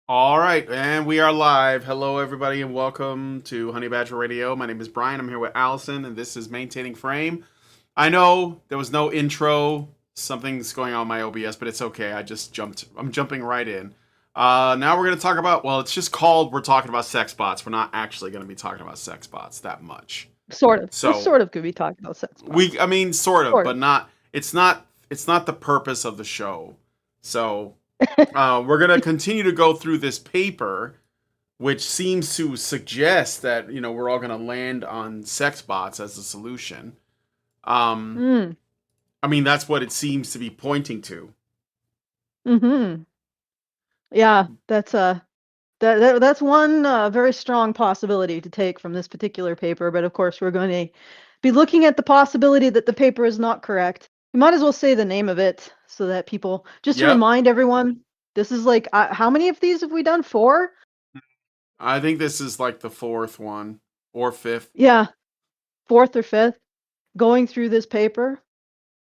All right, and we are live. Hello, everybody, and welcome to Honey Badger Radio. My name is Brian. I'm here with Allison, and this is Maintaining Frame. I know there was no intro. Something's going on with my OBS, but it's okay. I just jumped. I'm jumping right in. Now we're going to talk about. Well, it's just called. We're talking about sex bots. We're not actually going to be talking about sex bots that much. Sort of. We're So sort of going to be talking about sex bots. I mean, sort of, Sort but of. not. It's not. It's not the purpose of the show. So we're going to continue to go through this paper which seems to suggest that we're all going to land on sex bots as the solution. Um, Mm. I mean that's what it seems to be pointing to. Mm-hmm. Yeah, that's one very strong possibility to take from this particular paper. But of course, we're going to be looking at the possibility that the paper is not correct. You might as well say the name of it so that people, just to Yep, remind everyone, this is like how many of these have we done? 4? I think this is like the fourth one or fifth. Yeah, 4th or 5th going through this paper.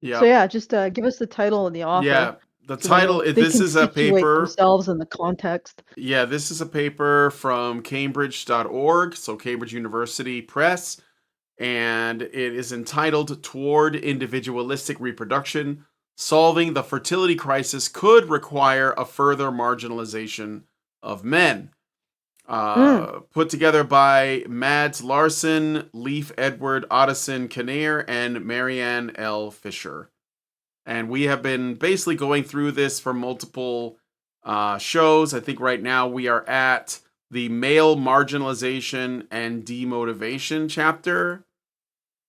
So Yep, yeah, just give us the title and the author yeah. The so then title. they This can is a situate paper. themselves in the context. Yeah, this is a paper from Cambridge.org, so Cambridge University Press, and it is entitled "Toward Individualistic Reproduction: Solving the Fertility Crisis Could Require a Further Marginalization of Men." Mm. Put together by Mads Larson, Leif Edward Ottoson Kinnear, and Marianne L. Fisher. And we have been basically going through this for multiple shows. I think right now we are at the male marginalization and demotivation chapter.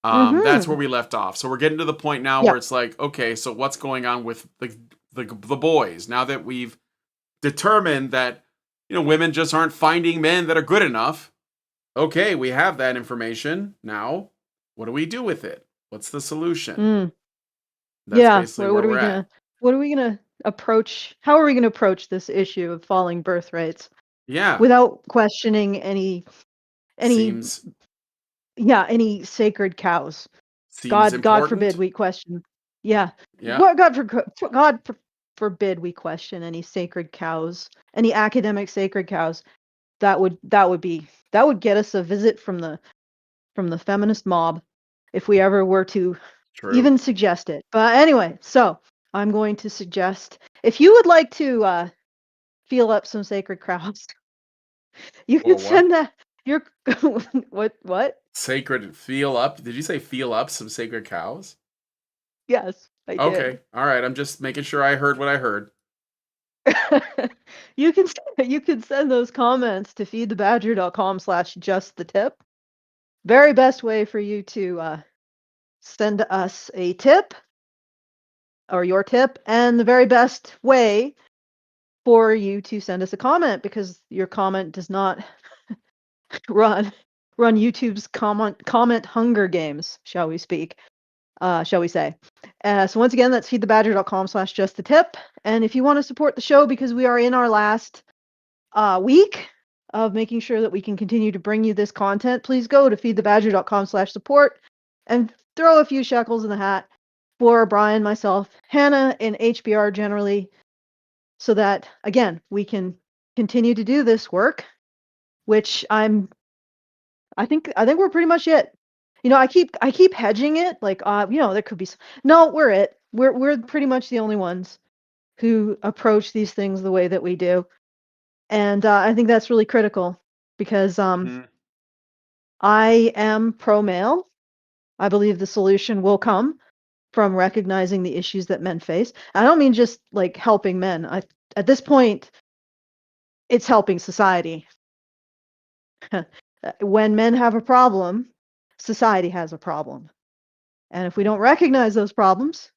That's where Mm-hmm. we left off. So we're getting to the point now where Yep. it's like, okay, so what's going on with the boys now that we've determined that women just aren't finding men that are good enough? Okay, we have that information now. What do we do with it? What's the solution? Mm. That's Yeah. basically What where are we're we at. gonna what are we gonna approach how are we gonna approach this issue of falling birth rates Yeah, without questioning any seems any sacred cows? seems God forbid important. we question. Yeah. Yeah, Forbid we question any sacred cows, any academic sacred cows. That would get us a visit from the feminist mob if we ever were to true. even suggest it. But anyway, so I'm going to suggest if you would like to feel up some sacred cows, you Or can what? send that your what? Sacred feel up. Did you say feel up some sacred cows? Yes, I Okay. did. All right. I'm just making sure I heard what I heard. you can you can send those comments to feedthebadger.com/just the tip. Very best way for you to send us a tip or your tip, and the very best way for you to send us a comment because your comment does not run run YouTube's comment hunger games, shall we speak? Shall we say? So once again, that's feedthebadger.com/just the tip. And if you want to support the show because we are in our last week of making sure that we can continue to bring you this content, please go to feedthebadger.com/support and throw a few shekels in the hat for Brian, myself, Hannah, and HBR generally, so that again we can continue to do this work, which I think we're pretty much it. I keep hedging it like there could be no, we're it. We're pretty much the only ones who approach these things the way that we do. And I think that's really critical because Hmm. I am pro male. I believe the solution will come from recognizing the issues that men face. I don't mean just like helping men. At this point, it's helping society. When men have a problem, society has a problem. And if we don't recognize those problems,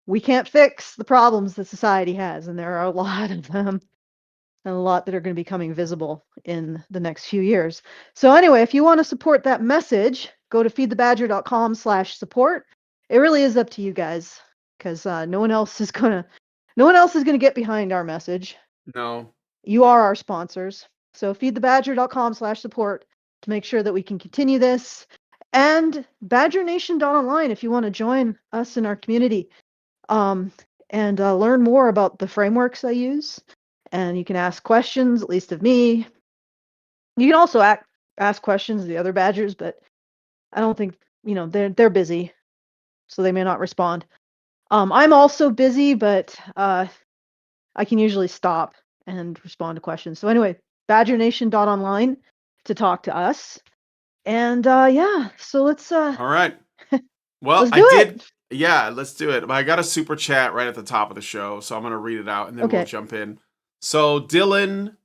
we can't fix the problems that society has. And there are a lot of them and a lot that are going to be coming visible in the next few years. So anyway, if you want to support that message, go to feedthebadger.com/support. It really is up to you guys because no one else is gonna get behind our message. No. You are our sponsors. So feedthebadger.com/support to make sure that we can continue this. And badgernation.online if you want to join us in our community um, and learn more about the frameworks I use and you can ask questions, at least of me. You can also ask questions of the other badgers, but I don't think, they're busy, so they may not respond. I'm also busy, but I can usually stop and respond to questions. So anyway, badgernation.online to talk to us. And yeah, so let's All right. Well, let's I do did. it. Yeah, let's do it. I got a super chat right at the top of the show, so I'm going to read it out and then we'll Okay. jump in. So Dylan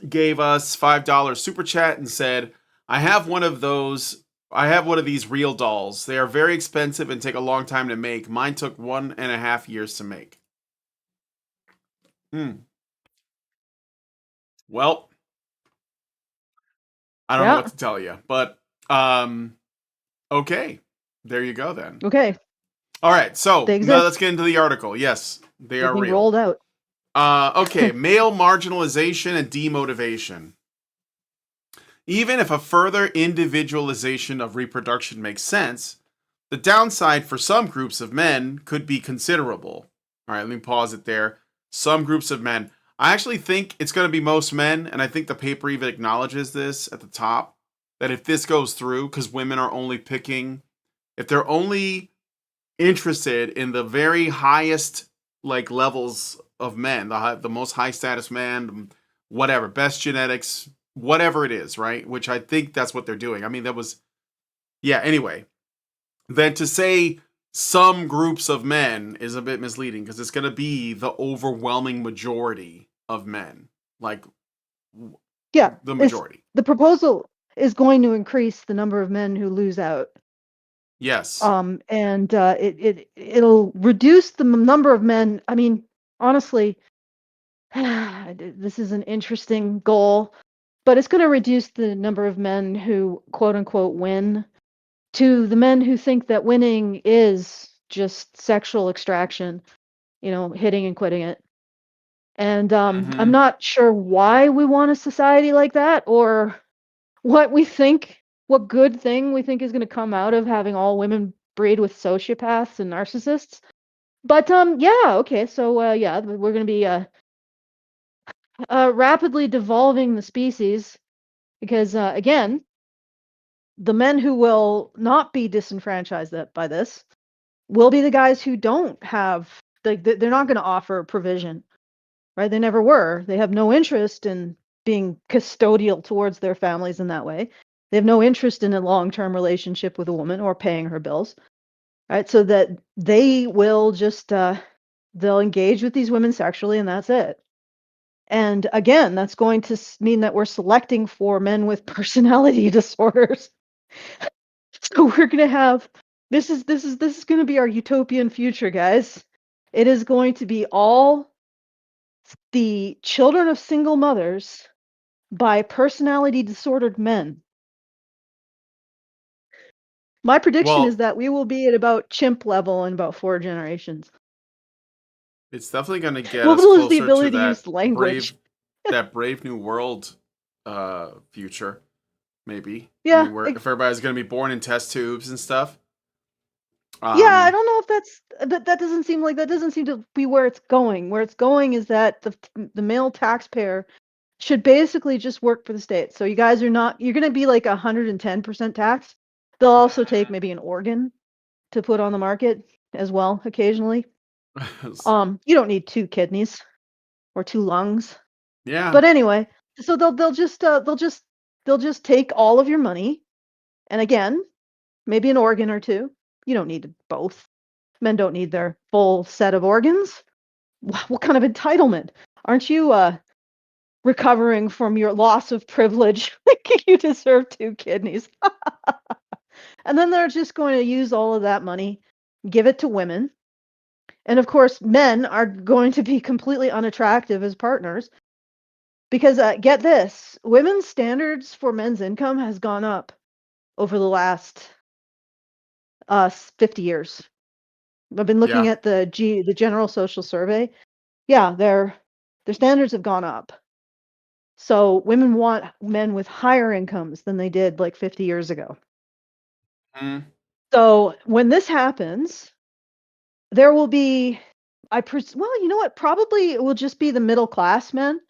gave us $5 super chat and said, I have one of those. I have one of these real dolls. They are very expensive and take a long time to make. Mine took 1.5 years to make. Hmm. Well, I don't know what Yeah. to tell you, but um, okay. There you go then. Okay. All right, so They now let's exist. get into the article. Yes, they They're are being real. rolled out. Okay, male marginalization and demotivation. Even if a further individualization of reproduction makes sense, the downside for some groups of men could be considerable. All right, let me pause it there. Some groups of men. I actually think it's going to be most men, and I think the paper even acknowledges this at the top that if this goes through, because women are only picking, if they're only interested in the very highest like levels of men, the most high status man, whatever, best genetics, whatever it is, right? Which I think that's what they're doing. I mean, that was yeah. Anyway, then to say some groups of men is a bit misleading because it's going to be the overwhelming majority of men, like Yeah. the It's majority. the proposal is going to increase the number of men who lose out. Yes. And it'll reduce the number of men. I mean, honestly, this is an interesting goal, but it's going to reduce the number of men who quote unquote win to the men who think that winning is just sexual extraction, hitting and quitting it. And I'm Mm-hmm. not sure why we want a society like that, or what good thing we think is going to come out of having all women breed with sociopaths and narcissists. But yeah, okay, so yeah, we're going to be rapidly devolving the species because again, the men who will not be disenfranchised by this will be the guys who don't have they're not going to offer provision, right? They never were. They have no interest in being custodial towards their families in that way. They have no interest in a long-term relationship with a woman or paying her bills, right? So that they will just they'll engage with these women sexually and that's it. And again, that's going to mean that we're selecting for men with personality disorders. So we're going to have this is going to be our utopian future, guys. It is going to be all the children of single mothers by personality disordered men. My prediction is Well, that we will be at about chimp level in about 4 generations. it's definitely going to get We'll us lose the closer to ability to use language. that brave new world future maybe. I Yeah, mean, where if everybody's going to be born in test tubes and stuff. yeah. I Um don't know if that doesn't seem to be where it's going. Where it's going is that the male taxpayer should basically just work for the state. So you guys are not you're going to be like 110% tax. They'll also take maybe an organ to put on the market as well occasionally. You don't need 2 kidneys or 2 lungs. yeah. But anyway, so they'll just take all of your money, and again, maybe an organ or two. You don't need both. Men don't need their full set of organs. What kind of entitlement? Aren't you recovering from your loss of privilege? You deserve 2 kidneys. And then they're just going to use all of that money, give it to women. And of course, men are going to be completely unattractive as partners because get this, women's standards for men's income has gone up over the last 50 years. I've been looking Yeah. at the General Social Survey. Yeah, their standards have gone up. So women want men with higher incomes than they did like 50 years ago. Mm, So when this happens, there will be well, you know what? Probably it will just be the middle class men.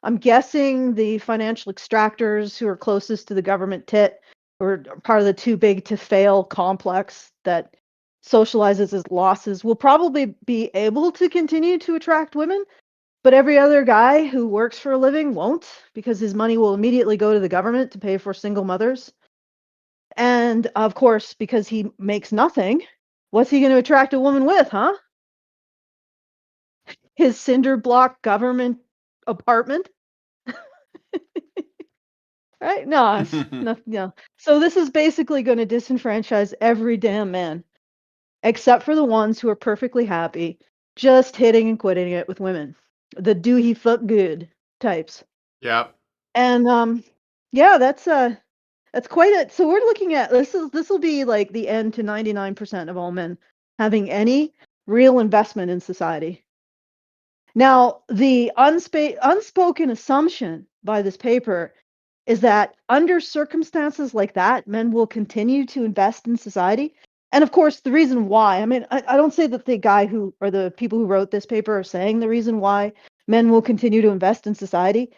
I'm guessing the financial extractors who are closest to the government tit or part of the too big to fail complex that socializes as losses will probably be able to continue to attract women, but every other guy who works for a living won't because his money will immediately go to the government to pay for single mothers. And of course, because he makes nothing, what's he going to attract a woman with, huh? His cinder block government apartment? Right? No, no, no. So this is basically going to disenfranchise every damn man, except for the ones who are perfectly happy just hitting and quitting it with women, the do he fuck good types. Yep. And yeah, that's quite a. So we're looking at this will be like the end to 99% of all men having any real investment in society. Now, the unspoken assumption by this paper is that under circumstances like that, men will continue to invest in society. And of course, the reason why, I mean, I don't say that the guy who or the people who wrote this paper are saying the reason why men will continue to invest in society,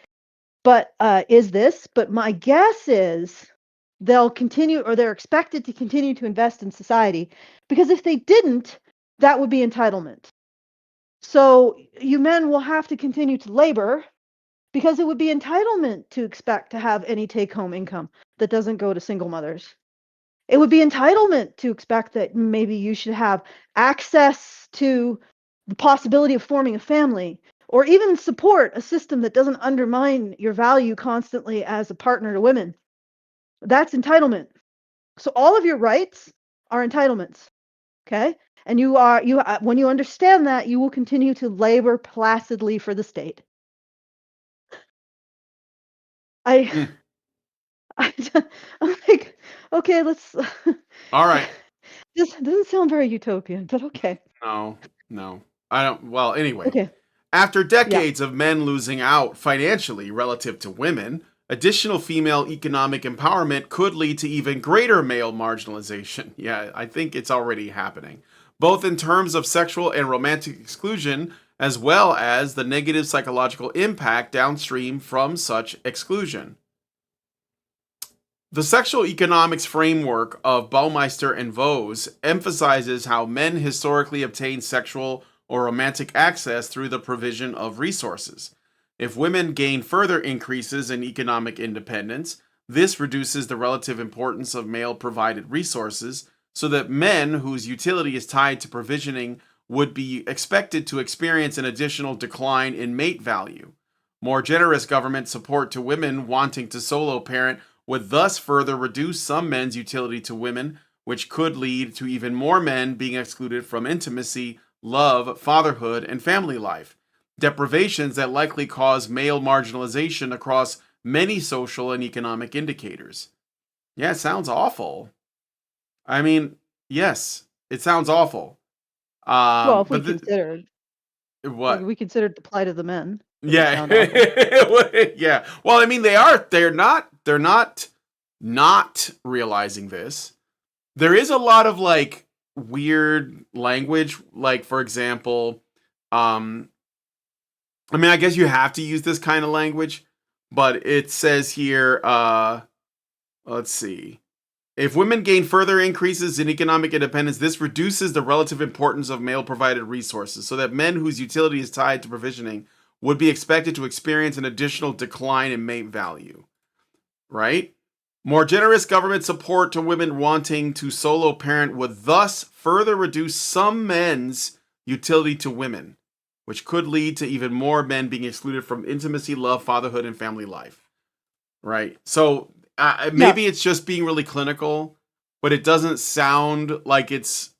but but my guess is they'll continue or they're expected to continue to invest in society because if they didn't, that would be entitlement. So you men will have to continue to labor because it would be entitlement to expect to have any take home income that doesn't go to single mothers. It would be entitlement to expect that maybe you should have access to the possibility of forming a family or even support a system that doesn't undermine your value constantly as a partner to women. That's entitlement. So all of your rights are entitlements. Okay? And when you understand that, you will continue to labor placidly for the state. I Mm. I I'm like, okay, let's All right. this doesn't sound very utopian, but okay. No, no. I don't. Well, anyway, Okay. after Yeah. decades of men losing out financially relative to women, additional female economic empowerment could lead to even greater male marginalization. Yeah, I think it's already happening, both in terms of sexual and romantic exclusion, as well as the negative psychological impact downstream from such exclusion. The sexual economics framework of Baumeister and Vose emphasizes how men historically obtain sexual or romantic access through the provision of resources. If women gain further increases in economic independence, this reduces the relative importance of male provided resources, so that men whose utility is tied to provisioning would be expected to experience an additional decline in mate value. More generous government support to women wanting to solo parent would thus further reduce some men's utility to women, which could lead to even more men being excluded from intimacy, love, fatherhood, and family life. Deprivations that likely cause male marginalization across many social and economic indicators. Yeah, it sounds awful. I mean, yes, it sounds awful. Well, if we But considered like what? we considered the plight of the men, it would Yeah, sound awful. yeah. Well, I mean, they are. They're not realizing this. There is a lot of like weird language. Like, for example, um, I mean, I guess you have to use this kind of language, but it says here. Let's see. If women gain further increases in economic independence, this reduces the relative importance of male provided resources, so that men whose utility is tied to provisioning would be expected to experience an additional decline in mate value. Right? More generous government support to women wanting to solo parent would thus further reduce some men's utility to women, which could lead to even more men being excluded from intimacy, love, fatherhood, and family life. Right? So Yeah. maybe it's just being really clinical, but it doesn't sound like it's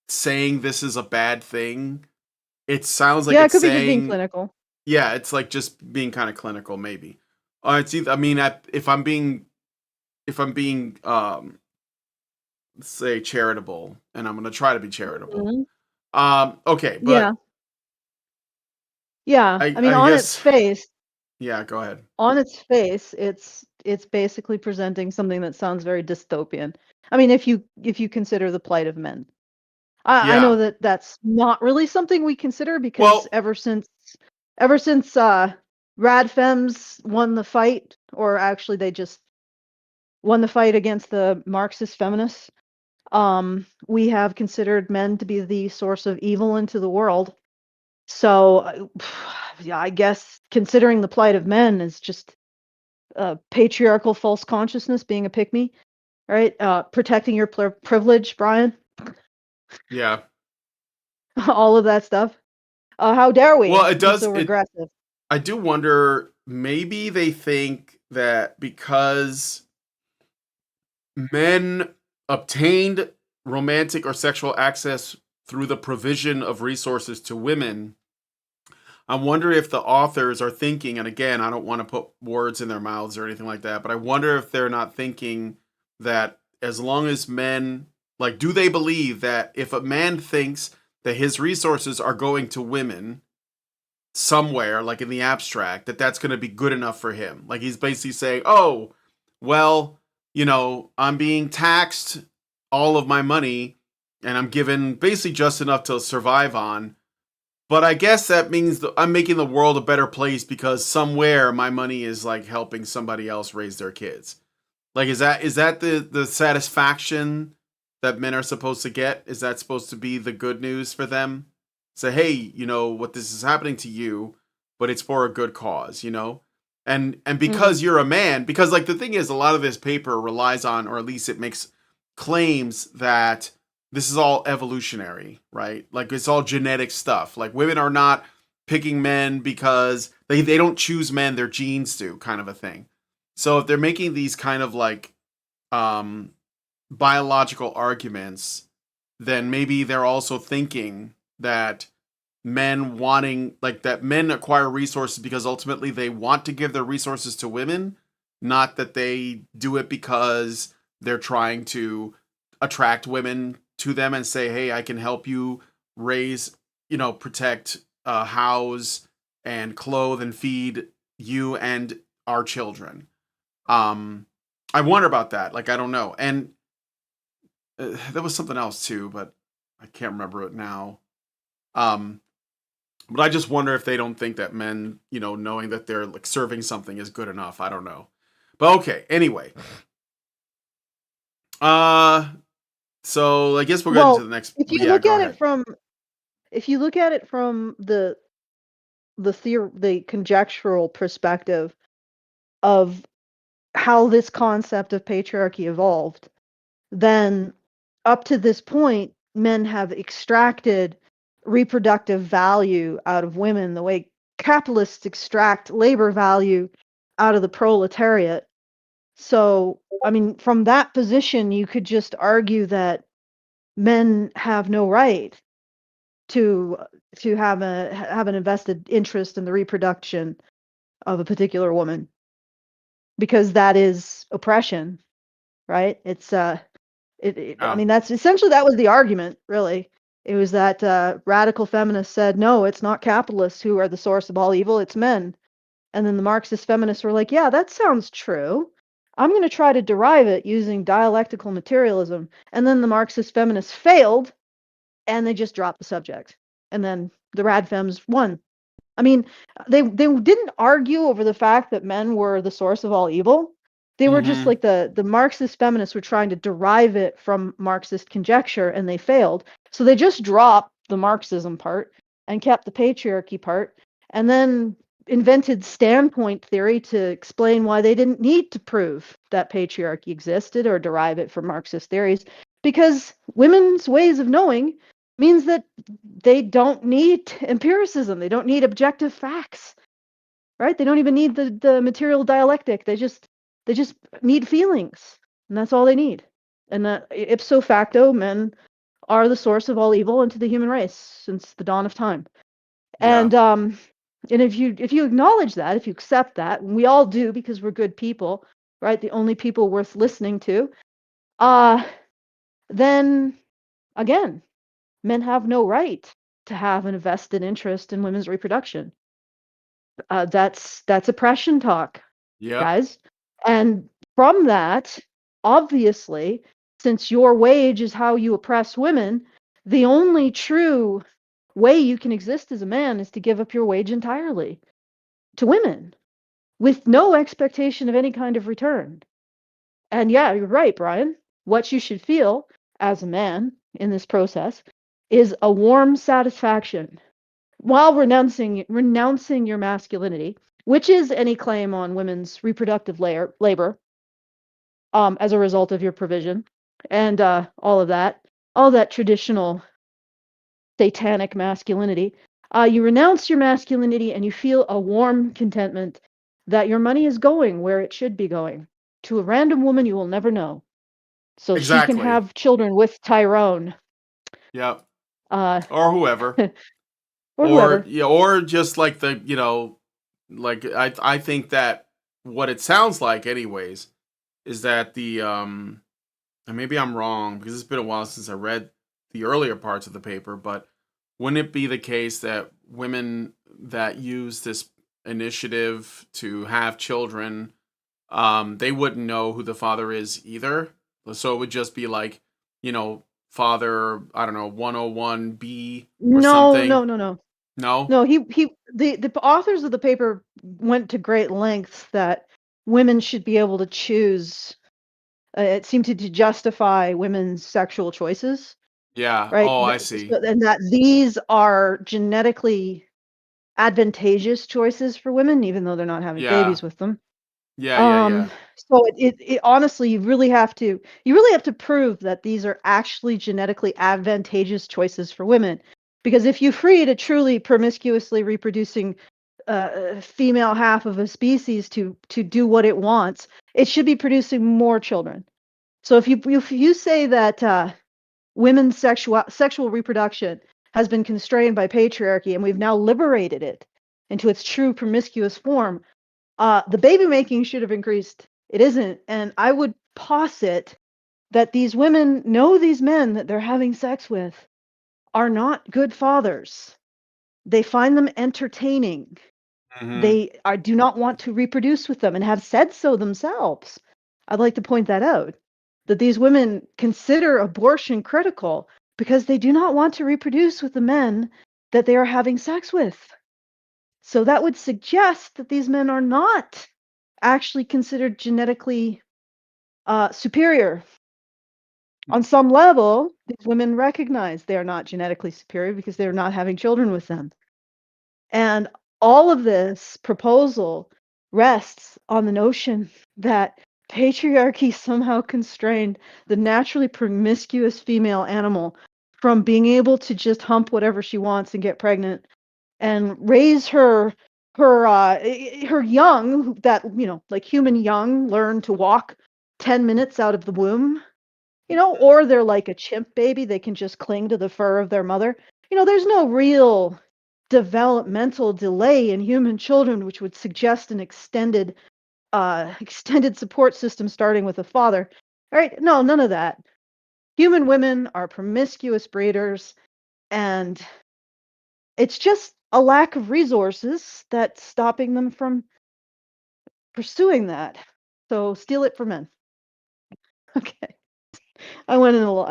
saying this is a bad thing. It sounds like Yeah, it it's could be just being saying, clinical. yeah, it's like just being kind of clinical, maybe. It's either, I mean, if I'm being say charitable, and I'm gonna try to be charitable. Mhm. Okay, Yeah. but Yeah. I I mean, I guess yeah. Go ahead. on its face, it's basically presenting something that sounds very dystopian. I mean, if you consider the plight of men. I know Yeah. that that's not really something we consider because Well, ever since Rad Fems won the fight, or actually they just won the fight against the Marxist feminists, we have considered men to be the source of evil into the world. So, yeah, I guess considering the plight of men is just patriarchal false consciousness, being a pick me, right? Protecting your privilege, Brian, yeah. all of that stuff. How dare Well, we it be does so it regressive? I do wonder, maybe they think that because men obtained romantic or sexual access through the provision of resources to women, I wonder if the authors are thinking, and again, I don't want to put words in their mouths or anything like that, but I wonder if they're not thinking that as long as men, like, do they believe that if a man thinks that his resources are going to women somewhere, like in the abstract, that that's going to be good enough for him? Like, he's basically saying, oh, well, I'm being taxed all of my money and I'm given basically just enough to survive on, but I guess that means that I'm making the world a better place because somewhere my money is like helping somebody else raise their kids. Like, is that the satisfaction that men are supposed to get? Is that supposed to be the good news for them? Say, hey, what this is happening to you, but it's for a good cause. And Mm, because you're a man, because like the thing is, a lot of this paper relies on, or at least it makes claims that this is all evolutionary, right? Like it's all genetic stuff. Like women are not picking men because they don't choose men, their genes do, kind of a thing. So if they're making these kind of like um, biological arguments, then maybe they're also thinking that men acquire resources because ultimately they want to give their resources to women, not that they do it because they're trying to attract women to them and say, hey, I can help you raise, protect, house, and clothe and feed you and our children. um I wonder about that. Like, I don't know. And there was something else too, but I can't remember it now. um but I just wonder if they don't think that men, knowing that they're like serving something is good enough. I don't know. But okay, anyway. uh so I guess we'll get into well, the next. if you Yeah, look go at it ahead. from if you look at it from the conjectural perspective of how this concept of patriarchy evolved, then up to this point, men have extracted reproductive value out of women the way capitalists extract labor value out of the proletariat. So, I mean, from that position, you could just argue that men have no right to have an invested interest in the reproduction of a particular woman because that is oppression, right? I Yeah. mean, that's essentially that was the argument, really. It was that radical feminists said, no, it's not capitalists who are the source of all evil, it's men. And then the Marxist feminists were like, yeah, that sounds true. I'm going to try to derive it using dialectical materialism. And then the Marxist feminists failed and they just dropped the subject. And then the rad fems won. I mean, they didn't argue over the fact that men were the source of all evil. They were just Mm-hmm. like the Marxist feminists were trying to derive it from Marxist conjecture, and they failed. So they just dropped the Marxism part and kept the patriarchy part, and then invented standpoint theory to explain why they didn't need to prove that patriarchy existed or derive it from Marxist theories, because women's ways of knowing means that they don't need empiricism. They don't need objective facts, right? They don't even need the material dialectic. They just need feelings, and that's all they need. And that ipso facto, men are the source of all evil into the human race since the dawn of time. Yeah. And if you acknowledge that, if you accept that, and we all do because we're good people, right? The only people worth listening to, uh, then again, men have no right to have an vested interest in women's reproduction. That's oppression talk, Yep. guys. And from that, obviously, since your wage is how you oppress women, the only true way you can exist as a man is to give up your wage entirely to women with no expectation of any kind of return. And yeah, you're right, Brian. What you should feel as a man in this process is a warm satisfaction while renouncing your masculinity, which is any claim on women's reproductive labor as a result of your provision and all that traditional satanic masculinity. You renounce your masculinity and you feel a warm contentment that your money is going where it should be going to a random woman you will never know. So she can Exactly. have children with Tyrone. Yep. Uh, Or whoever. or whoever. Or just like the, like I think that what it sounds like anyways is that the and maybe I'm wrong because it's been a while since I read the earlier parts of the paper, but wouldn't it be the case that women that use this initiative to have children, they wouldn't know who the father is either? So it would just be like, father, I don't know, 101B or No, something. no, no, no. No? No, the authors of the paper went to great lengths that women should be able to choose. It seemed to justify women's sexual choices, Yeah. right? Oh, I see. And that these are genetically advantageous choices for women, even though they're not having Yeah. babies with them. Yeah, yeah, yeah. So it honestly, you really have to prove that these are actually genetically advantageous choices for women. Because if you freed a truly promiscuously reproducing female half of a species to do what it wants, it should be producing more children. So if you say that women's sexual reproduction has been constrained by patriarchy and we've now liberated it into its true promiscuous form, the baby making should have increased. It isn't. And I would posit that these women know these men that they're having sex with are not good fathers. They find them entertaining. Mm-hmm. They do not want to reproduce with them and have said so themselves. I'd like to point that out, that these women consider abortion critical because they do not want to reproduce with the men that they are having sex with. So that would suggest that these men are not actually considered genetically superior. On some level, these women recognize they are not genetically superior because they're not having children with them. And all of this proposal rests on the notion that patriarchy somehow constrained the naturally promiscuous female animal from being able to just hump whatever she wants and get pregnant and raise her young, that like human young learn to walk 10 minutes out of the womb, or they're like a chimp baby, they can just cling to the fur of their mother. There's no real developmental delay in human children which would suggest an extended support system starting with a father. All right, no, none of that. Human women are promiscuous breeders, and it's just a lack of resources that's stopping them from pursuing that. So steal it from men. Okay. I went in a little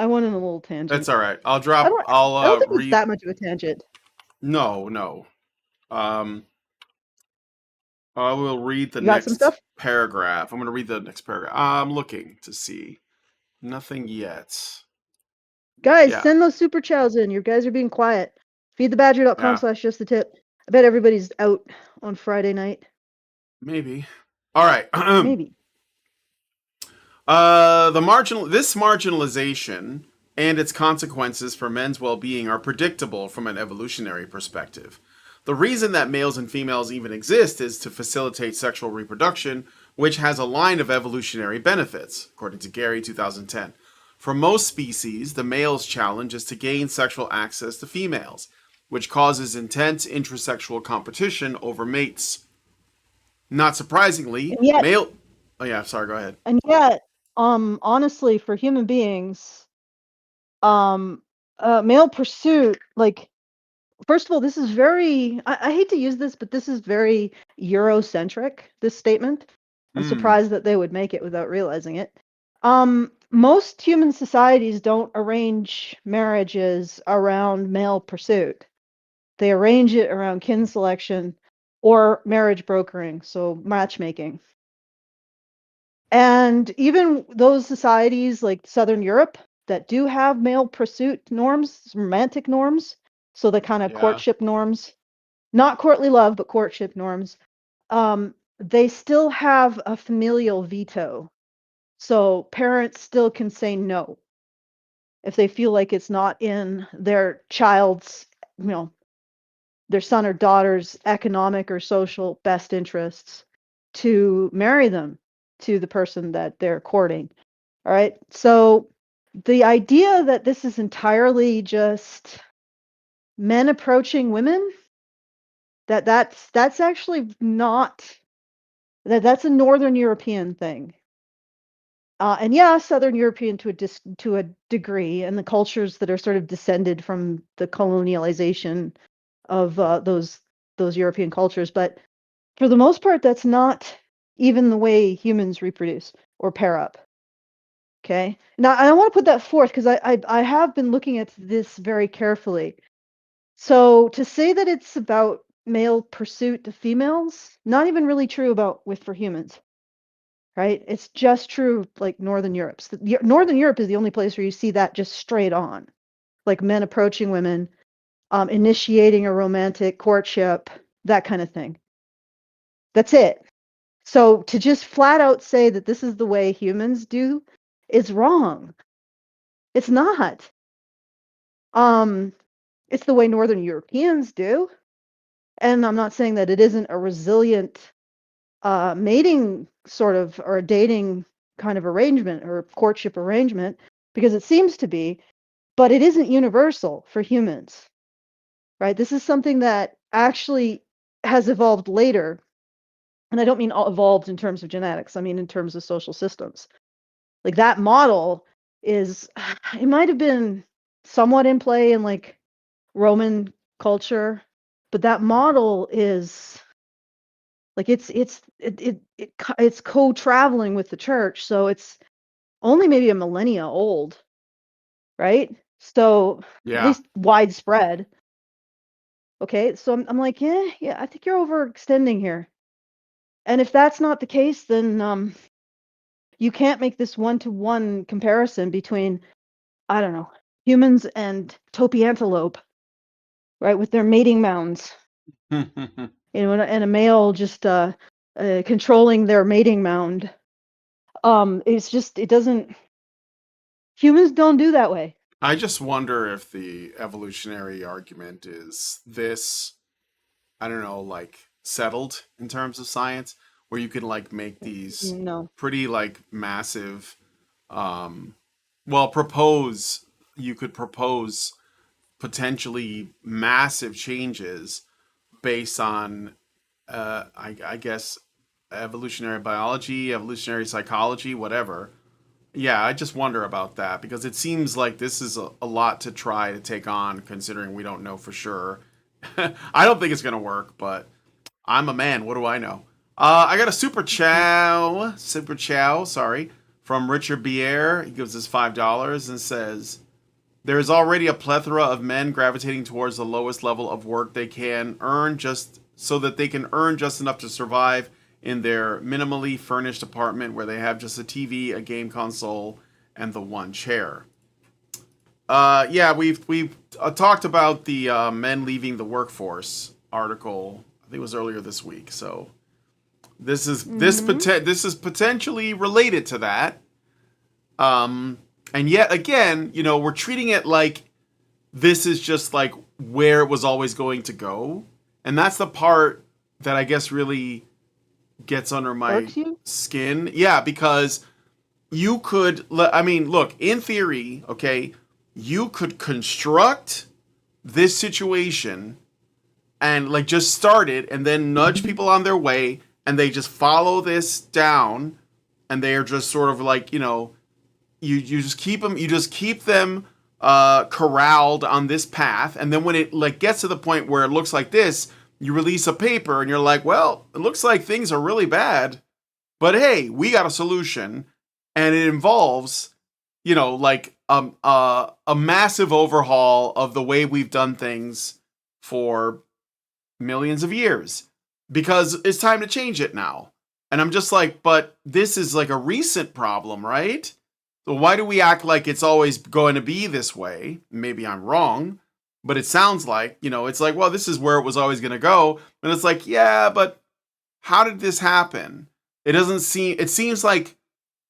That's tangent. all right. I don't I'll I don't think it's read. that much of a tangent. No, no. Um, I will read the You got some next stuff? paragraph. I'm going to read the next paragraph. I'm looking to see. Nothing yet. Guys, Yeah, send those super chats in. You guys are being quiet. Feedthebadger.com yeah, slash just the tip. I bet everybody's out on Friday night. maybe. All right. Maybe. This marginalization and its consequences for men's well-being are predictable from an evolutionary perspective. The reason that males and females even exist is to facilitate sexual reproduction, which has a line of evolutionary benefits, according to Gary 2010. For most species, the male's challenge is to gain sexual access to females, which causes intense intrasexual competition over mates. Not surprisingly, And yet male. Oh yeah, sorry. Go ahead. and yet, honestly, for human beings, um male pursuit, like, first of all, this is very, I hate to use this, but this is very Eurocentric, this statement. I'm Hmm. surprised that they would make it without realizing it. most human societies don't arrange marriages around male pursuit. They arrange it around kin selection or marriage brokering, so matchmaking. And even those societies like Southern Europe that do have male pursuit norms, romantic norms, so the kind of Yeah. courtship norms, not courtly love, but courtship norms, they still have a familial veto. So parents still can say no if they feel like it's not in their child's, their son or daughter's economic or social best interests to marry them to the person that they're courting. All right. So the idea that this is entirely just men approaching women, that's actually not that's a Northern European thing. And yeah, Southern European to a degree, and the cultures that are sort of descended from the colonialization of those European cultures. But for the most part, that's not even the way humans reproduce or pair up. Okay. Now I want to put that forth because I have been looking at this very carefully. So to say that it's about male pursuit to females, not even really true about with for humans, right? It's just true like Northern Europe. So Northern Europe is the only place where you see that just straight on, like men approaching women, initiating a romantic courtship, that kind of thing. That's it. So to just flat out say that this is the way humans do is wrong. It's not. Um, it's the way Northern Europeans do. And I'm not saying that it isn't a resilient mating sort of or a dating kind of arrangement or courtship arrangement, because it seems to be, but it isn't universal for humans, right? This is something that actually has evolved later. And I don't mean evolved in terms of genetics, I mean in terms of social systems. Like that model is, it might have been somewhat in play in like Roman culture, but that model is like it's co-traveling with the church, so it's only maybe a millennia old, right? So at Yeah. least widespread. Okay, so I'm like, yeah, I think you're overextending here. And if that's not the case, then you can't make this one-to-one comparison between, I don't know, humans and taupe antelope, right, with their mating mounds, and a male just controlling their mating mound. It's just it doesn't. Humans don't do that way. I just wonder if the evolutionary argument is this, I don't know, like settled in terms of science, where you can like make these No. pretty like massive, um, well, propose, you could propose potentially massive changes based on, I guess, evolutionary biology, evolutionary psychology, whatever. Yeah, I just wonder about that because it seems like this is a lot to try to take on considering we don't know for sure. I don't think it's going to work, but I'm a man. What do I know? I got a super chow, sorry, from Richard Bier. He gives us $5 and says, there is already a plethora of men gravitating towards the lowest level of work they can earn just so that they can earn just enough to survive in their minimally furnished apartment where they have just a TV, a game console, and the one chair. Yeah, we've talked about the men leaving the workforce article. I think it was earlier this week. So Mm-hmm. this is potentially related to that. Um, and yet again, we're treating it like this is just like where it was always going to go. And that's the part that I guess really gets under my Irks you? skin. Yeah, because you could, I mean, look, in theory, okay, you could construct this situation and like just start it and then nudge people on their way and they just follow this down and they are just sort of like, you just keep them corralled on this path, and then when it like gets to the point where it looks like this, you release a paper and you're like, well, it looks like things are really bad, but hey, we got a solution, and it involves like a massive overhaul of the way we've done things for millions of years because it's time to change it now. And I'm just like, but this is like a recent problem, right? So why do we act like it's always going to be this way? Maybe I'm wrong, but it sounds like, it's like, well, this is where it was always going to go. And it's like, yeah, but how did this happen? It seems like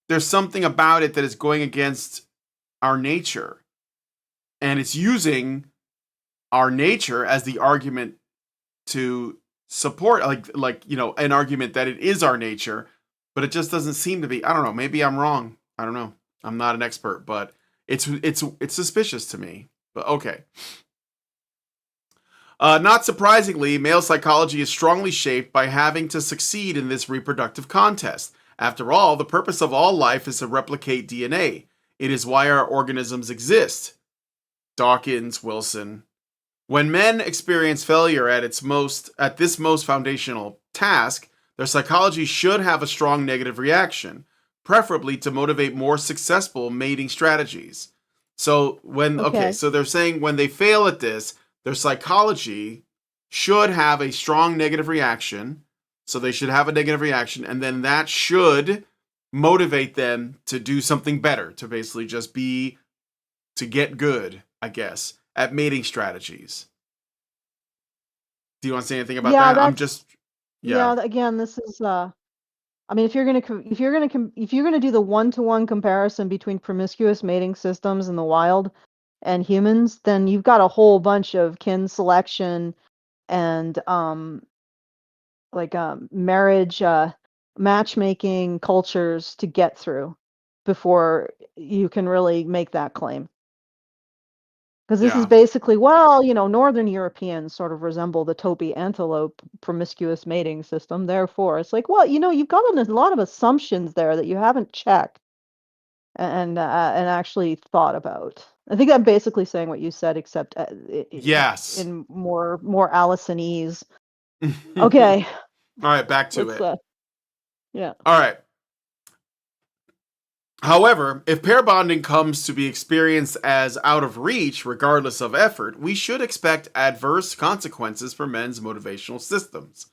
there's something about it that is going against our nature. And it's using our nature as the argument to support an argument that it is our nature, but it just doesn't seem to be. I don't know, maybe I'm wrong. I don't know. I'm not an expert, but it's suspicious to me. But okay. Not surprisingly, male psychology is strongly shaped by having to succeed in this reproductive contest. After all, the purpose of all life is to replicate DNA. It is why our organisms exist. Dawkins, Wilson. When men experience failure at this most foundational task, their psychology should have a strong negative reaction, preferably to motivate more successful mating strategies. Okay. So they're saying when they fail at this, their psychology should have a strong negative reaction. So they should have a negative reaction, and then that should motivate them to do something better, to basically to get good, I guess, at mating strategies. Do you want to say anything about Yeah, that? yeah, Yeah, again, this is I mean, if you're gonna do the one-to-one comparison between promiscuous mating systems in the wild and humans, then you've got a whole bunch of kin selection and marriage matchmaking cultures to get through before you can really make that claim. Because this is yeah, basically, well, Northern Europeans sort of resemble the Topi antelope promiscuous mating system. Therefore, it's like, well, you've got a lot of assumptions there that you haven't checked and actually thought about. I think I'm basically saying what you said, except yes. in more Allisonese. All Okay, right, back to let's it. yeah. All right. However, if pair bonding comes to be experienced as out of reach, regardless of effort, we should expect adverse consequences for men's motivational systems.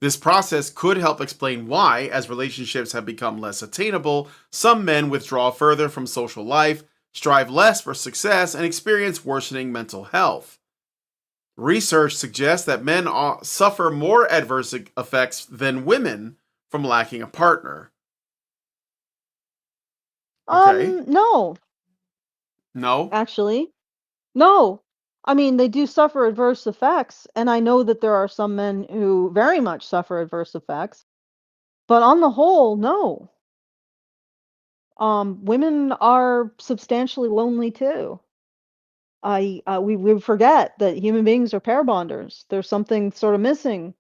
This process could help explain why, as relationships have become less attainable, some men withdraw further from social life, strive less for success, and experience worsening mental health. Research suggests that men suffer more adverse effects than women from lacking a partner. Okay. No, No? actually. No. I mean, they do suffer adverse effects, and I know that there are some men who very much suffer adverse effects, but on the whole, no. Women are substantially lonely too. We forget that human beings are pair bonders. There's something sort of missing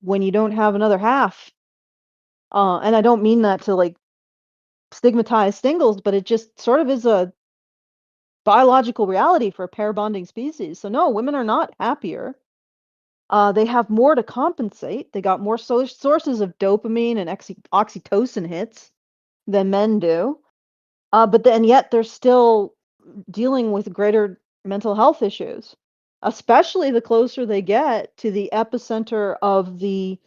when you don't have another half. And I don't mean that to like stigmatize singles, but it just sort of is a biological reality for a pair bonding species. So no, women are not happier. They have more to compensate. They got more sources of dopamine and oxytocin hits than men do. But then yet they're still dealing with greater mental health issues, especially the closer they get to the epicenter of the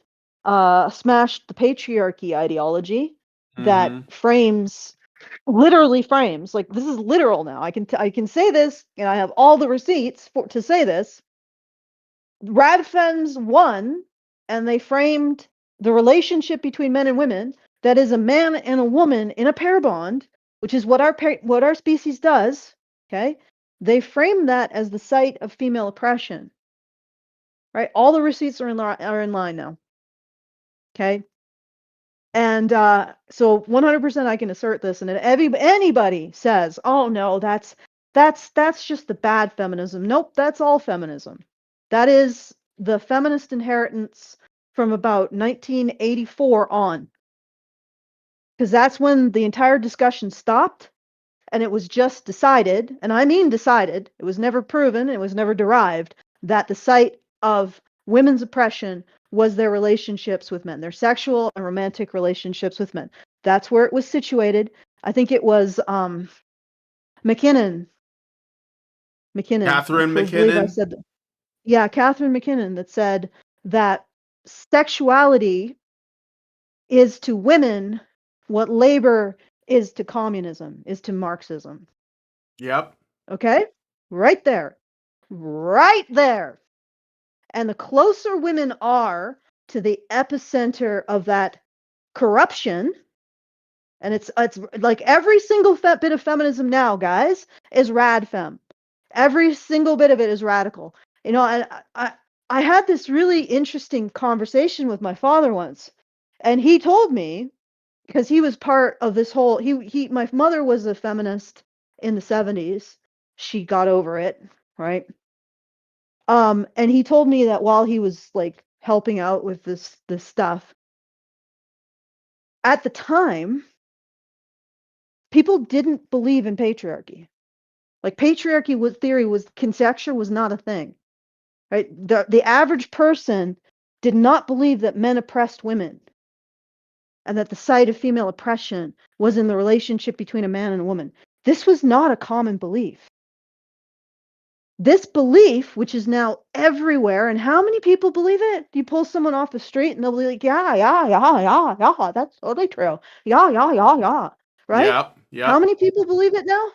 smash the patriarchy ideology that Mm-hmm. literally frames, like this is literal now. I can say this, and I have all the receipts to say this. Radfems won, and they framed the relationship between men and women, that is a man and a woman in a pair bond, which is what what our species does. Okay, they framed that as the site of female oppression. Right, all the receipts are in line now. Okay, and so 100% I can assert this, and if anybody says, "Oh no, that's just the bad feminism," nope, that's all feminism. That is the feminist inheritance from about 1984 on, because that's when the entire discussion stopped, and it was just decided, and I mean decided. It was never proven, it was never derived, that the site of women's oppression was their relationships with men, their sexual and romantic relationships with men. That's where it was situated. I think it was McKinnon. Catherine Believe I McKinnon. said that. Yeah, Catherine McKinnon, that said that sexuality is to women what labor is to communism, is to Marxism. Yep. Okay? Right there. Right there. And the closer women are to the epicenter of that corruption, and it's like every single bit of feminism now, guys, is rad fem. Every single bit of it is radical. You know, and I had this really interesting conversation with my father once, and he told me, because he was part of this whole my mother was a feminist in the 70s. She got over it, right? And he told me that while he was like helping out with this stuff, at the time, people didn't believe in patriarchy. Like patriarchy conjecture was not a thing, right? The average person did not believe that men oppressed women, and that the site of female oppression was in the relationship between a man and a woman. This was not a common belief. This belief, which is now everywhere, and how many people believe it? You pull someone off the street and they'll be like, yeah, that's totally true. Yeah, right? Yep. How Yep. many people believe it now?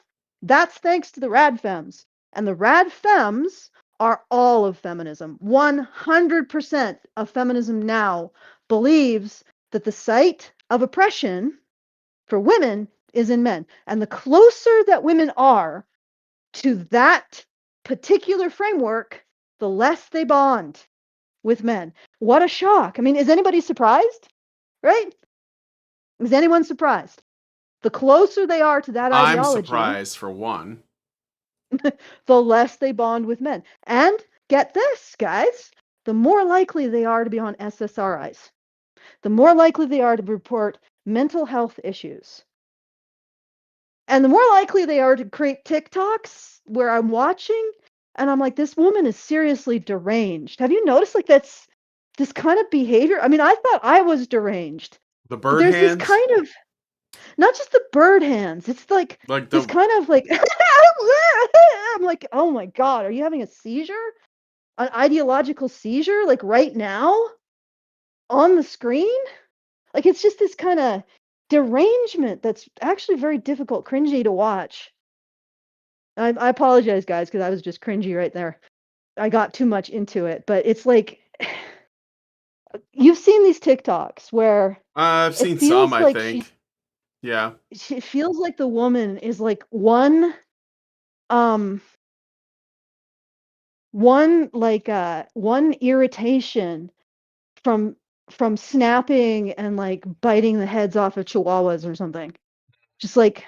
That's thanks to the rad femmes. And the rad femmes are all of feminism. 100% of feminism now believes that the site of oppression for women is in men. And the closer that women are to that particular framework, the less they bond with men. What a shock. I mean, is anybody surprised? Right? Is anyone surprised? The closer they are to that I'm ideology, surprised for one. the less they bond with men. And get this, guys, the more likely they are to be on SSRIs, the more likely they are to report mental health issues. And the more likely they are to create TikToks where I'm watching and I'm like, this woman is seriously deranged. Have you noticed like that's this kind of behavior? I mean, I thought I was deranged, The but bird there's this hands, kind of, not just the bird hands, it's like like this the kind of like, I'm like, oh my God, are you having a seizure? An ideological seizure, like right now on the screen? Like it's just this kind of derangement that's actually very difficult, cringy to watch. I apologize, guys, because I was just cringy right there. I got too much into it, but it's like you've seen these TikToks where I've it seen some, feels I like think. Yeah. she feels like the woman is like um one irritation from snapping and like biting the heads off of chihuahuas or something. Just like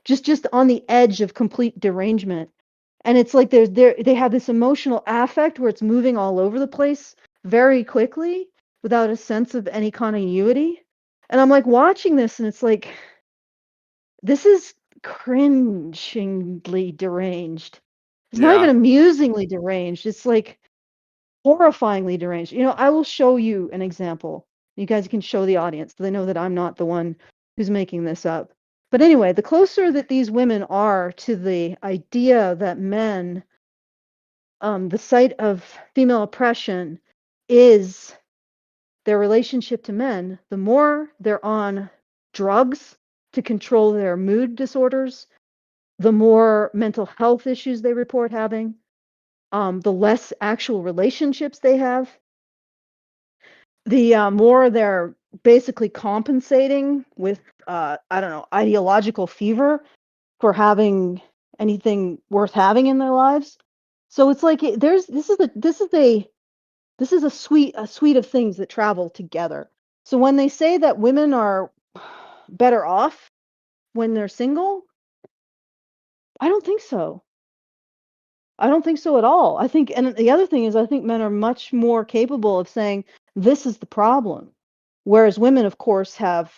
just on the edge of complete derangement. And it's like they have this emotional affect where it's moving all over the place very quickly without a sense of any continuity. And I'm like watching this and it's like this is cringingly deranged. It's not even Yeah. amusingly deranged. It's like horrifyingly deranged. You know, I will show you an example. You guys can show the audience so they know that I'm not the one who's making this up. But anyway, the closer that these women are to the idea that men, the site of female oppression is their relationship to men, the more they're on drugs to control their mood disorders, the more mental health issues they report having, the less actual relationships they have, the more they're basically compensating with, I don't know, ideological fever for having anything worth having in their lives. So it's like there's this is a suite of things that travel together. So when they say that women are better off when they're single, I don't think so. I don't think so at all. I think, and the other thing is, I think men are much more capable of saying, this is the problem. Whereas women, of course, have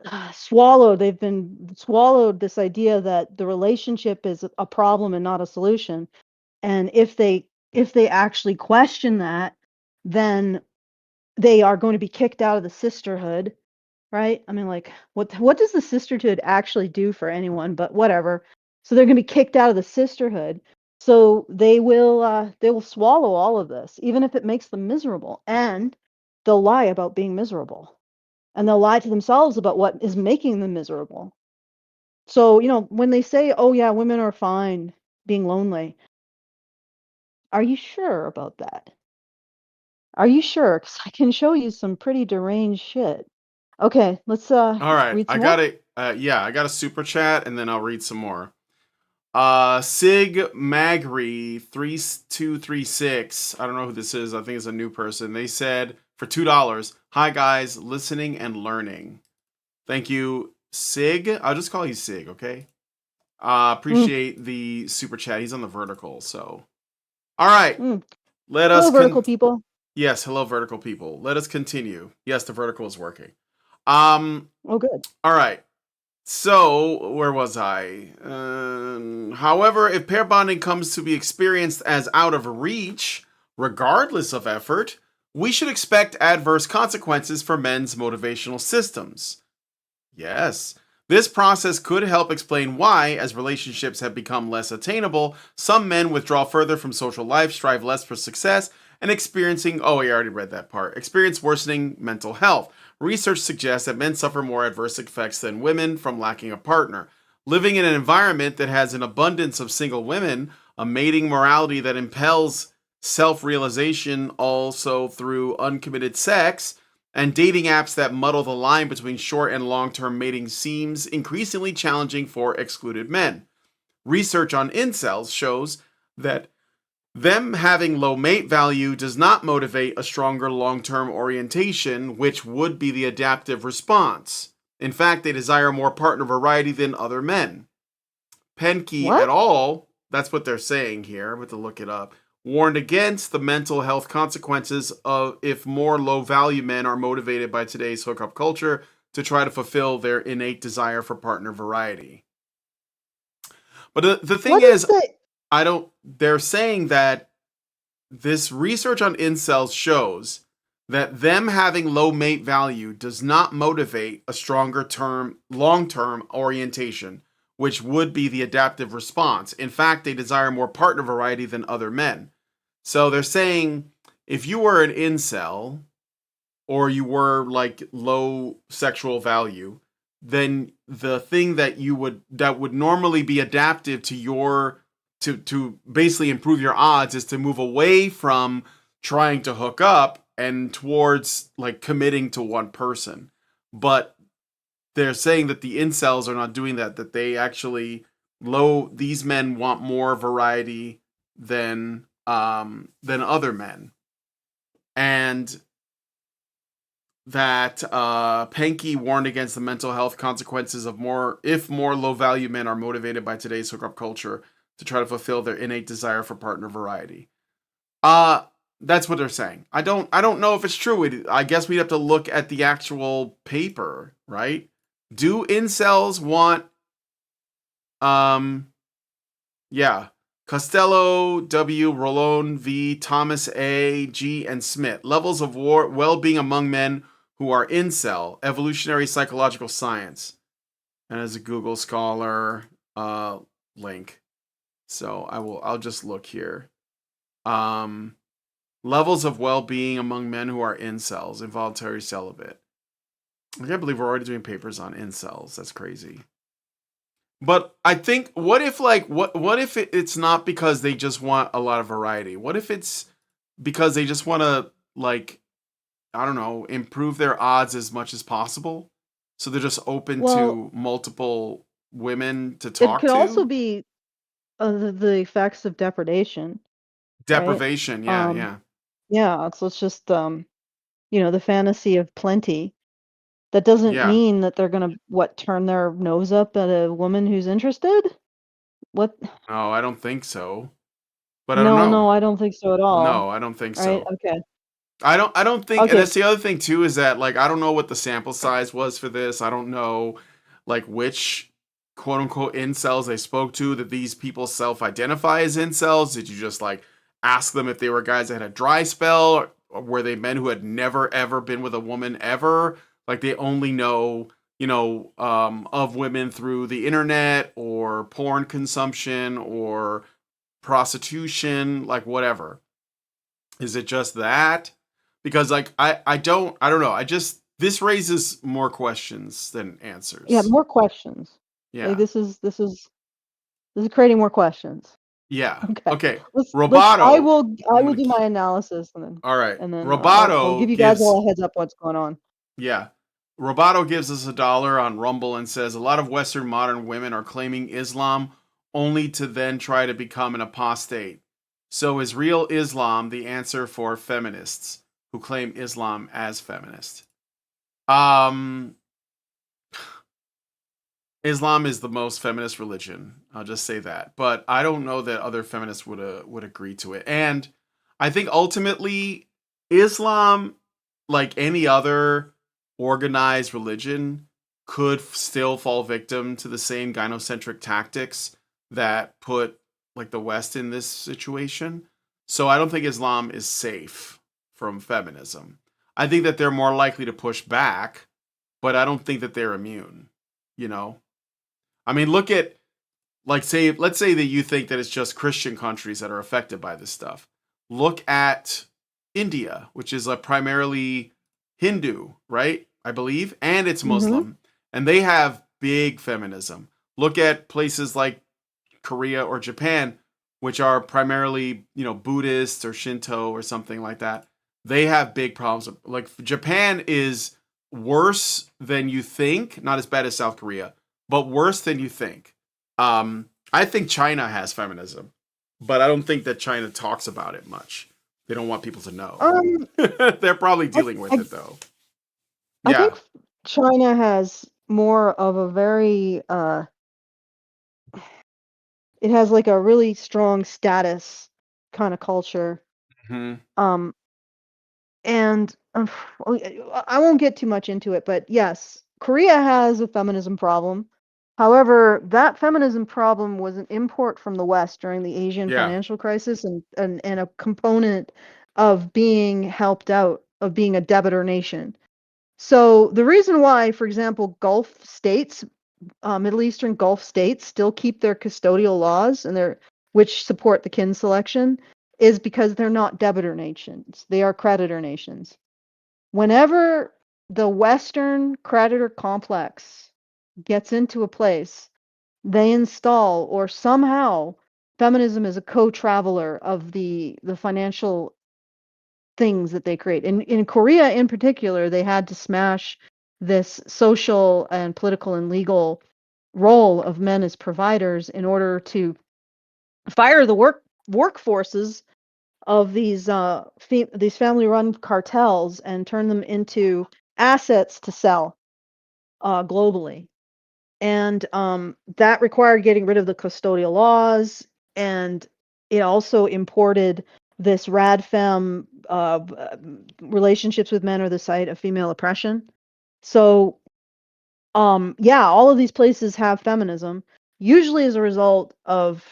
they've been swallowed this idea that the relationship is a problem and not a solution. And if they actually question that, then they are going to be kicked out of the sisterhood. right? I mean, like, what does the sisterhood actually do for anyone? But whatever. So they're going to be kicked out of the sisterhood. So they will swallow all of this, even if it makes them miserable, and they'll lie about being miserable, and they'll lie to themselves about what is making them miserable. So when they say, "Oh yeah, women are fine being lonely," are you sure about that? Are you sure? Because I can show you some pretty deranged shit. Okay, let's All right, read I some got more. it. Yeah, I got a super chat, and then I'll read some more. Sig Magri 3236. I don't know who this is. I think it's a new person. They said for $2. Hi guys, listening and learning. Thank you, Sig. I'll just call you Sig, okay? Mm, Appreciate the super chat. He's on the vertical, so. All right, mm. let us Hello, vertical people. Yes, hello vertical people. Let us continue. Yes, the vertical is working. Um. Oh, good. All right. So, where was I? However, if pair bonding comes to be experienced as out of reach, regardless of effort, we should expect adverse consequences for men's motivational systems. Yes. This process could help explain why, as relationships have become less attainable, some men withdraw further from social life, strive less for success, and I already read that part, experience worsening mental health. Research suggests that men suffer more adverse effects than women from lacking a partner. Living in an environment that has an abundance of single women, a mating morality that impels self realization also through uncommitted sex, and dating apps that muddle the line between short and long term mating seems increasingly challenging for excluded men. Research on incels shows that them having low mate value does not motivate a stronger long term orientation, which would be the adaptive response. In fact, they desire more partner variety than other men. Penke et What? al., that's what they're saying here, I'm going to look it up, warned against the mental health consequences of if more low value men are motivated by today's hookup culture to try to fulfill their innate desire for partner variety. But the thing What is is, the they're saying that this research on incels shows that them having low mate value does not motivate a stronger long term orientation, which would be the adaptive response. In fact, they desire more partner variety than other men. So they're saying if you were an incel or you were like low sexual value, then the thing that would normally be adaptive to your to basically improve your odds is to move away from trying to hook up and towards like committing to one person. But they're saying that the incels are not doing that, that they actually these men want more variety than other men. And that Penke warned against the mental health consequences of more low value men are motivated by today's hookup culture to try to fulfill their innate desire for partner variety. Uh that's what they're saying. I don't know if it's true. I guess we'd have to look at the actual paper, right? Do incels want um yeah, Costello, W, Rolone, V, Thomas A, G, and Smith. Levels of well-being among men who are incel, evolutionary psychological science. And as a Google Scholar link. So I'll just look here. Um Levels of well-being among men who are incels, involuntary celibate. I can't believe we're already doing papers on incels. That's crazy. But I think what if it's not because they just want a lot of variety? What if it's because they just want to like I don't know, improve their odds as much as possible? So they're just open well, to multiple women to it talk could also to? be the effects of depredation, right? Deprivation, yeah, Um, yeah. yeah, so it's just the fantasy of plenty. That doesn't Yeah. mean that they're gonna turn their nose up at a woman who's interested? What? No, I don't think so. But I don't No, know. no, I don't think so at all. No, I don't think Right? so. Okay. I don't think, and Okay. that's the other thing too, is that like I don't know what the sample size was for this. I don't know like which quote unquote incels they spoke to, that these people self-identify as incels. Did you just like ask them if they were guys that had a dry spell, or were they men who had never ever been with a woman ever? Like they only know, of women through the internet or porn consumption or prostitution, like whatever. Is it just that? Because like I don't know. I just this raises more questions than Yeah, answers. more questions. Like Yeah. this is creating more questions. Yeah. Okay. Okay. Let's Roboto. I I'm will gonna do keep. my analysis All right. and then I'll give Roboto you guys gives. all a heads up what's going on. Yeah. Roboto gives us $1 on Rumble and says a lot of Western modern women are claiming Islam only to then try to become an apostate. So is real Islam the answer for feminists who claim Islam as feminist? Um, Islam is the most feminist religion. I'll just say that. But I don't know that other feminists would agree to it. And I think ultimately Islam, like any other organized religion, could still fall victim to the same gynocentric tactics that put like the West in this situation. So I don't think Islam is safe from feminism. I think that they're more likely to push back, but I don't think that they're immune, you know? I mean, look at like say let's say that you think that it's just Christian countries that are affected by this stuff. Look at India, which is a primarily Hindu, right? I believe, and it's Mhm. Muslim, and they have big feminism. Look at places like Korea or Japan, which are primarily, Buddhist or Shinto or something like that. They have big problems. Like Japan is worse than you think, not as bad as South Korea, but worse than you think. I think China has feminism, but I don't think that China talks about it much. They don't want people to know. Um They're probably I dealing with I it though. I think Yeah. China has more of a very it has like a really strong status kind of culture. Hmm. Um and I won't get too much into it, but yes, Korea has a feminism problem. However, that feminism problem was an import from the West during the Asian Yeah. financial crisis and a component of being helped out, of being a debtor nation. So the reason why, for example, Gulf states, Middle Eastern Gulf states still keep their custodial laws and their which support the kin selection is because they're not debtor nations. They are creditor nations. Whenever the Western creditor complex gets into a place, they install or somehow feminism is a co-traveler of the financial things that they create. In Korea in particular, they had to smash this social and political and legal role of men as providers in order to fire the workforces of these family run cartels and turn them into assets to sell globally. And that required getting rid of the custodial laws, and it also imported this radfem relationships with men are the site of female oppression. So yeah, all of these places have feminism, usually as a result of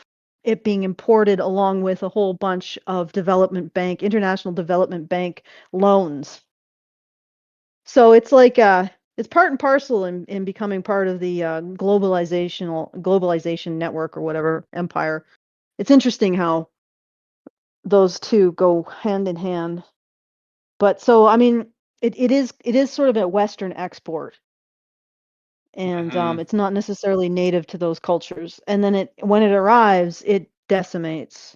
it being imported along with a whole bunch of international development bank loans. So it's like it's part and parcel in becoming part of the globalization network or whatever empire. It's interesting how those two go hand in hand. But so I mean, it is sort of a Western export, and Hmm. it's not necessarily native to those cultures. And then when it arrives, it decimates.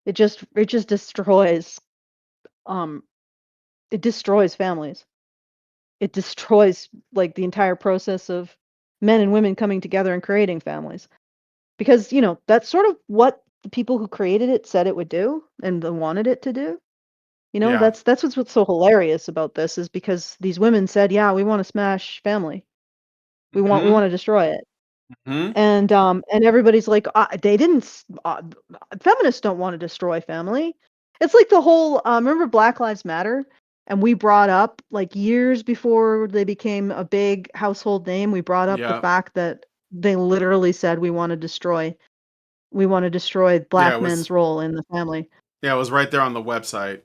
It just destroys um it destroys families. It destroys like the entire process of men and women coming together and creating families. Because, that's sort of what the people who created it said it would do and wanted it to do. Yeah. That's what's so hilarious about this is because these women said, "Yeah, we want to smash family. We Hmm. want to destroy it." Hmm. And everybody's like, they didn't feminists don't want to destroy family. It's like the whole remember Black Lives Matter, and we brought up like years before they became a big household name, we brought up the Yeah. fact that they literally said we want to destroy Yeah. It black men's was. role in the family. Yeah. It was right there on the website.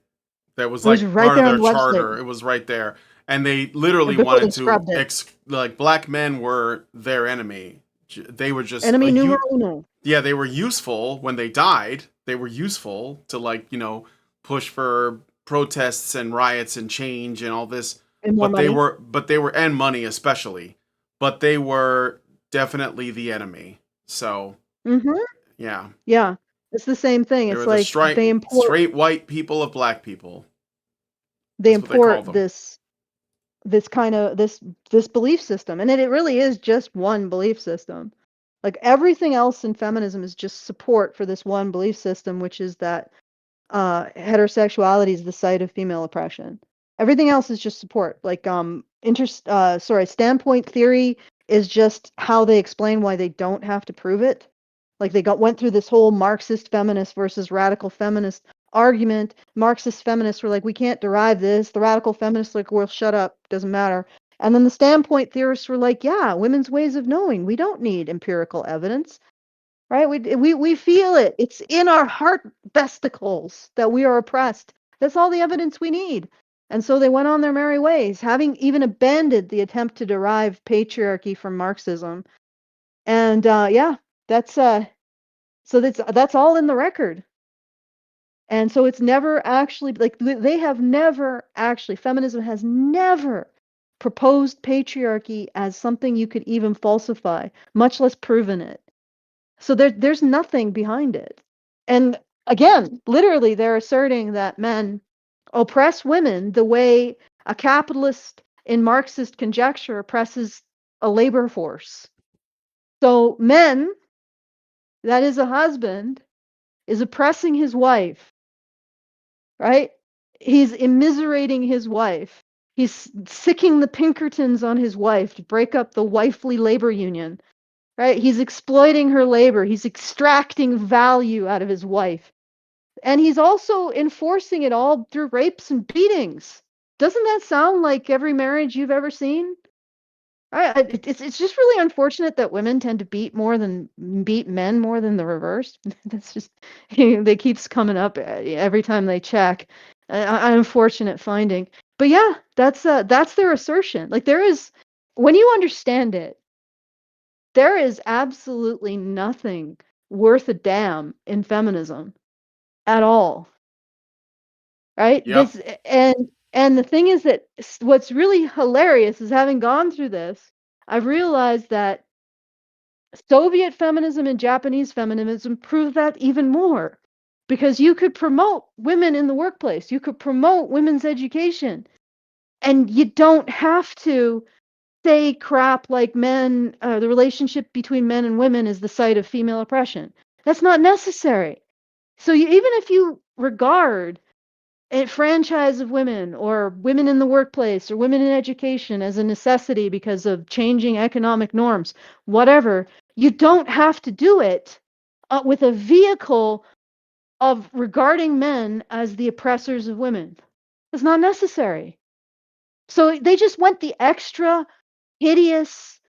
That was It was like right part of there on their the website. charter. It was right there. and they literally before they wanted to scrubbed it. like black men were their enemy. They were just Enemy numero uno. yeah, they were useful when they died. They were useful to like, push for protests and riots and change and all this. And more money. But they were and money especially. But they were definitely the enemy. So, Mhm. yeah. Yeah. It's the same thing. They It's were the like straight white people of black people. they That's what they import call them. this kind of this belief system, and it really is just one belief system. Like everything else in feminism is just support for this one belief system, which is that heterosexuality is the site of female oppression. Everything else is just support. Like standpoint theory is just how they explain why they don't have to prove it. Like they went through this whole Marxist feminist versus radical feminist argument. Marxist feminists were like, we can't derive this. The radical feminists were like, well, shut up, doesn't matter. And then the standpoint theorists were like, yeah, women's ways of knowing. We don't need empirical evidence. Right? We feel it. It's in our heart vesicles that we are oppressed. That's all the evidence we need. And so they went on their merry ways, having even abandoned the attempt to derive patriarchy from Marxism. And yeah, that's so that's all in the record. And so it's never actually like they have never actually feminism has never proposed patriarchy as something you could even falsify, much less proven it. So there's nothing behind it. And again, literally, they're asserting that men oppress women the way a capitalist in Marxist conjecture oppresses a labor force. So men, that is a husband, is oppressing his wife, right? He's immiserating his wife. He's sicking the Pinkertons on his wife to break up the wifely labor union. Right? He's exploiting her labor. He's extracting value out of his wife. And he's also enforcing it all through rapes and beatings. Doesn't that sound like every marriage you've ever seen? It's just really unfortunate that women tend to beat men more than the reverse. That's just they keeps coming up every time they check. An unfortunate finding. But yeah, that's their assertion. Like there is when you understand it, there is absolutely nothing worth a damn in feminism at all, right? Yep. And the thing is that what's really hilarious is having gone through this, I've realized that Soviet feminism and Japanese feminism prove that even more. Because you could promote women in the workplace, you could promote women's education, and you don't have to say crap like the relationship between men and women is the site of female oppression. That's not necessary. So even if you regard a franchise of women or women in the workplace or women in education as a necessity because of changing economic norms, whatever, you don't have to do it with a vehicle of regarding men as the oppressors of women. It's not necessary. So they just went the extra hideous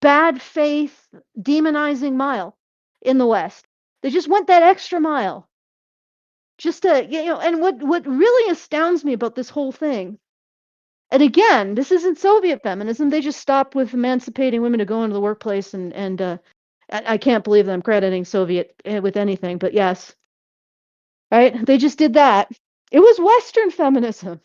bad faith, demonizing mile in the West. They just went that extra mile. Just to, and what really astounds me about this whole thing, and again, this isn't Soviet feminism. They just stopped with emancipating women to go into the workplace, and I can't believe that I'm crediting Soviet with anything, but yes, right? They just did that. It was Western feminism.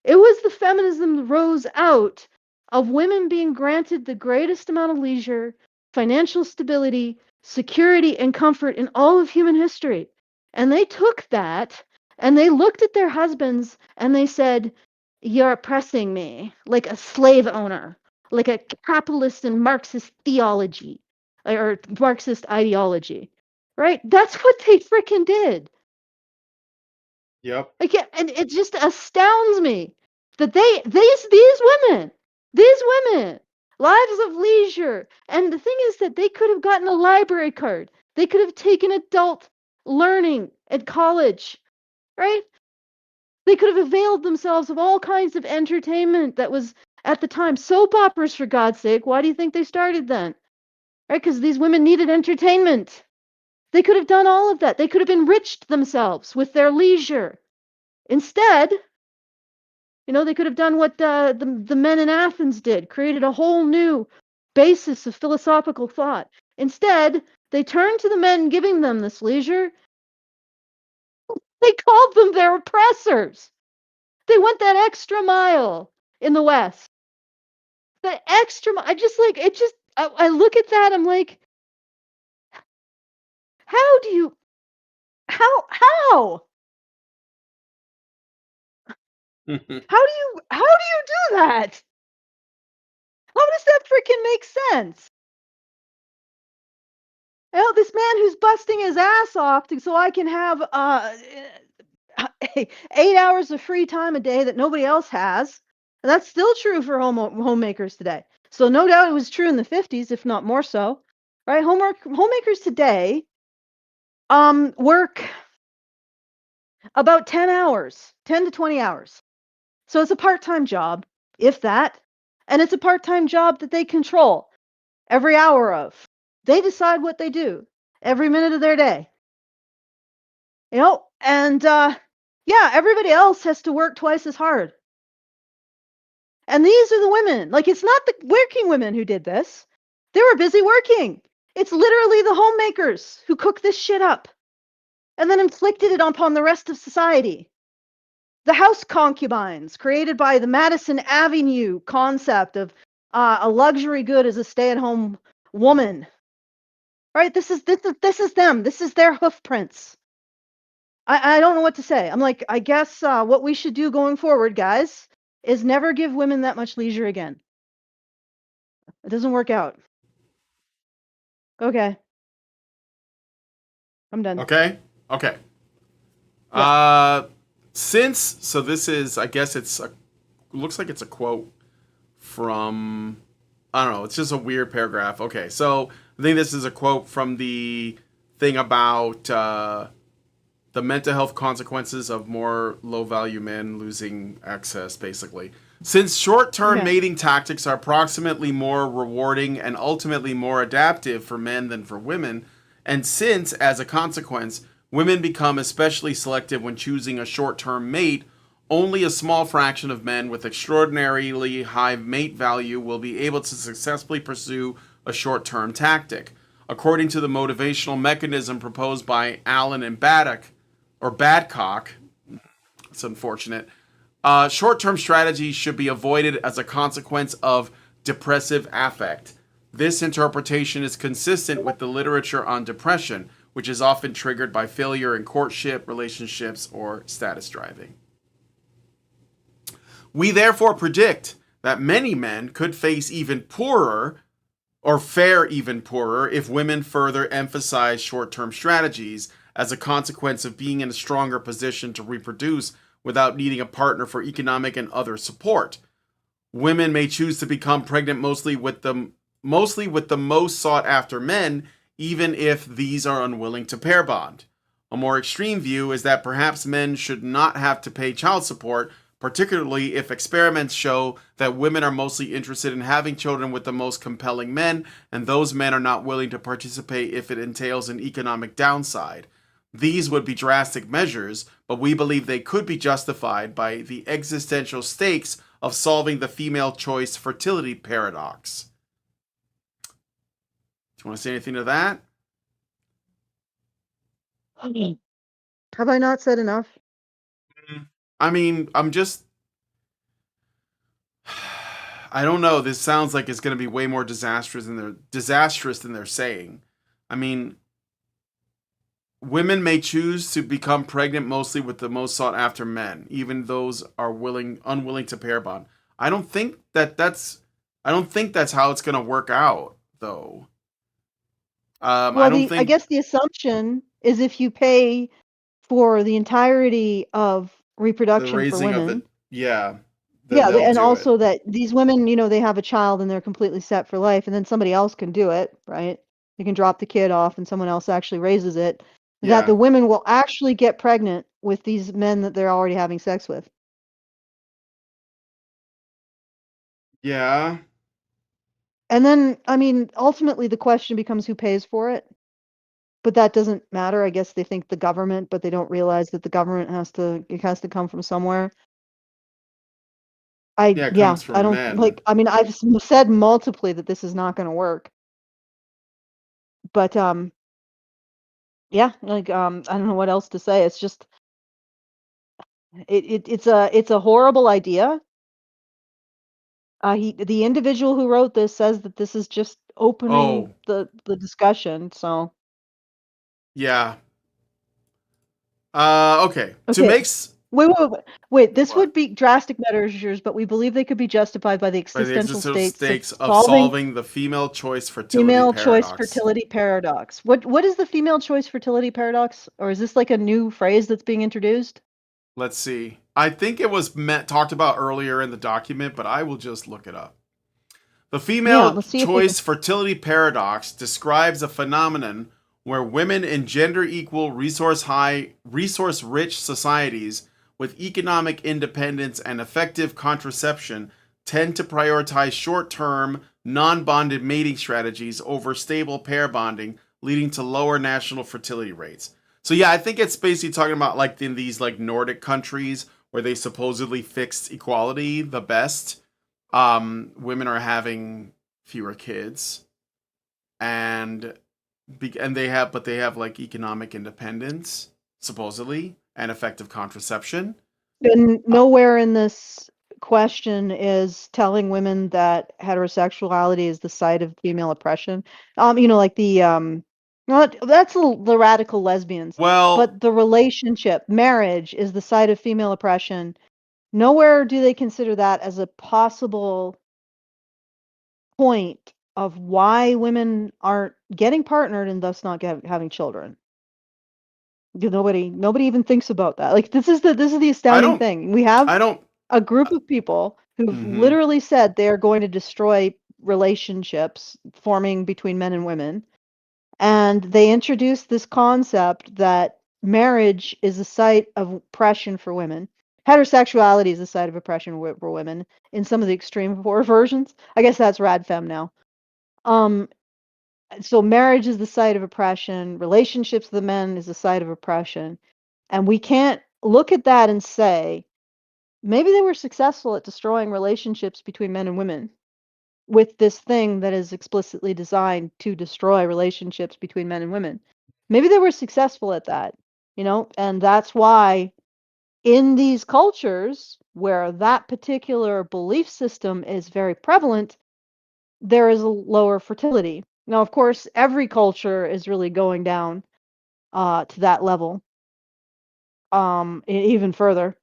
It was the feminism that rose out of women being granted the greatest amount of leisure, financial stability, security, and comfort in all of human history. And they took that and they looked at their husbands and they said, you're oppressing me like a slave owner, like a capitalist and Marxist theology or Marxist ideology. Right? That's what they freaking did. Yep. Like, yeah, and it just astounds me that these women, lives of leisure, and the thing is that they could have gotten a library card. They could have taken adult learning at college, right? They could have availed themselves of all kinds of entertainment that was at the time soap operas, for God's sake. Why do you think they started then? Right? Because these women needed entertainment. They could have done all of that. They could have enriched themselves with their leisure. Instead, They could have done what the men in Athens did, created a whole new basis of philosophical thought. Instead, they turned to the men giving them this leisure. They called them their oppressors. They went that extra mile in the West. The extra mile. I just like it. Just I look at that. I'm like, how do you? How? How do you do that? How does that freaking make sense? This man who's busting his ass off so I can have 8 hours of free time a day that nobody else has. And that's still true for homemakers today. So no doubt it was true in the 50s, if not more so. Right? Homemakers today work about 10 hours, 10 to 20 hours. So it's a part-time job, if that. And it's a part-time job that they control every hour of. They decide what they do every minute of their day. And yeah, everybody else has to work twice as hard. And these are the women. Like, it's not the working women who did this. They were busy working. It's literally the homemakers who cook this shit up and then inflicted it upon the rest of society. The house concubines, created by the Madison Avenue concept of a luxury good as a stay-at-home woman. Right? This is them. This is their hoof prints. I don't know what to say. I'm like, I guess what we should do going forward, guys, is never give women that much leisure again. It doesn't work out. Okay. I'm done. Okay. Okay. Yeah. So this is, I guess looks like it's a quote from, I don't know, it's just a weird paragraph. Okay, so I think this is a quote from the thing about the mental health consequences of more low value men losing access, basically. Since short term Okay. mating tactics are approximately more rewarding and ultimately more adaptive for men than for women, and since, as a consequence, women become especially selective when choosing a short term mate, only a small fraction of men with extraordinarily high mate value will be able to successfully pursue a short term tactic. According to the motivational mechanism proposed by Allen and Badcock, it's unfortunate. Short term strategies should be avoided as a consequence of depressive affect. This interpretation is consistent with the literature on depression, which is often triggered by failure in courtship, relationships, or status driving. We therefore predict that many men could face even poorer or fare even poorer if women further emphasize short term strategies as a consequence of being in a stronger position to reproduce without needing a partner for economic and other support. Women may choose to become pregnant mostly with the most sought after men, even if these are unwilling to pair bond. A more extreme view is that perhaps men should not have to pay child support, particularly if experiments show that women are mostly interested in having children with the most compelling men, and those men are not willing to participate if it entails an economic downside. These would be drastic measures, but we believe they could be justified by the existential stakes of solving the female choice fertility paradox. Do you want to say anything to that? Have I not said enough? I mean, I don't know. This sounds like it's going to be way more disastrous than they're saying. I mean, women may choose to become pregnant mostly with the most sought after men, even those are unwilling to pair bond. I don't think I don't think that's how it's going to work out, though. I Well, don't I think guess the assumption is if you pay for the entirety of the reproduction for raising of women. the yeah, then Yeah, they'll and do it. also that these women, they have a child and they're completely set for life, and then somebody else can do it, right? They can drop the kid off and someone else actually raises it. That Yeah, the women will actually get pregnant with these men that they're already having sex with. yeah, And then, I mean, ultimately the question becomes who pays for it. But that doesn't matter. I guess they think the government, but they don't realize that the government it has to come from somewhere. Yeah, it Yeah, comes I from don't men. like. I mean, I've said multiply that this is not going to work, but yeah, like I don't know what else to say. It's just it's a horrible idea. The individual who wrote this says that this is just opening Oh, the discussion. So yeah. Okay. To okay, make wait. This what would be drastic measures, but we believe they could be justified by the by the existential existential states of stakes of solving solving the female choice fertility female choice paradox. fertility paradox. What is the female choice fertility paradox? Or is this like a new phrase that's being introduced? Let's see. I think it was talked about earlier in the document, but I will just look it up. The Yeah, female let's see if we can. choice fertility paradox describes a phenomenon where women in gender equal, resource rich societies with economic independence and effective contraception tend to prioritize short term, non bonded mating strategies over stable pair bonding, leading to lower national fertility rates. So yeah, I think it's basically talking about like in these like Nordic countries where they supposedly fixed equality the best. Women are having fewer kids, and they have like economic independence supposedly and effective contraception. And Uh, nowhere in this question is telling women that heterosexuality is the site of female oppression. Like not that's the radical lesbians, well, but the relationship, marriage is the site of female oppression. Nowhere do they consider that as a possible point of why women aren't getting partnered and thus not having children. Nobody even thinks about that. Like this is the I astounding don't, thing. We have I don't. a group of people who've Mm-hmm. literally said they are going to destroy relationships forming between men and women. And they introduced this concept that marriage is a site of oppression for women. Heterosexuality is a site of oppression for women in some of the extreme versions. I guess that's rad fem now. Um, so marriage is the site of oppression, relationships with the men is the site of oppression. And we can't look at that and say, maybe they were successful at destroying relationships between men and women with this thing that is explicitly designed to destroy relationships between men and women. Maybe they were successful at that, and that's why in these cultures where that particular belief system is very prevalent, there is a lower fertility. Now, of course, every culture is really going down to that level, even further,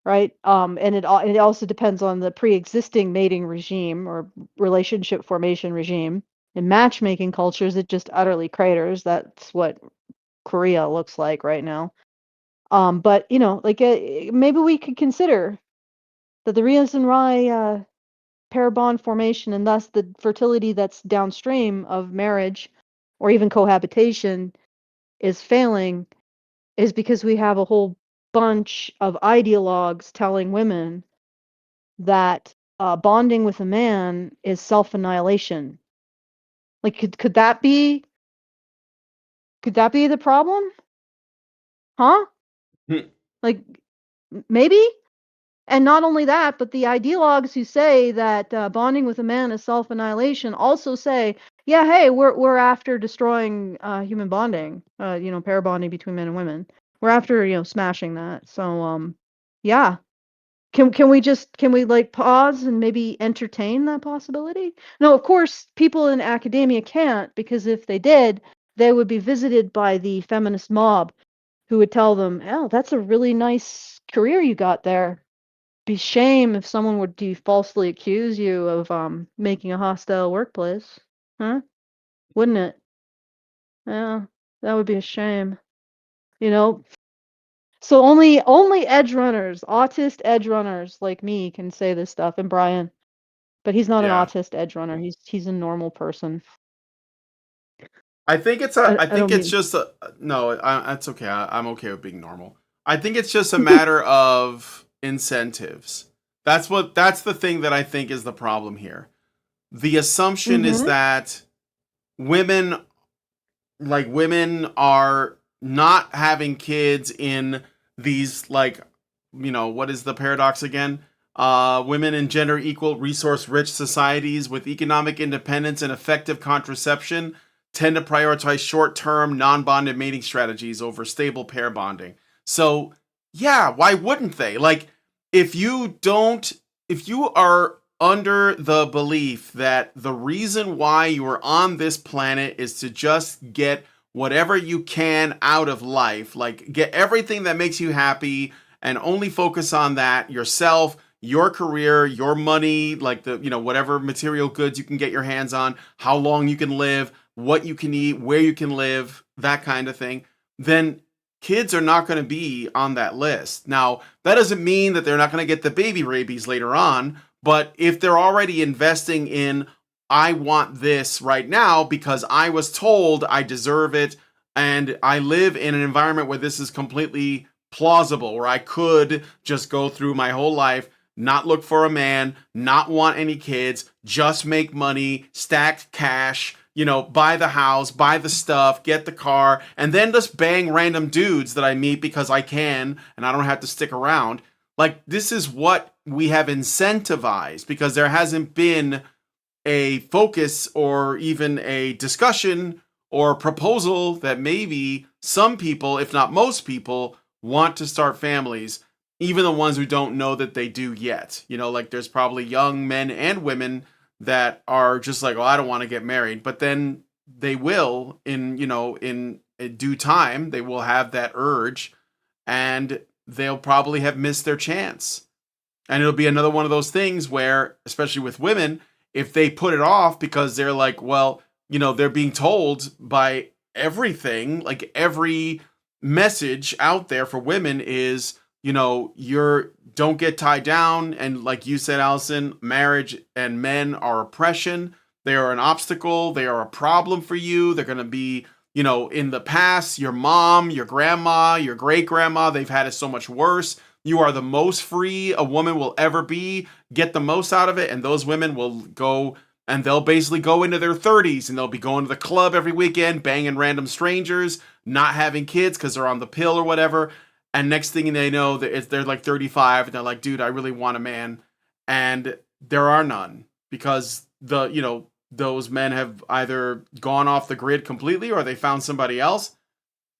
right? And it also depends on the pre-existing mating regime or relationship formation regime. In matchmaking cultures, it just utterly craters. That's what Korea looks like right now. But like maybe we could consider that the reason why pair bond formation and thus the fertility that's downstream of marriage or even cohabitation is failing is because we have a whole bunch of ideologues telling women that bonding with a man is self-annihilation. Like, could that be the problem? Huh? Like, maybe. And not only that, but the ideologues who say that bonding with a man is self-annihilation also say, yeah, hey, we're after destroying human bonding, pair bonding between men and women. We're after smashing that. So yeah. Can we like pause and maybe entertain that possibility? No, of course, people in academia can't, because if they did, they would be visited by the feminist mob who would tell them, "Oh, that's a really nice career you got there. Be shame if someone would falsely accuse you of making a hostile workplace, huh? Wouldn't it? Yeah, that would be a shame, you know." So only edge runners, autist edge runners like me can say this stuff, and Brian. But he's not an Yeah, autist edge runner. He's a normal person. I think it's a. I I think don't it's mean. just a. No, that's okay. I'm okay with being normal. I think it's just a matter of incentives. That's the thing that I think is the problem here. The assumption is Mhm. that women women are not having kids in these what is the paradox again? Women in gender equal, resource rich societies with economic independence and effective contraception tend to prioritize short term, non bonded mating strategies over stable pair bonding. So, yeah, why wouldn't they? Like, if you don't, if you are under the belief that the reason why you are on this planet is to just get whatever you can out of life, like get everything that makes you happy and only focus on that yourself, your career, your money, like the, whatever material goods you can get your hands on, how long you can live, what you can eat, where you can live, that kind of thing, then kids are not going to be on that list. Now, that doesn't mean that they're not going to get the baby rabies later on, but if they're already investing in, I want this right now because I was told I deserve it and I live in an environment where this is completely plausible, where I could just go through my whole life, not look for a man, not want any kids, just make money, stack cash, buy the house, buy the stuff, get the car, and then just bang random dudes that I meet because I can and I don't have to stick around. Like, this is what we have incentivized because there hasn't been a focus or even a discussion or proposal that maybe some people, if not most people, want to start families, even the ones who don't know that they do yet. Like there's probably young men and women that are just like, oh, I don't want to get married, but then they will in due time, they will have that urge and they'll probably have missed their chance. And it'll be another one of those things where, especially with women, if they put it off because they're like, well, they're being told by everything, like every message out there for women is, you're don't get tied down. And like you said, Allison, marriage and men are oppression. They are an obstacle. They are a problem for you. They're going to be, in the past, your mom, your grandma, your great grandma, they've had it so much worse. You are the most free a woman will ever be. Get the most out of it. And those women will go and they'll basically go into their 30s and they'll be going to the club every weekend, banging random strangers, not having kids because they're on the pill or whatever. And next thing they know, they're like 35 and they're like, dude, I really want a man. And there are none because those men have either gone off the grid completely or they found somebody else.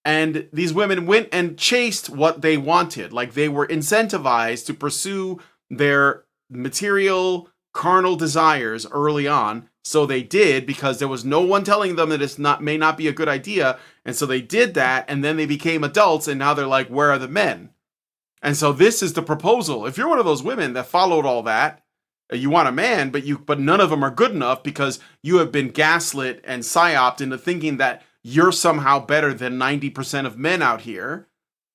And these women went and chased what they wanted. Like they were incentivized to pursue their material, carnal desires early on. So they did because there was no one telling them that may not be a good idea. And so they did that. And then they became adults. And now they're like, where are the men? And so this is the proposal. If you're one of those women that followed all that, you want a man, but none of them are good enough because you have been gaslit and psyoped into thinking that you're somehow better than 90% of men out here,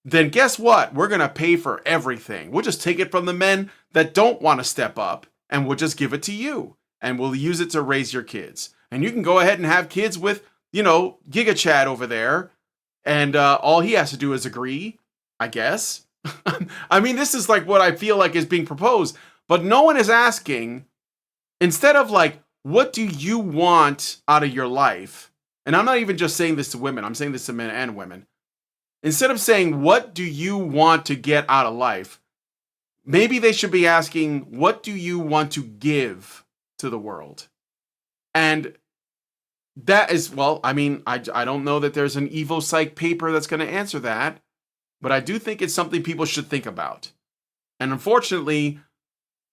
then guess what? We're going to pay for everything. We'll just take it from the men that don't want to step up and we'll just give it to you and we'll use it to raise your kids. And you can go ahead and have kids with, Giga Chad over there and all he has to do is agree, I guess. I mean, this is like what I feel like is being proposed, but no one is asking, instead of like, what do you want out of your life? And I'm not even just saying this to women, I'm saying this to men and women. Instead of saying, what do you want to get out of life? Maybe they should be asking, what do you want to give to the world? And that is, well, I mean, I don't know that there's an Evo Psych paper that's going to answer that, but I do think it's something people should think about. And unfortunately,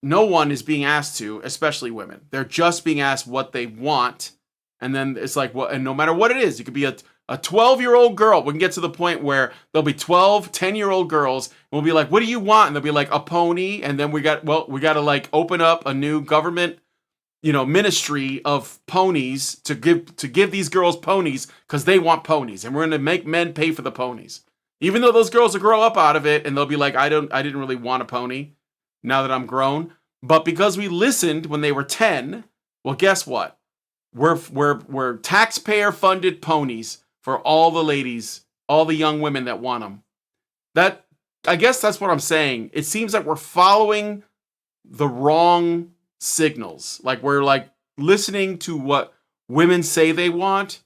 no one is being asked to, especially women. They're just being asked what they want. And then it's like, well, and no matter what it is, it could be a 12-year-old girl. We can get to the point where there'll be 12, 10-year-old girls. And we'll be like, what do you want? And they'll be like, a pony. And then we got to like open up a new government, ministry of ponies to give these girls ponies because they want ponies. And we're going to make men pay for the ponies. Even though those girls will grow up out of it and they'll be like, I didn't really want a pony now that I'm grown. But because we listened when they were 10, well, guess what? We're taxpayer funded ponies for all the ladies, all the young women that want them. That, I guess that's what I'm saying. It seems like we're following the wrong signals. Like we're like listening to what women say they want.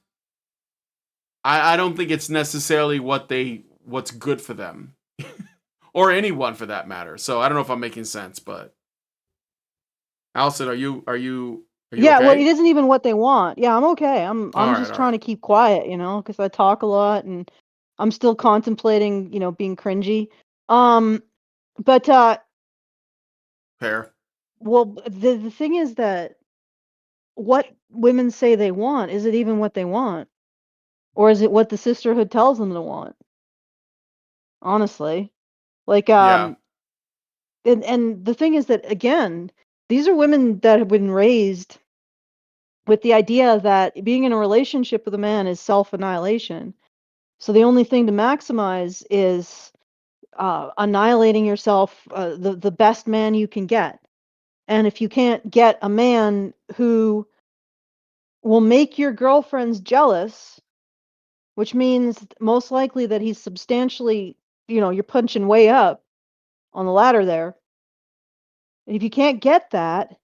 I don't think it's necessarily what's good for them or anyone for that matter. So I don't know if I'm making sense, but Allison, are you Yeah, well, it okay? isn't even what they want. Yeah, I'm okay. I'm just All trying right, to keep quiet, because I talk a lot and I'm still contemplating, being cringy. Um, but fair. well, the thing is that what women say they want, is it even what they want? Or is it what the sisterhood tells them to want? Honestly. Like Yeah, and the thing is that again, these are women that have been raised with the idea that being in a relationship with a man is self-annihilation. So the only thing to maximize is annihilating yourself, the best man you can get. And if you can't get a man who will make your girlfriends jealous, which means most likely that he's substantially, you're punching way up on the ladder there. And if you can't get that,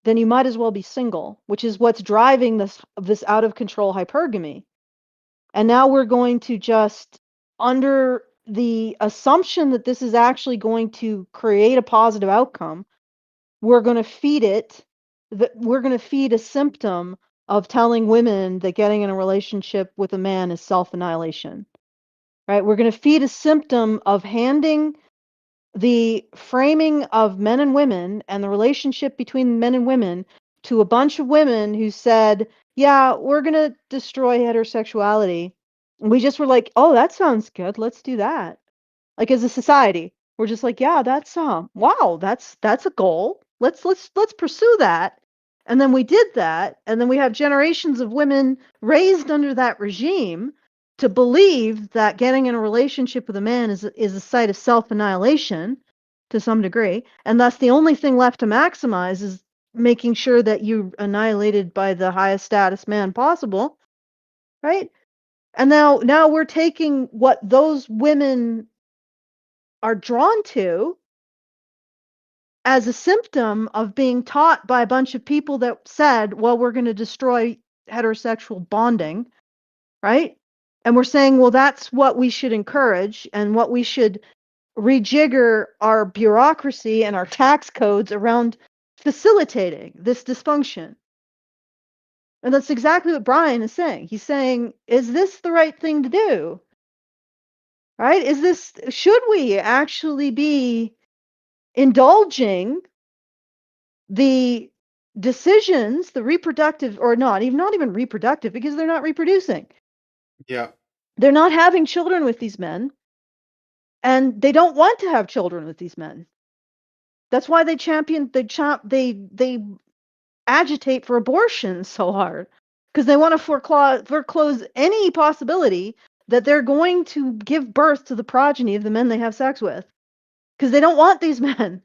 then you might as well be single, which is what's driving this out of control hypergamy. And now we're going to just, under the assumption that this is actually going to create a positive outcome, we're going to feed it, we're going to feed a symptom of telling women that getting in a relationship with a man is self-annihilation, right? We're going to feed a symptom of handing the framing of men and women and the relationship between men and women to a bunch of women who said, yeah, we're going to destroy heterosexuality. And we just were like, oh, that sounds good. Let's do that. Like as a society, we're just like, yeah, that's wow, that's a goal. Let's pursue that. And then we did that, and then we have generations of women raised under that regime to believe that getting in a relationship with a man is a site of self-annihilation to some degree, and thus the only thing left to maximize is making sure that you're annihilated by the highest status man possible, right? And now we're taking what those women are drawn to as a symptom of being taught by a bunch of people that said, well, we're going to destroy heterosexual bonding, right? And we're saying, well, that's what we should encourage and what we should rejigger our bureaucracy and our tax codes around facilitating this dysfunction. And that's exactly what Brian is saying. He's saying, is this the right thing to do? Right? Should we actually be indulging the decisions, the reproductive, or not even reproductive, because they're not reproducing. yeah, They're not having children with these men, and they don't want to have children with these men. That's why they agitate for abortion so hard, because they want to foreclose any possibility that they're going to give birth to the progeny of the men they have sex with, because they don't want these men.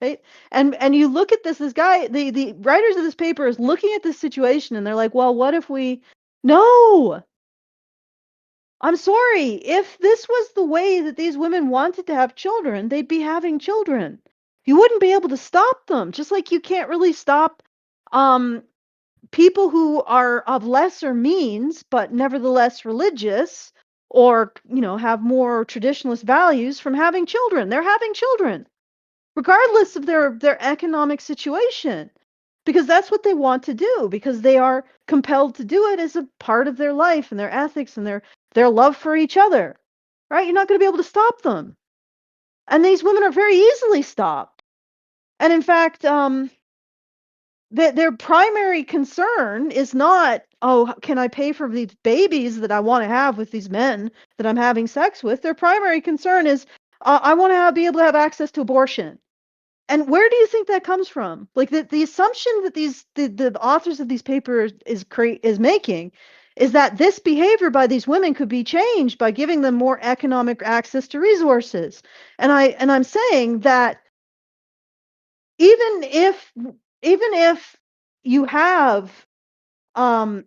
Right? And you look at this guy, the writers of this paper is looking at this situation and they're like, well, what if we no, I'm sorry. If this was the way that these women wanted to have children, they'd be having children. You wouldn't be able to stop them, just like you can't really stop um people who are of lesser means but nevertheless religious, or have more traditionalist values, from having children. They're having children regardless of their economic situation, because that's what they want to do, because they are compelled to do it as a part of their life and their ethics and their love for each other, right? You're not going to be able to stop them, and these women are very easily stopped. And in fact, their primary concern is not, oh, can I pay for these babies that I want to have with these men that I'm having sex with. Their primary concern is, I want to be able to have access to abortion. And where do you think that comes from? Like the assumption that the authors of these papers is making is that this behavior by these women could be changed by giving them more economic access to resources. And I'm saying that even if even if you have um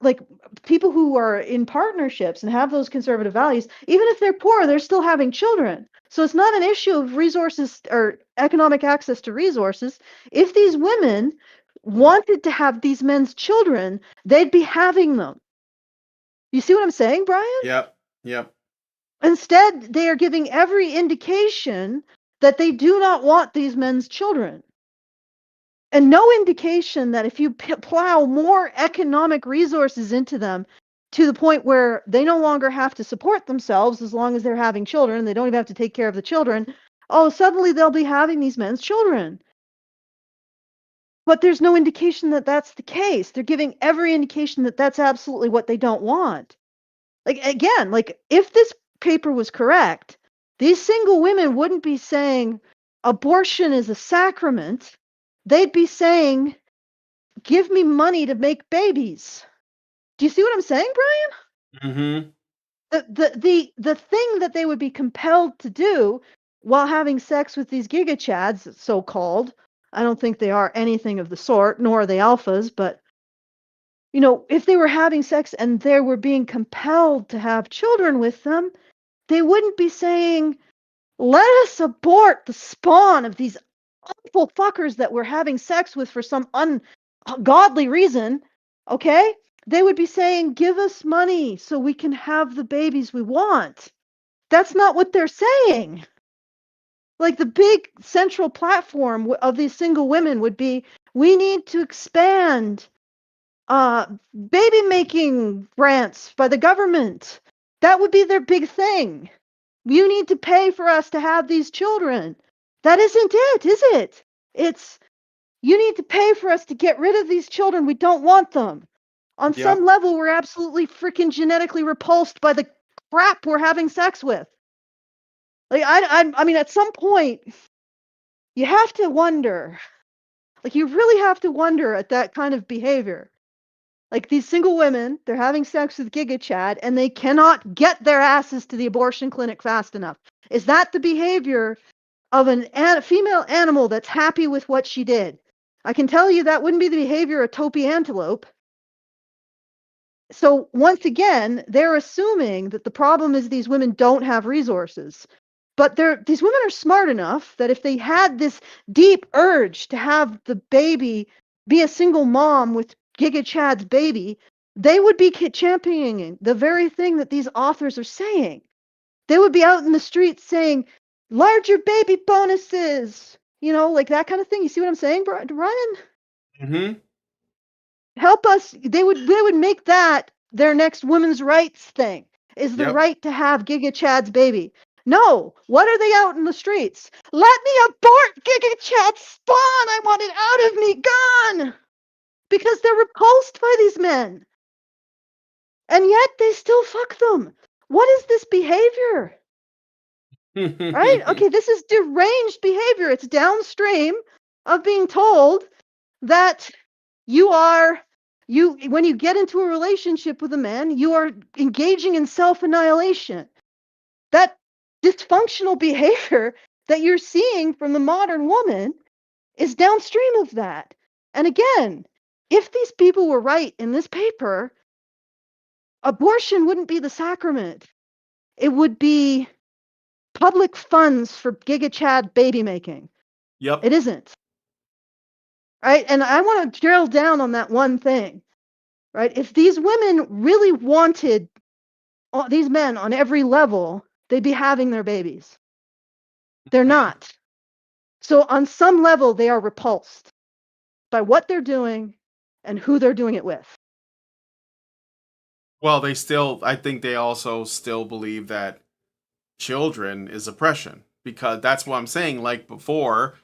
like people who are in partnerships and have those conservative values, even if they're poor, they're still having children. So it's not an issue of resources or economic access to resources. If these women wanted to have these men's children, they'd be having them. You see what I'm saying, Brian? yep, yep. Instead, they are giving every indication that they do not want these men's children. And no indication that if you plow more economic resources into them to the point where they no longer have to support themselves as long as they're having children, they don't even have to take care of the children, oh, suddenly they'll be having these men's children. But there's no indication that that's the case. They're giving every indication that that's absolutely what they don't want. Like, again, like if this paper was correct, these single women wouldn't be saying abortion is a sacrament. They'd be saying, give me money to make babies. Do you see what I'm saying, Brian? Mm-hmm. The thing that they would be compelled to do while having sex with these gigachads, so called, I don't think they are anything of the sort, nor are they alphas, but you know, if they were having sex and they were being compelled to have children with them, they wouldn't be saying, let us abort the spawn of these awful fuckers that we're having sex with for some ungodly reason, okay? They would be saying, give us money so we can have the babies we want. That's not what they're saying. Like the big central platform of these single women would be, we need to expand baby making grants by the government. That would be their big thing. You need to pay for us to have these children. That isn't it, is it? It's you need to pay for us to get rid of these children. We don't want them. On some Yep. level, we're absolutely freaking genetically repulsed by the crap we're having sex with. Like I mean, at some point, you have to wonder. Like you really have to wonder at that kind of behavior. Like these single women, they're having sex with Giga Chad and they cannot get their asses to the abortion clinic fast enough. Is that the behavior of a female animal that's happy with what she did? I can tell you that wouldn't be the behavior of Topi antelope. So once again, they're assuming that the problem is these women don't have resources. But these women are smart enough that if they had this deep urge to have the baby be a single mom with Giga Chad's baby, they would be championing the very thing that these authors are saying. They would be out in the streets saying, larger baby bonuses, you know, like that kind of thing. You see what I'm saying, Brian? Mm-hmm. Help us. They would make that their next women's rights thing, is the Yep. right to have Giga Chad's baby. No, what are they out in the streets? Let me abort Giga Chad's spawn. I want it out of me, gone. Because they're repulsed by these men. And yet they still fuck them. What is this behavior? Right? Okay, this is deranged behavior. It's downstream of being told that you when you get into a relationship with a man, you are engaging in self-annihilation. That dysfunctional behavior that you're seeing from the modern woman is downstream of that. And again, if these people were right in this paper, abortion wouldn't be the sacrament. It would be public funds for Giga Chad baby making. Yep. It isn't. Right? And I want to drill down on that one thing. Right? If these women really wanted these men on every level, they'd be having their babies. They're not. So on some level, they are repulsed by what they're doing and who they're doing it with. Well, I think they also still believe that children is oppression because that's what I'm saying. Like before,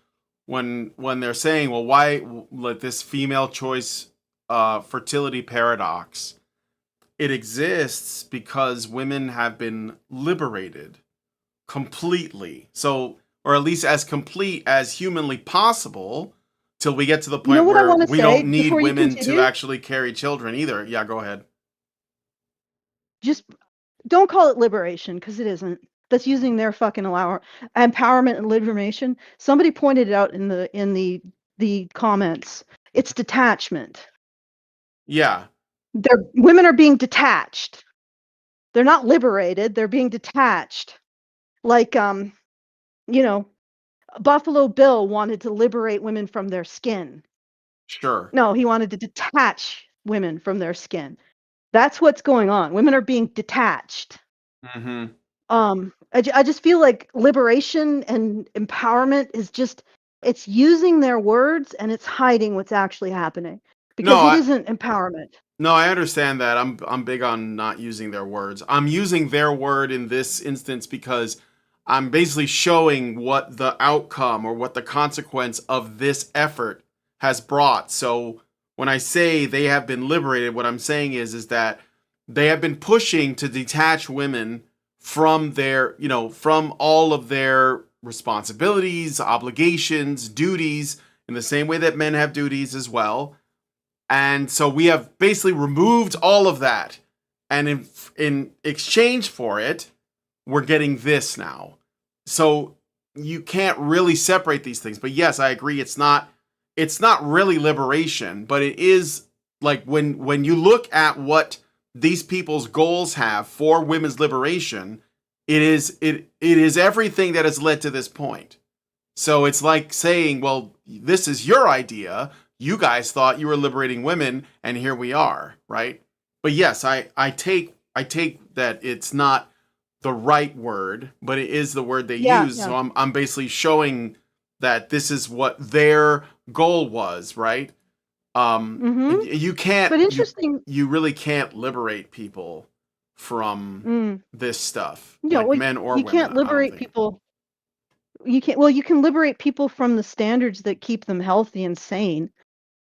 when they're saying, well, why like this female choice fertility paradox? It exists because women have been liberated completely. So, or at least as complete as humanly possible till we get to the You know point what I where want to we say don't need before you women to continue? actually carry children either. Yeah, go ahead. Just don't call it liberation because it isn't. That's using their fucking empowerment and liberation. Somebody pointed it out in the comments. It's detachment. Yeah, Women are being detached. They're not liberated. They're being detached. Like you know, Buffalo Bill wanted to liberate women from their skin. sure. No, he wanted to detach women from their skin. That's what's going on. Women are being detached. Mm-hmm. I just feel like liberation and empowerment is just it's using their words and it's hiding what's actually happening No, because it isn't empowerment. no, I understand that. I'm big on not using their words. I'm using their word in this instance because I'm basically showing what the outcome or what the consequence of this effort has brought. So when I say they have been liberated, what I'm saying is that they have been pushing to detach women from their, from all of their responsibilities, obligations, duties, in the same way that men have duties as well. And so we have basically removed all of that. And in exchange for it, we're getting this now. So you can't really separate these things. But yes, I agree it's not really liberation, but it is like when you look at what these people's goals have for women's liberation, it is everything that has led to this point. So it's like saying, well, this is your idea. You guys thought you were liberating women, and here we are, right? But yes, I take that it's not the right word, but it is the word they Yeah, use. yeah. So I'm basically showing that this is what their goal was, right? Mhm. You can't But you interesting. you really can't liberate people from Mm. this stuff, Yeah, like well, men or you women. can't I don't liberate think. people. You can't. Well, you can liberate people from the standards that keep them healthy and sane, but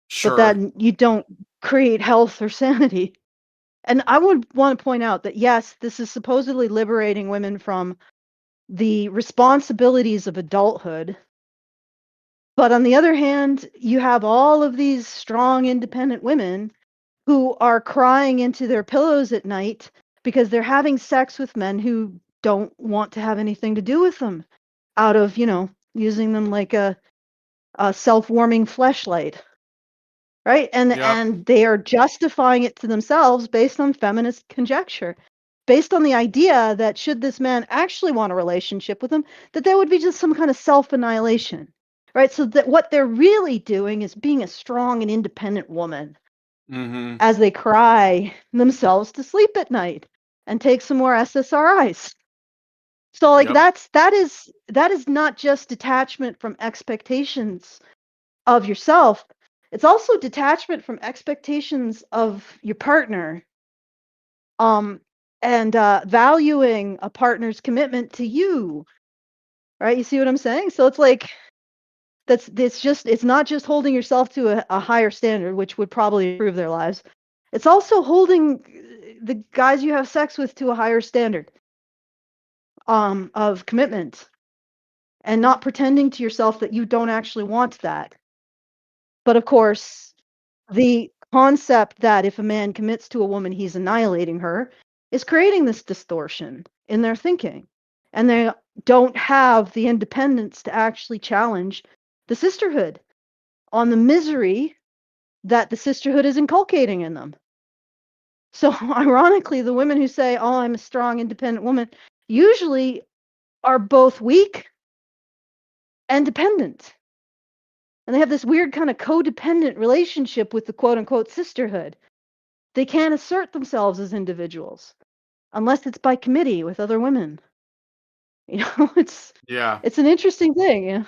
Sure. then you don't create health or sanity. And I would want to point out that yes, this is supposedly liberating women from the responsibilities of adulthood. But on the other hand, you have all of these strong, independent women who are crying into their pillows at night because they're having sex with men who don't want to have anything to do with them out of, using them like a self-warming fleshlight, right? Yep. And they are justifying it to themselves based on feminist conjecture, based on the idea that should this man actually want a relationship with them, that there would be just some kind of self-annihilation, right? So that what they're really doing is being a strong and independent woman Mm-hmm. as they cry themselves to sleep at night and take some more SSRIs. So like Yep. that is not just detachment from expectations of yourself. It's also detachment from expectations of your partner. Um and valuing a partner's commitment to you, right? You see what I'm saying? So it's like it's not just holding yourself to a higher standard, which would probably improve their lives. It's also holding the guys you have sex with to a higher standard of commitment and not pretending to yourself that you don't actually want that. But of course, the concept that if a man commits to a woman, he's annihilating her is creating this distortion in their thinking. And they don't have the independence to actually challenge the sisterhood on the misery that the sisterhood is inculcating in them. So, ironically, the women who say, "Oh, I'm a strong, independent woman," usually are both weak and dependent. And they have this weird kind of codependent relationship with the quote unquote sisterhood. They can't assert themselves as individuals unless it's by committee with other women. It's Yeah. it's an interesting thing.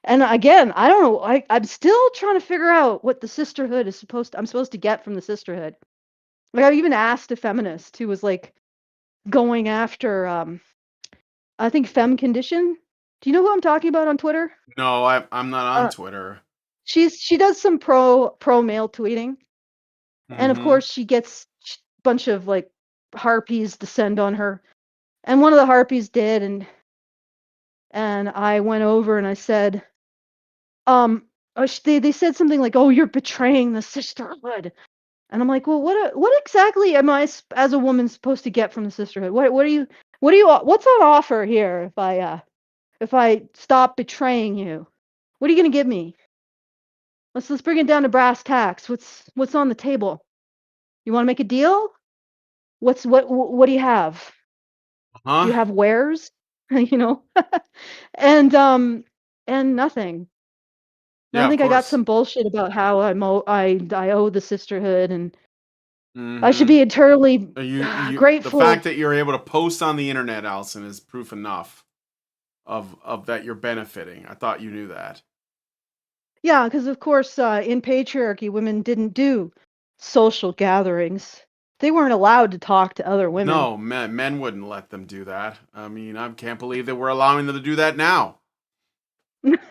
And again, I don't know. I'm still trying to figure out what the sisterhood is I'm supposed to get from the sisterhood. Like I even asked a feminist who was like going after I think femme condition. Do you know who I'm talking about on Twitter? No, I'm not on Uh, Twitter. she does some pro male tweeting, and of Mm-hmm. course she gets a bunch of like harpies descend on her, and one of the harpies did, and I went over and I said, they said something like, "Oh, you're betraying the sisterhood," and I'm like, "Well, what exactly am I as a woman supposed to get from the sisterhood? What's on offer here if I stop betraying you? What are you gonna give me? Let's bring it down to brass tacks. What's on the table? You want to make a deal? What do you have? Do Huh? you have wares? you know, and nothing. And I Yeah, of think I got course. some bullshit about how I owe the sisterhood, I should Mm-hmm. be eternally The fact grateful. that you're able to post on the internet, Allison, is proof enough of that you're benefiting. I thought you knew that. Yeah, because of course, in patriarchy, women didn't do social gatherings. They weren't allowed to talk to other women. No, men wouldn't let them do that. I mean, I can't believe that we're allowing them to do that now.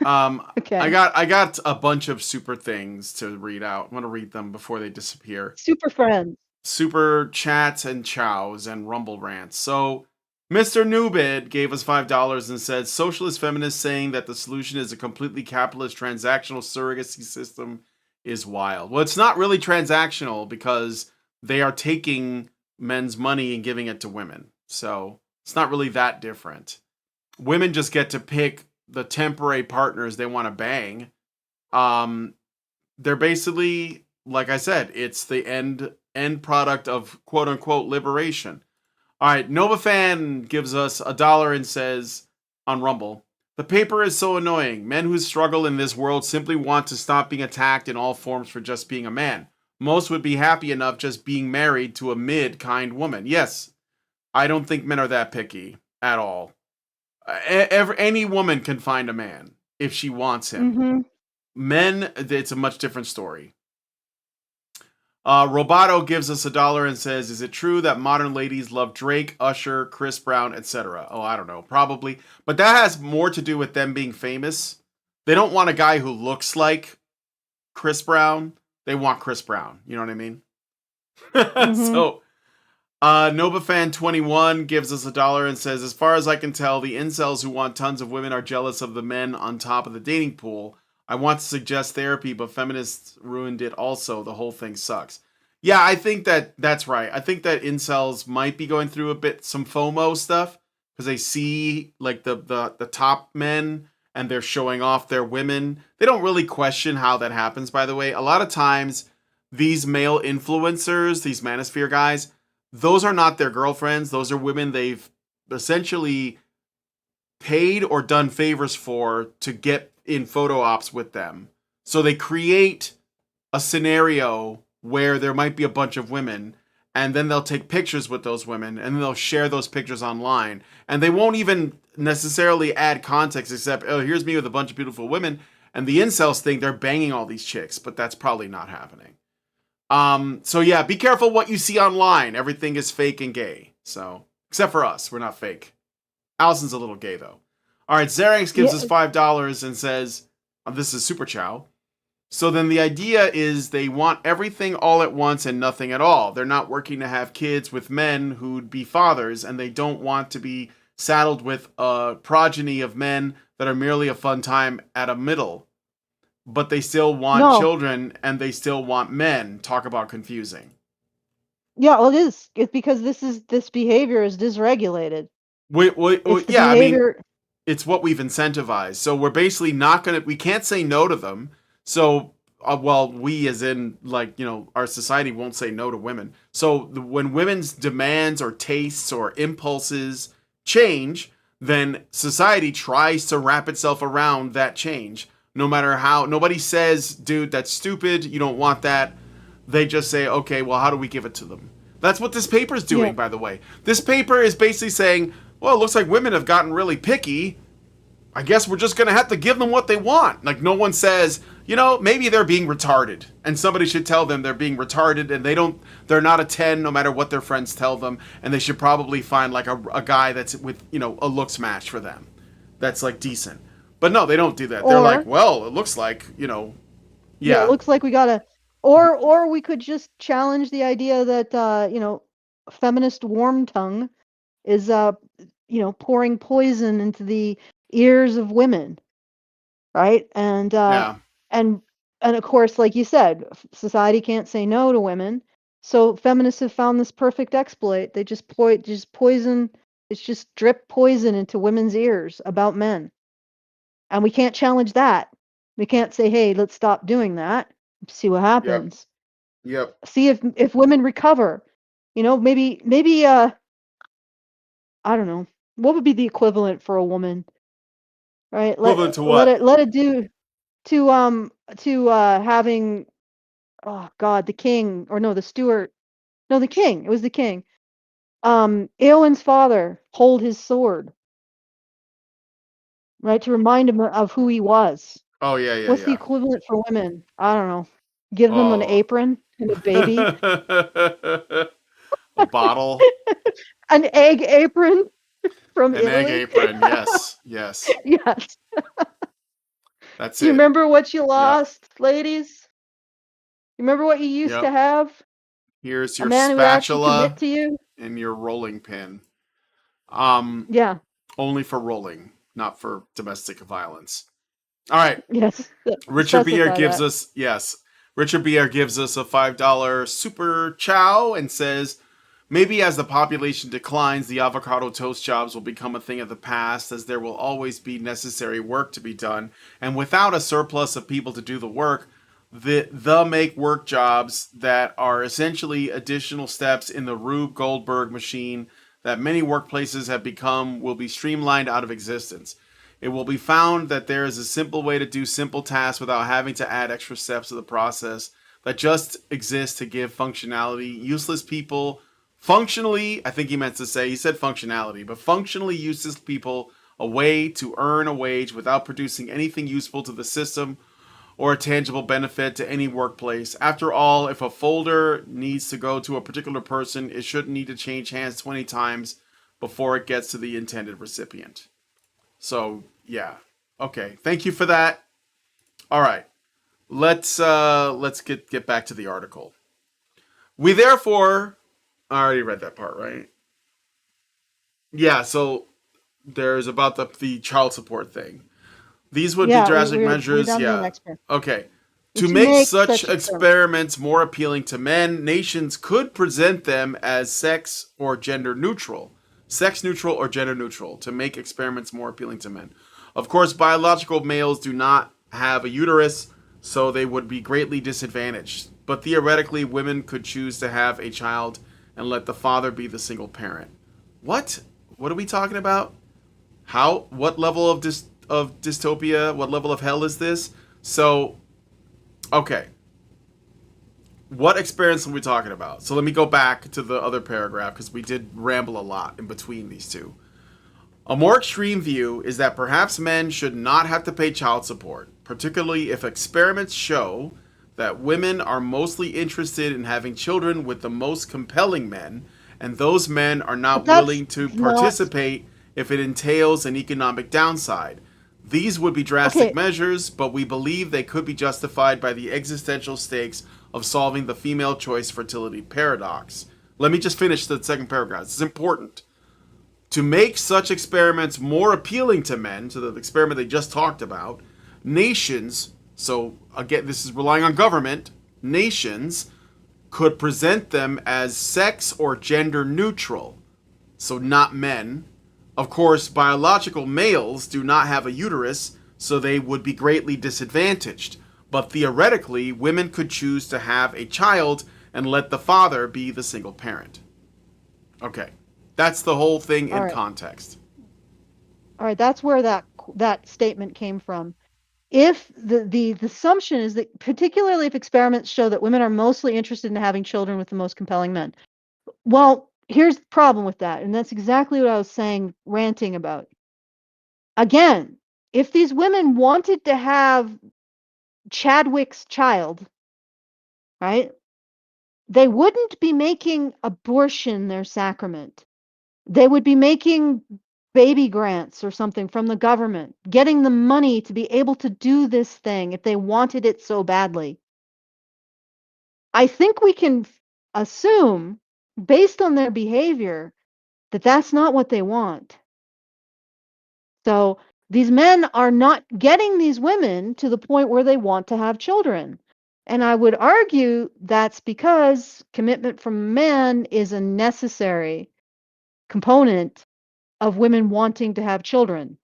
Um, Okay. I got a bunch of super things to read out. I'm gonna read them before they disappear. Super friends. Super chats and chows and rumble rants. So Mr. Newbid gave us $5 and said socialist feminists saying that the solution is a completely capitalist transactional surrogacy system is wild. Well, it's not really transactional because they are taking men's money and giving it to women. So it's not really that different. Women just get to pick the temporary partners they want to bang. Um, they're basically, like I said, it's the end product of quote unquote liberation. All right, Nova Fan gives us $1 and says on Rumble, the paper is so annoying. Men who struggle in this world simply want to stop being attacked in all forms for just being a man. Most would be happy enough just being married to a mid-kind woman. Yes, I don't think men are that picky at all. Any woman can find a man if she wants him. Mm-hmm. Men, it's a much different story. Roboto gives us $1 and says, "Is it true that modern ladies love Drake, Usher, Chris Brown, etc.?" Oh, I don't know, probably, but that has more to do with them being famous. They don't want a guy who looks like Chris Brown. They want Chris Brown. You know what I mean? Mm-hmm. So, NovaFan21 gives us $1 and says, "As far as I can tell, the incels who want tons of women are jealous of the men on top of the dating pool. I want to suggest therapy, but feminists ruined it also. The whole thing sucks." Yeah, I think that's right. I think that incels might be going through a bit some FOMO stuff because they see like the top men and they're showing off their women. They don't really question how that happens, by the way. A lot of times these male influencers, these manosphere guys, those are not their girlfriends. Those are women they've essentially paid or done favors for to get in photo ops with them. So they create a scenario where there might be a bunch of women and then they'll take pictures with those women and then they'll share those pictures online and they won't even necessarily add context except, oh, here's me with a bunch of beautiful women, and the incels think they're banging all these chicks, but that's probably not happening. So yeah, be careful what you see online. Everything is fake and gay. So, except for us, we're not fake. Allison's a little gay though. All right, Xerax gives Yeah. us $5 and says, "This is Super Chow." So then the idea is they want everything all at once and nothing at all. They're not working to have kids with men who'd be fathers, and they don't want to be saddled with a progeny of men that are merely a fun time at a middle. But they still want No. children and they still want men. Talk about confusing. Yeah, well, it is. It's because this behavior is dysregulated. It's the Yeah, I mean, behavior. it's what we've incentivized. So we're basically not gonna. We can't say no to them. So, well, we as in like our society won't say no to women. So when women's demands or tastes or impulses change, then society tries to wrap itself around that change. No matter how, nobody says, "Dude, that's stupid. You don't want that." They just say, "Okay, well, how do we give it to them?" That's what this paper is Yeah. doing, by the way. This paper is basically saying, "Well, it looks like women have gotten really picky. I guess we're just going to have to give them what they want." Like, no one says, maybe they're being retarded, and somebody should tell them they're being retarded, and they're not a 10 no matter what their friends tell them, and they should probably find like a guy that's with, a looks match for them. That's like decent. But no, they don't do that. They're like, Or "Well, it looks like, yeah, it yeah, looks like we gotta. Or we could just challenge the idea that feminist warm tongue is pouring poison into the ears of women, right? yeah, And and of course, like you said, society can't say no to women. So feminists have found this perfect exploit. They just poison. It's just drip poison into women's ears about men, and we can't challenge that. We can't say, "Hey, let's stop doing that." See what yep, happens. yep." See if women recover. Maybe I don't know. What would be the equivalent for a woman, right? Equivalent to Let what? it let it do to having, oh god, the king, or no, the Stuart. No, the king. It was the king. Eowyn's father hold his sword, right, to remind him of who he was. Oh yeah, yeah, What's the yeah. equivalent for women? I don't know. Give them an Oh. apron and a baby. A bottle, An egg apron from an egg Italy. apron. Yes, yes. Yes. That's Do you it. remember what you Yep, lost, ladies? You remember what you used to yep. have? Here's A your man who would actually commit spatula to you? and your rolling pin. Um, Yeah. only for rolling, not for domestic violence. All right. Yes. Richard Bier Specify gives that. us yes. Richard Bier gives us a $5 super chow and says, maybe as the population declines, the avocado toast jobs will become a thing of the past, as there will always be necessary work to be done, and without a surplus of people to do the work, the make work jobs that are essentially additional steps in the Rube Goldberg machine that many workplaces have become will be streamlined out of existence. It will be found that there is a simple way to do simple tasks without having to add extra steps to the process that just exist to give functionality. Useless people, functionally, I think he meant to say, he said functionality, but functionally useless people a way to earn a wage without producing anything useful to the system or a tangible benefit to any workplace. After all, if a folder needs to go to a particular person, it shouldn't need to change hands 20 times before it gets to the intended recipient. So, yeah. Okay. Thank you for that. All right. Let's get back to the article. We therefore I already read that part, right? Yeah, so there's about the child support thing. These would be Yeah, drastic we're measures. down to the Yeah. next part. Okay. To To make make such such experiments. experiments more appealing to men, nations could present them as sex or gender neutral. Sex neutral or gender neutral to make experiments more appealing to men. Of course, biological males do not have a uterus, so they would be greatly disadvantaged. But theoretically, women could choose to have a child and let the father be the single parent. What? What are we talking about? How? What level of dystopia? What level of hell is this? So, okay, what experience are we talking about? So let me go back to the other paragraph because we did ramble a lot in between these two. A more extreme view is that perhaps men should not have to pay child support, particularly if experiments show that women are mostly interested in having children with the most compelling men, and those men are But not that's willing to not participate if it entails an economic downside. These would be drastic okay. measures, but we believe they could be justified by the existential stakes of solving the female choice fertility paradox. Let me just finish the second paragraph. This is important. To make such experiments more appealing to men, to the experiment they just talked about, nations, so again, this is relying on government, nations could present them as sex or gender neutral, so not men. Of course, biological males do not have a uterus, so they would be greatly disadvantaged. But theoretically, women could choose to have a child and let the father be the single parent. Okay. That's the whole thing All in right. context. All right, that's where that statement came from. If the assumption is that particularly if experiments show that women are mostly interested in having children with the most compelling men. Well, here's the problem with that, and that's exactly what I was saying, ranting about. Again, if these women wanted to have Chadwick's child, right? They wouldn't be making abortion their sacrament. They would be making baby grants or something from the government, getting the money to be able to do this thing if they wanted it so badly. I think we can assume, based on their behavior, that that's not what they want. So these men are not getting these women to the point where they want to have children. And I would argue that's because commitment from men is a necessary component of women wanting to have children.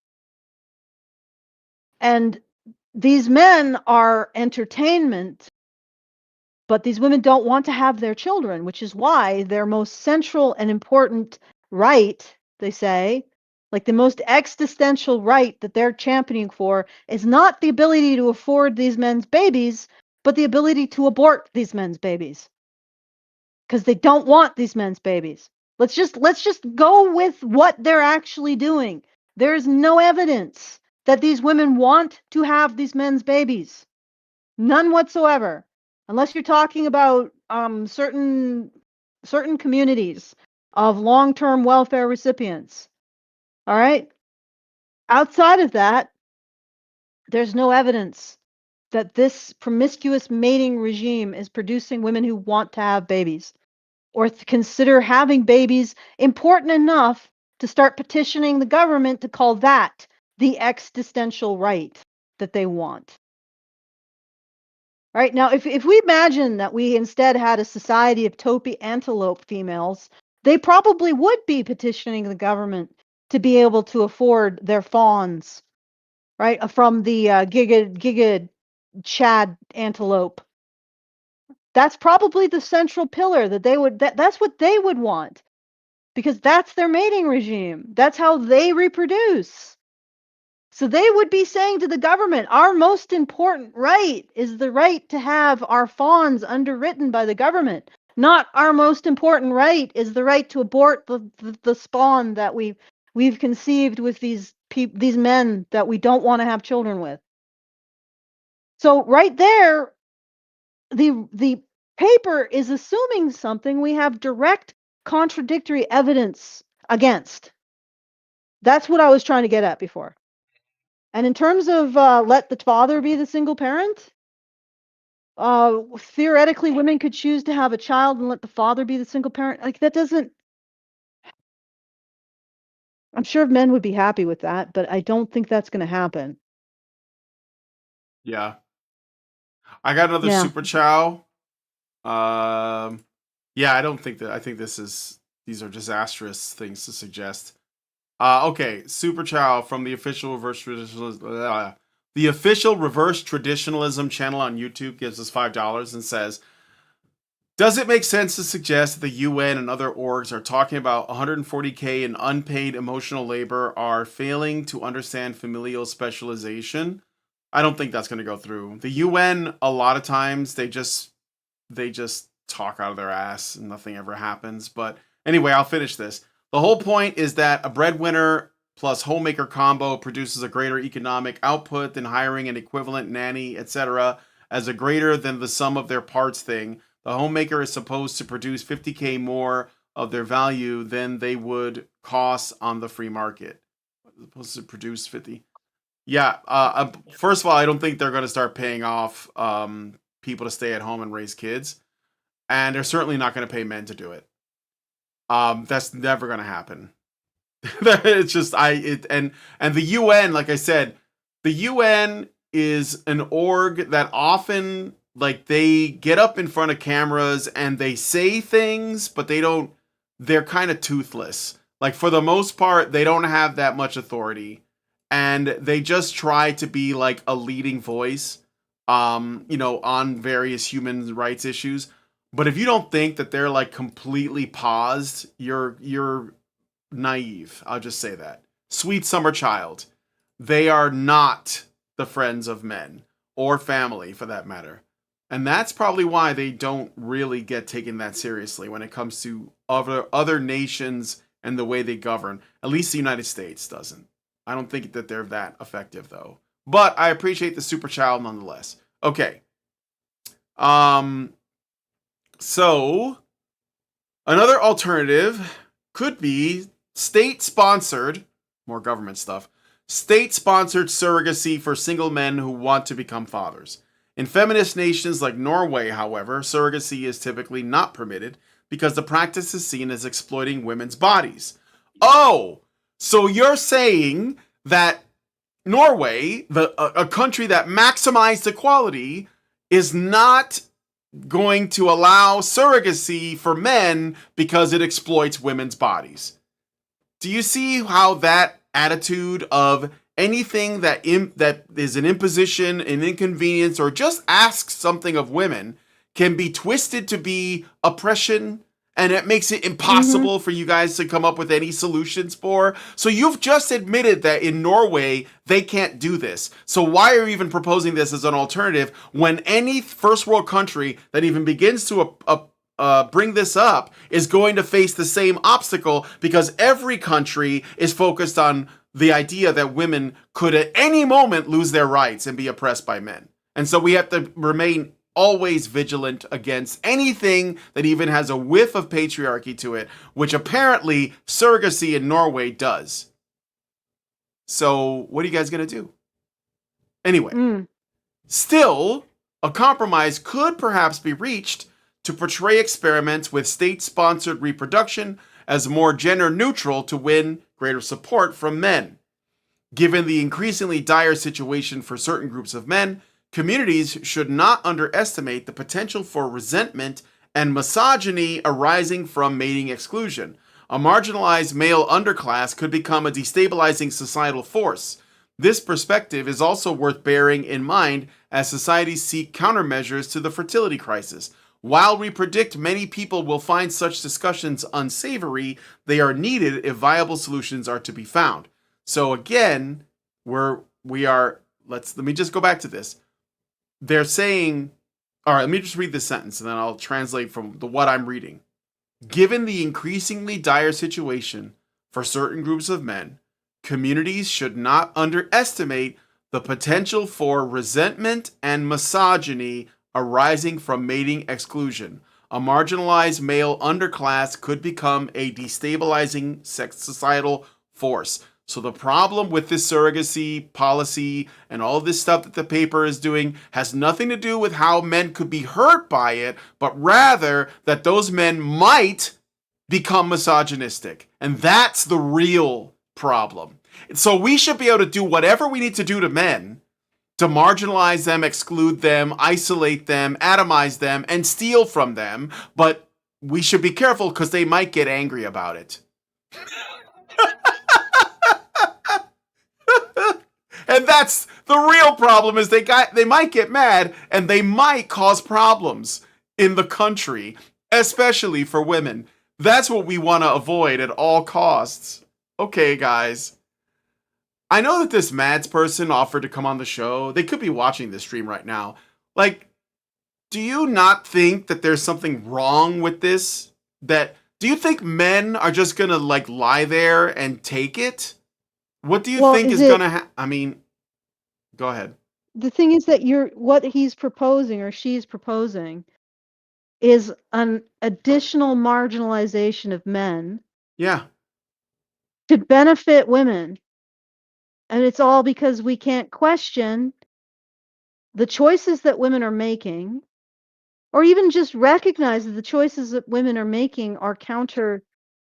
And these men are entertainment, but these women don't want to have their children, which is why their most central and important right, they say, like the most existential right that they're championing for, is not the ability to afford these men's babies, but the ability to abort these men's babies. because they don't want these men's babies. Let's just go with what they're actually doing. There is no evidence that these women want to have these men's babies. None whatsoever. Unless you're talking about certain communities of long-term welfare recipients. All right? Outside of that, there's no evidence that this promiscuous mating regime is producing women who want to have babies or consider having babies important enough to start petitioning the government to call that the existential right that they want. All right, now if we imagine that we instead had a society of taupe antelope females, they probably would be petitioning the government to be able to afford their fawns, right, from the giga Chad antelope. That's probably the central pillar that they would, that's what they would want, because that's their mating regime. That's how they reproduce. So they would be saying to the government, our most important right is the right to have our fawns underwritten by the government. Not our most important right is the right to abort the spawn that we've conceived with these men that we don't want to have children with. So right there, the paper is assuming something we have direct contradictory evidence against. That's what I was trying to get at before. And in terms of let the father be the single parent, theoretically, women could choose to have a child and let the father be the single parent. Like, that doesn't. I'm sure men would be happy with that, but I don't think that's going to happen. Yeah. I got another Yeah. super chow. Yeah, I don't think that. I think these are disastrous things to suggest. Okay, super chow from the official reverse traditionalism. The official reverse traditionalism channel on YouTube gives us $5 and says, does it make sense to suggest that the UN and other orgs are talking about 140K in unpaid emotional labor are failing to understand familial specialization? I don't think that's going to go through. The UN, a lot of times, they just talk out of their ass and nothing ever happens. But anyway, I'll finish this. The whole point is that a breadwinner plus homemaker combo produces a greater economic output than hiring an equivalent nanny, etc., as a greater than the sum of their parts thing. The homemaker is supposed to produce 50K more of their value than they would cost on the free market. Supposed to produce 50. Yeah. First of all, I don't think they're going to start paying off people to stay at home and raise kids, and they're certainly not going to pay men to do it. That's never going to happen. It's just and the UN, like I said, the UN is an org that often, like, they get up in front of cameras and they say things, but they're kind of toothless. Like, for the most part, they don't have that much authority, and they just try to be like a leading voice, on various human rights issues. But if you don't think that they're like completely paused, you're naive. I'll just say that. Sweet summer child. They are not the friends of men or family, for that matter. And that's probably why they don't really get taken that seriously when it comes to other nations and the way they govern. At least the United States doesn't. I don't think that they're that effective, though. But I appreciate the super child nonetheless. Okay. So another alternative could be state-sponsored, more government stuff, state-sponsored surrogacy for single men who want to become fathers. In feminist nations like Norway, however, surrogacy is typically not permitted because the practice is seen as exploiting women's bodies. Oh, so you're saying that Norway, a country that maximized equality, is not going to allow surrogacy for men because it exploits women's bodies. Do you see how that attitude of anything that is an imposition, an inconvenience, or just asks something of women can be twisted to be oppression, and it makes it impossible for you guys to come up with any solutions for? So you've just admitted that in Norway, they can't do this. So why are you even proposing this as an alternative when any first world country that even begins to bring this up is going to face the same obstacle, because every country is focused on the idea that women could at any moment lose their rights and be oppressed by men. And so we have to remain always vigilant against anything that even has a whiff of patriarchy to it, which apparently surrogacy in Norway does. So what are you guys going to do? Anyway, still, a compromise could perhaps be reached to portray experiments with state-sponsored reproduction as more gender-neutral to win greater support from men. Given the increasingly dire situation for certain groups of men, communities should not underestimate the potential for resentment and misogyny arising from mating exclusion. A marginalized male underclass could become a destabilizing societal force. This perspective is also worth bearing in mind as societies seek countermeasures to the fertility crisis. While we predict many people will find such discussions unsavory, they are needed if viable solutions are to be found. So again, let me just go back to this. They're saying, all right, let me just read this sentence and then I'll translate from what I'm reading. Given the increasingly dire situation for certain groups of men, communities should not underestimate the potential for resentment and misogyny arising from mating exclusion. A marginalized male underclass could become a destabilizing societal force. So the problem with this surrogacy policy and all of this stuff that the paper is doing has nothing to do with how men could be hurt by it, but rather that those men might become misogynistic. And that's the real problem. So we should be able to do whatever we need to do to men to marginalize them, exclude them, isolate them, atomize them, and steal from them. But we should be careful because they might get angry about it. And that's the real problem, is they might get mad and they might cause problems in the country, especially for women. That's what we want to avoid at all costs. Okay, guys. I know that this Mads person offered to come on the show. They could be watching this stream right now. Like, do you not think that there's something wrong with this? Do you think men are just gonna lie there and take it? What do you think is gonna happen? I mean, go ahead. The thing is that what he's proposing or she's proposing is an additional marginalization of men. Yeah. To benefit women. And it's all because we can't question the choices that women are making, or even just recognize that the choices that women are making are counter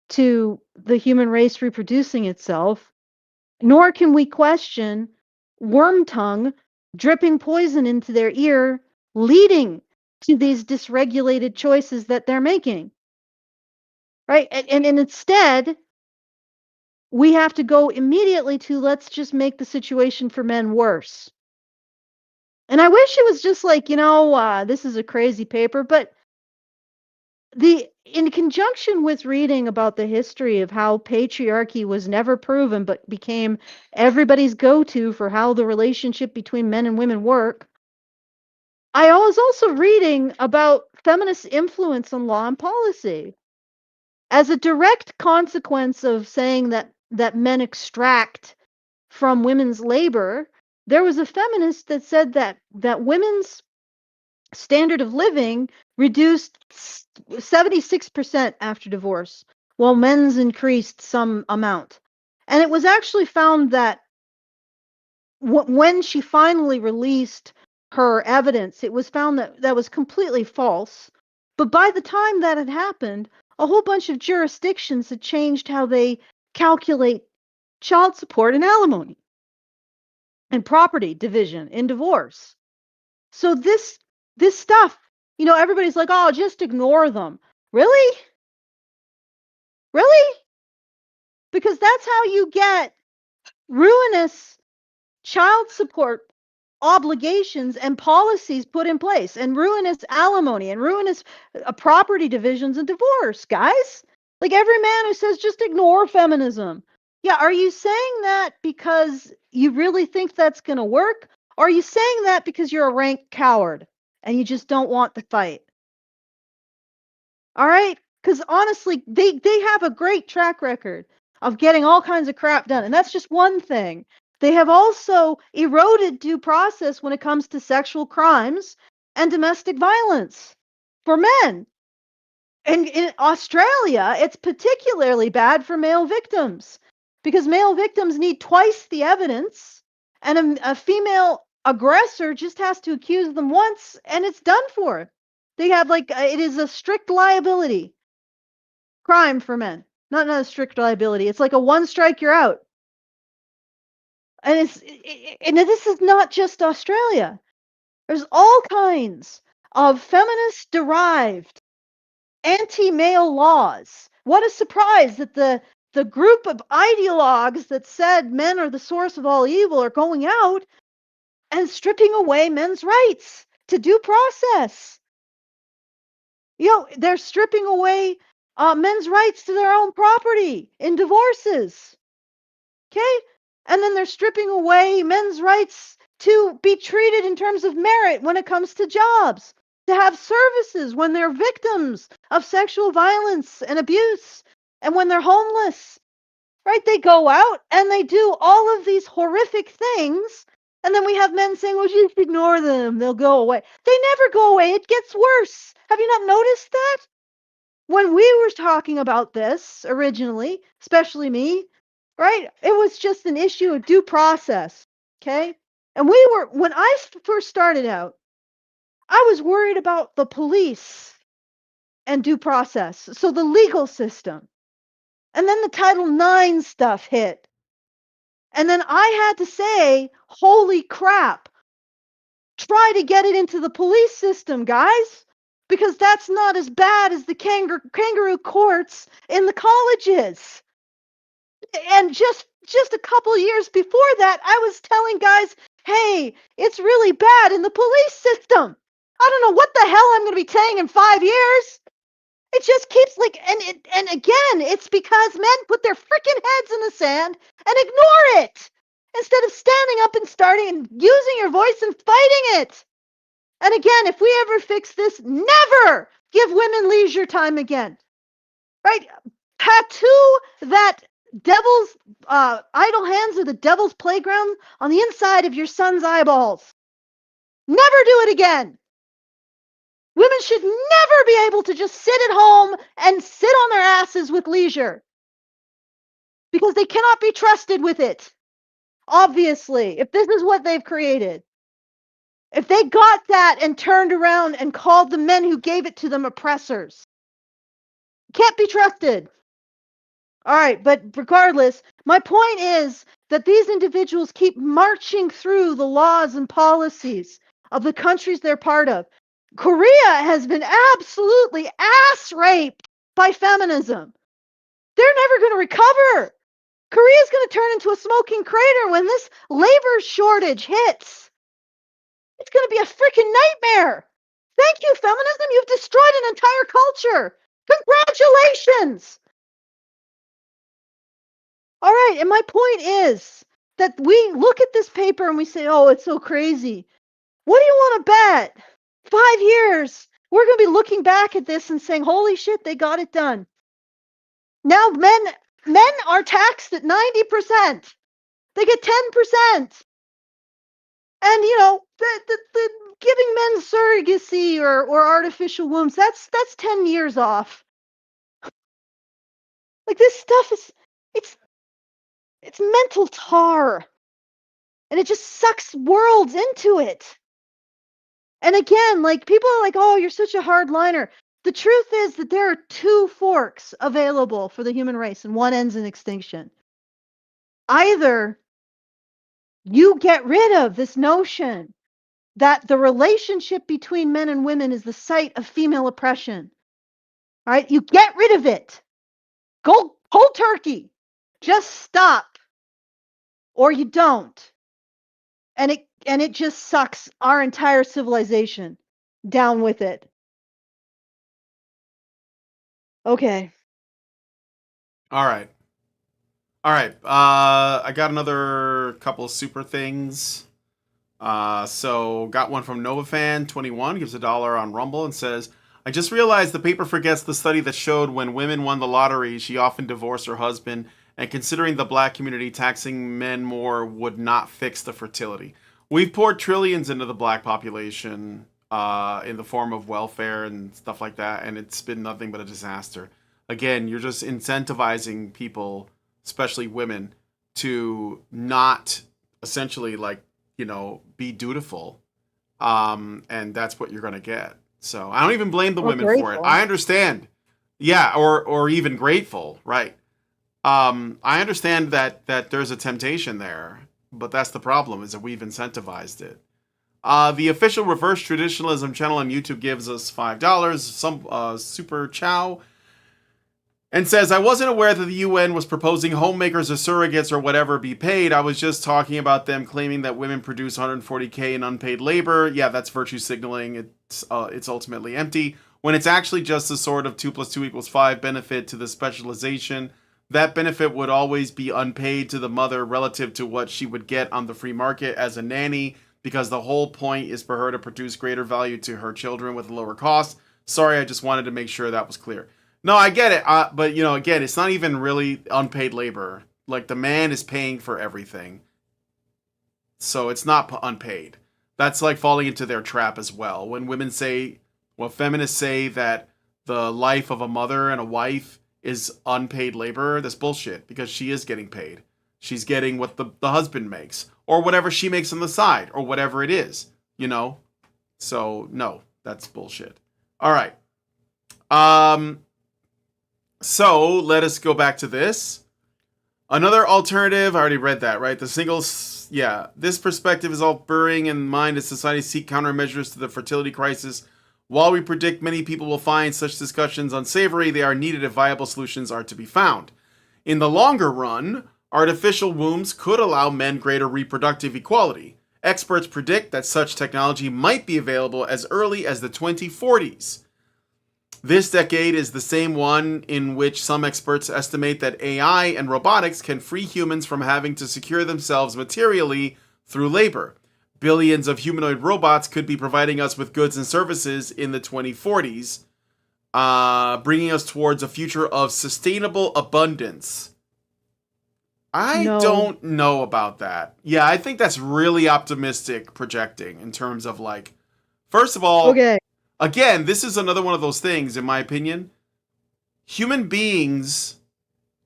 to the human race reproducing itself, nor can we question worm tongue dripping poison into their ear, leading to these dysregulated choices that they're making. Right? And instead, we have to go immediately to let's just make the situation for men worse. And I wish it was just this is a crazy paper, but in conjunction with reading about the history of how patriarchy was never proven but became everybody's go-to for how the relationship between men and women work, I was also reading about feminist influence on law and policy. As a direct consequence of saying that men extract from women's labor, there was a feminist that said that women's standard of living reduced 76% after divorce, while men's increased some amount. And it was actually found that when she finally released her evidence, it was found that was completely false. But by the time that had happened, a whole bunch of jurisdictions had changed how they calculate child support and alimony and property division in divorce. So this stuff, everybody's like, oh, just ignore them. Really? Really? Because that's how you get ruinous child support obligations and policies put in place, and ruinous alimony and ruinous property divisions and divorce, guys. Like every man who says just ignore feminism. Yeah, are you saying that because you really think that's going to work? Or are you saying that because you're a rank coward and you just don't want the fight? All right? Because honestly, they have a great track record of getting all kinds of crap done. And that's just one thing. They have also eroded due process when it comes to sexual crimes and domestic violence for men. And in Australia, it's particularly bad for male victims because male victims need twice the evidence, and a female aggressor just has to accuse them once and it's done for. They have it is a strict liability crime for men. Not a strict liability. It's like a one strike, you're out. And and this is not just Australia. There's all kinds of feminist derived anti-male laws. What a surprise that the group of ideologues that said men are the source of all evil are going out and stripping away men's rights to due process. They're stripping away men's rights to their own property in divorces. Okay? And then they're stripping away men's rights to be treated in terms of merit when it comes to jobs, to have services when they're victims of sexual violence and abuse, and when they're homeless. Right? They go out and they do all of these horrific things. And then we have men saying, well, just ignore them. They'll go away. They never go away. It gets worse. Have you not noticed that? When we were talking about this originally, especially me, right? It was just an issue of due process. Okay. And when I first started out, I was worried about the police and due process. So the legal system. And then the Title IX stuff hit. And then I had to say, holy crap, try to get it into the police system, guys, because that's not as bad as the kangaroo courts in the colleges. And just a couple years before that, I was telling guys, hey, it's really bad in the police system. I don't know what the hell I'm going to be saying in 5 years. It just keeps and again, it's because men put their freaking heads in the sand and ignore it instead of standing up and starting and using your voice and fighting it. And again, if we ever fix this, never give women leisure time again. Right? Tattoo that devil's idle hands or the devil's playground on the inside of your son's eyeballs. Never do it again. Women should never be able to just sit at home and sit on their asses with leisure because they cannot be trusted with it. Obviously, if this is what they've created. If they got that and turned around and called the men who gave it to them oppressors, can't be trusted. All right, but regardless, my point is that these individuals keep marching through the laws and policies of the countries they're part of. Korea has been absolutely ass raped by feminism. They're never going to recover. Korea's going to turn into a smoking crater when this labor shortage hits. It's going to be a freaking nightmare. Thank you, feminism. You've destroyed an entire culture. Congratulations. All right, and my point is that we look at this paper and we say, oh, it's so crazy. What do you want to bet? 5 years, we're going to be looking back at this and saying, holy shit, they got it done. Now men are taxed at 90%. They get 10%. And the giving men surrogacy or artificial wombs, that's 10 years off. Like this stuff it's mental tar. And it just sucks worlds into it. And again, like people are like, oh, you're such a hardliner. The truth is that there are 2 forks available for the human race, and one ends in extinction. Either you get rid of this notion that the relationship between men and women is the site of female oppression. All right, you get rid of it. Go cold turkey. Just stop. Or you don't. And it just sucks our entire civilization down with it. Okay. All right. All right. I got another couple of super things. So got one from NovaFan21, gives $1 on Rumble and says, I just realized the paper forgets the study that showed when women won the lottery, she often divorced her husband, and considering the black community, taxing men more would not fix the fertility. We've poured trillions into the black population in the form of welfare and stuff like that, and it's been nothing but a disaster. Again, you're just incentivizing people, especially women, to not essentially be dutiful, and that's what you're gonna get. So I don't even blame the Or women for it. I grateful. understand. Yeah, or even grateful, right? I understand that there's a temptation there, but that's the problem is that we've incentivized it. The official reverse traditionalism channel on YouTube gives us $5. Some super chow and says, I wasn't aware that the UN was proposing homemakers or surrogates or whatever be paid. I was just talking about them claiming that women produce 140K in unpaid labor. Yeah, that's virtue signaling. It's ultimately empty. When it's actually just a sort of 2 plus 2 equals 5 benefit to the specialization. That benefit would always be unpaid to the mother relative to what she would get on the free market as a nanny, because the whole point is for her to produce greater value to her children with lower cost. Sorry, I just wanted to make sure that was clear. No, I get it. But again, it's not even really unpaid labor. Like the man is paying for everything, so it's not unpaid. That's like falling into their trap as well. When women say, well, feminists say that the life of a mother and a wife is unpaid labor, that's bullshit because she is getting paid. She's getting what the husband makes or whatever she makes on the side or whatever it is, you know? So, no, that's bullshit. All right. Um, So let us go back to this. Another alternative, I already read that, right? The singles, yeah. This perspective is all bearing in mind as society seek countermeasures to the fertility crisis. While we predict many people will find such discussions unsavory, they are needed if viable solutions are to be found. In the longer run, artificial wombs could allow men greater reproductive equality. Experts predict that such technology might be available as early as the 2040s. This decade is the same one in which some experts estimate that AI and robotics can free humans from having to secure themselves materially through labor. Billions of humanoid robots could be providing us with goods and services in the 2040s, bringing us towards a future of sustainable abundance. I No. don't know about that. Yeah, I think that's really optimistic projecting in terms of first of all, Okay. again, this is another one of those things, in my opinion. Human beings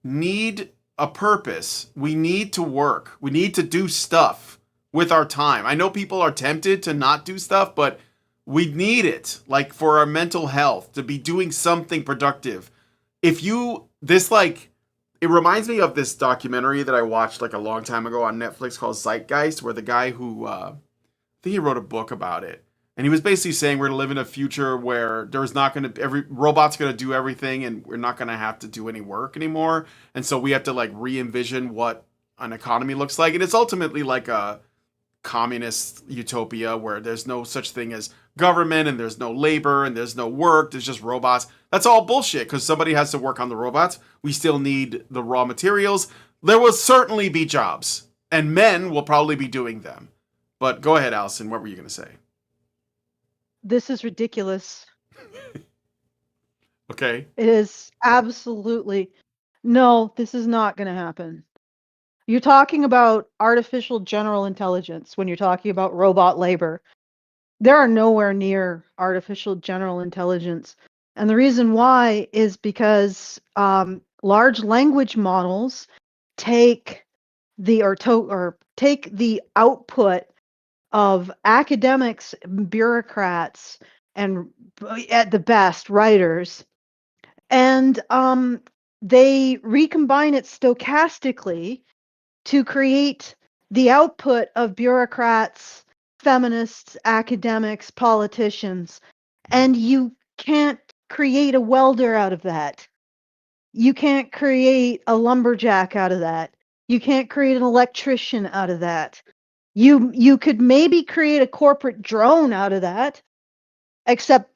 need a purpose. We need to work. We need to do stuff with our time. I know people are tempted to not do stuff, but we need it, like for our mental health, to be doing something productive. If you, this it reminds me of this documentary that I watched like a long time ago on Netflix called Zeitgeist, where the guy who, I think he wrote a book about it. And he was basically saying we're going to live in a future where there's not going to every robot's going to do everything and we're not going to have to do any work anymore. And so we have to re-envision what an economy looks like. And it's ultimately like a communist utopia where there's no such thing as government and there's no labor and there's no work. There's just robots. That's all bullshit because somebody has to work on the robots. We still need the raw materials. There will certainly be jobs and men will probably be doing them. But go ahead, Allison. What were you going to say? This is ridiculous. Okay. It is absolutely no, this is not going to happen. You're talking about artificial general intelligence when you're talking about robot labor. There are nowhere near artificial general intelligence. And the reason why is because large language models take take the output of academics, bureaucrats, and at the best writers, and they recombine it stochastically to create the output of bureaucrats, feminists, academics, politicians. And you can't create a welder out of that. You can't create a lumberjack out of that. You can't create an electrician out of that. You could maybe create a corporate drone out of that, except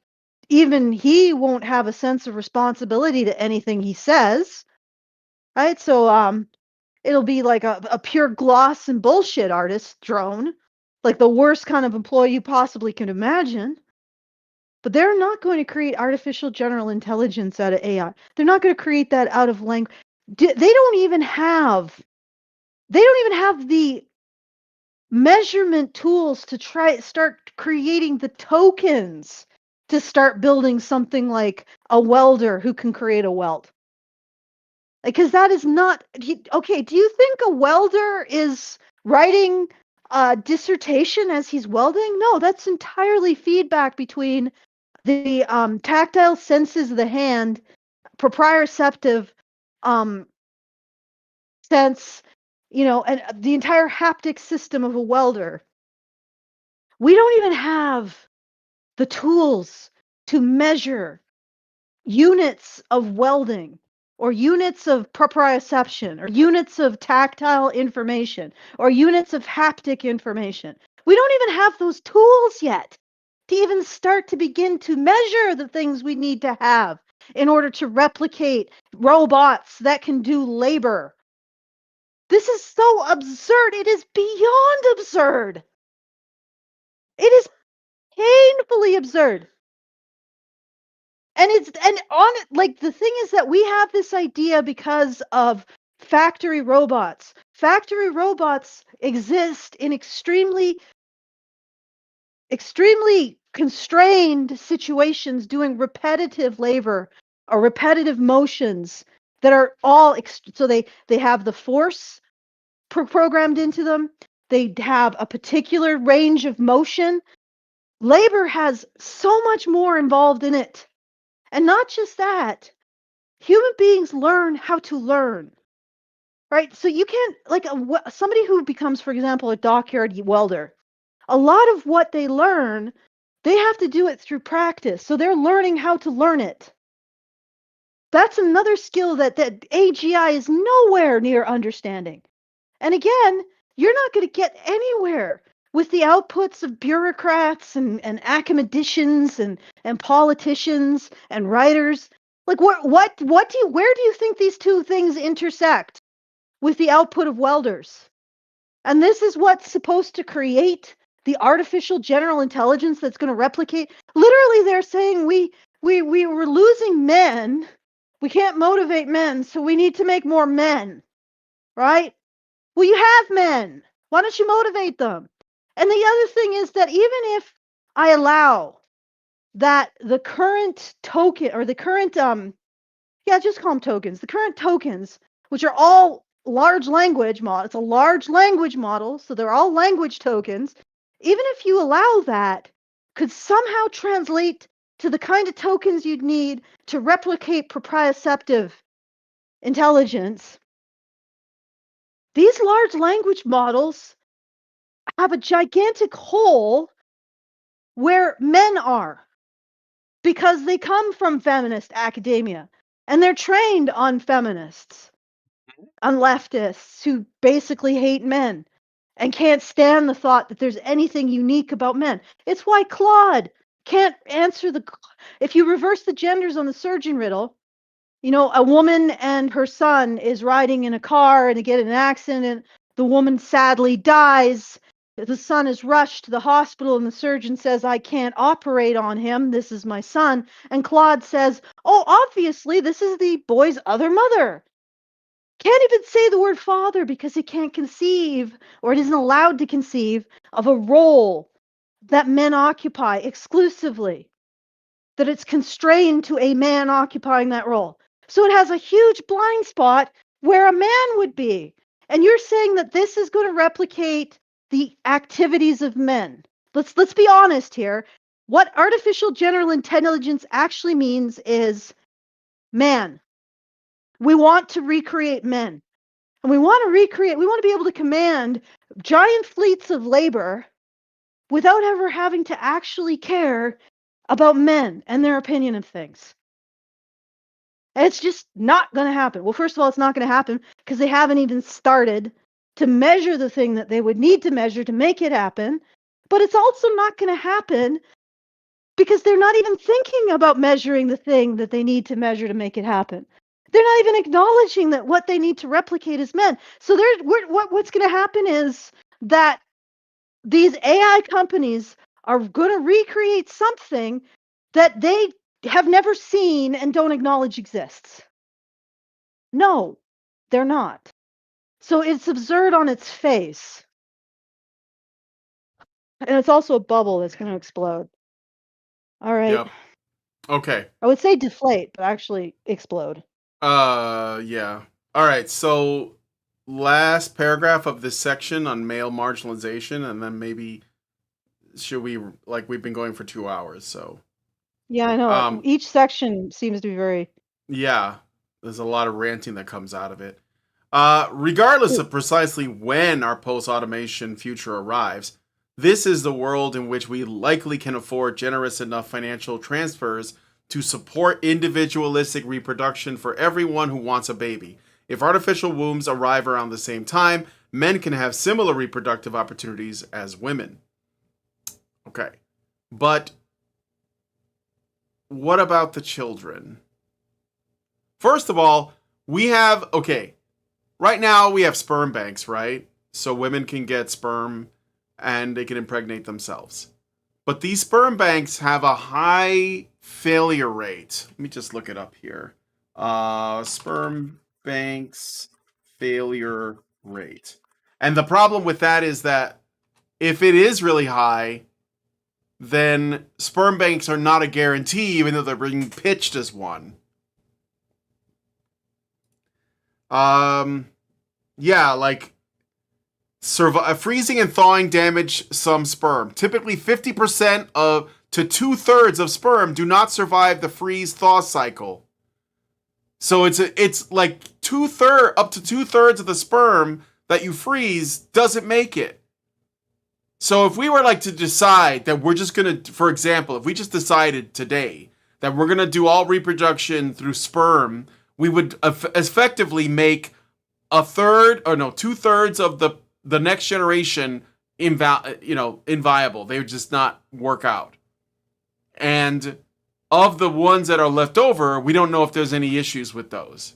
even he won't have a sense of responsibility to anything he says, right? So it'll be like a pure gloss and bullshit artist drone, like the worst kind of employee you possibly can imagine. But they're not going to create artificial general intelligence out of AI. They're not going to create that out of language. They don't even have the measurement tools to start creating the tokens to start building something like a welder who can create a weld. Because that is not okay. Do you think a welder is writing a dissertation as he's welding? No, that's entirely feedback between the tactile senses of the hand, proprioceptive um, sense, and the entire haptic system of a welder. We don't even have the tools to measure units of welding or units of proprioception or units of tactile information or units of haptic information. We don't even have those tools yet to even start to begin to measure the things we need to have in order to replicate robots that can do labor. This is so absurd. It is beyond absurd. It is painfully absurd. And like the thing is that we have this idea because of factory robots. Factory robots exist in extremely constrained situations doing repetitive labor or repetitive motions that are all so they have the force programmed into them. They have a particular range of motion. Labor has so much more involved in it. And not just that, human beings learn how to learn, right? So you can't, like somebody who becomes, for example, a dockyard welder, a lot of what they learn, they have to do it through practice. So they're learning how to learn it. That's another skill that AGI is nowhere near understanding. And again, you're not going to get anywhere with the outputs of bureaucrats and academicians and politicians and writers. Like where do you think these two things intersect with the output of welders? And this is what's supposed to create the artificial general intelligence that's going to replicate. Literally, they're saying we were losing men. We can't motivate men, so we need to make more men, right? Well, you have men. Why don't you motivate them? And the other thing is that even if I allow that the current token or the current just call them tokens. The current tokens, which are all large language model, it's a large language model, so they're all language tokens. Even if you allow that, could somehow translate to the kind of tokens you'd need to replicate proprioceptive intelligence. These large language models have a gigantic hole where men are because they come from feminist academia and they're trained on feminists, on leftists who basically hate men and can't stand the thought that there's anything unique about men. It's why Claude can't answer if you reverse the genders on the surgeon riddle, a woman and her son is riding in a car and they get in an accident. The woman sadly dies. The son is rushed to the hospital and the surgeon says, I can't operate on him. This is my son. And Claude says, oh, obviously, this is the boy's other mother. Can't even say the word father because he can't conceive, or it isn't allowed to conceive, of a role that men occupy exclusively, that it's constrained to a man occupying that role. So it has a huge blind spot where a man would be. And you're saying that this is going to replicate the activities of men. Let's be honest here. What artificial general intelligence actually means is man. We want to recreate men. And we want to be able to command giant fleets of labor without ever having to actually care about men and their opinion of things. It's just not going to happen. Well, first of all, it's not going to happen because they haven't even started to measure the thing that they would need to measure to make it happen. But it's also not going to happen because they're not even thinking about measuring the thing that they need to measure to make it happen. They're not even acknowledging that what they need to replicate is men. So what's going to happen is that these AI companies are going to recreate something that they have never seen and don't acknowledge exists. No, they're not. So it's absurd on its face. And it's also a bubble that's going to explode. All right. Yep. Okay. I would say deflate, but actually explode. Yeah. All right. So, last paragraph of this section on male marginalization, and then maybe should we like we've been going for 2 hours, so Yeah, I know. um, Each section seems to be very. yeah, there's a lot of ranting that comes out of it. Regardless of precisely when our post-automation future arrives, this is the world in which we likely can afford generous enough financial transfers to support individualistic reproduction for everyone who wants a baby. If artificial wombs arrive around the same time, men can have similar reproductive opportunities as women. Okay. But what about the children? First of all, we have, okay, right now we have sperm banks, right? So women can get sperm and they can impregnate themselves. But these sperm banks have a high failure rate. Let me just look it up here. Sperm banks failure rate. And the problem with that is that if it is really high, then sperm banks are not a guarantee, even though they're being pitched as one. Um, yeah, like freezing and thawing damage some sperm. Typically, 50% of to 2/3 of sperm do not survive the freeze thaw cycle. So it's like 2/3 up to 2/3 of the sperm that you freeze doesn't make it. So if we were like to decide that we're just gonna, for example, if we just decided today that we're gonna do all reproduction through sperm, we would effectively make a third or no 2/3 of the next generation inviable. They would just not work out. And of the ones that are left over, we don't know if there's any issues with those.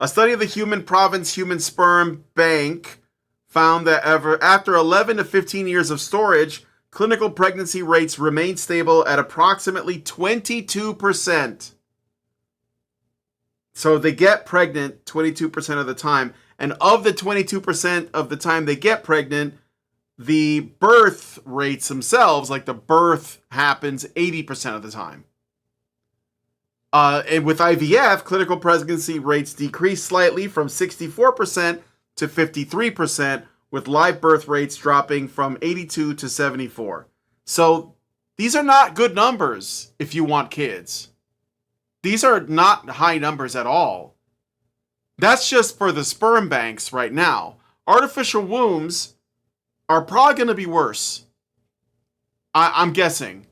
A study of the Human Province Human Sperm Bank found that after 11 to 15 years of storage, clinical pregnancy rates remain stable at approximately 22%. So they get pregnant 22% of the time. And of the 22% of the time they get pregnant, the birth rates themselves, like the birth happens 80% of the time. And with IVF, clinical pregnancy rates decrease slightly from 64% to 53%, with live birth rates dropping from 82 to 74. So these are not good numbers if you want kids. These are not high numbers at all. That's just for the sperm banks right now. Artificial wombs are probably going to be worse. I'm guessing.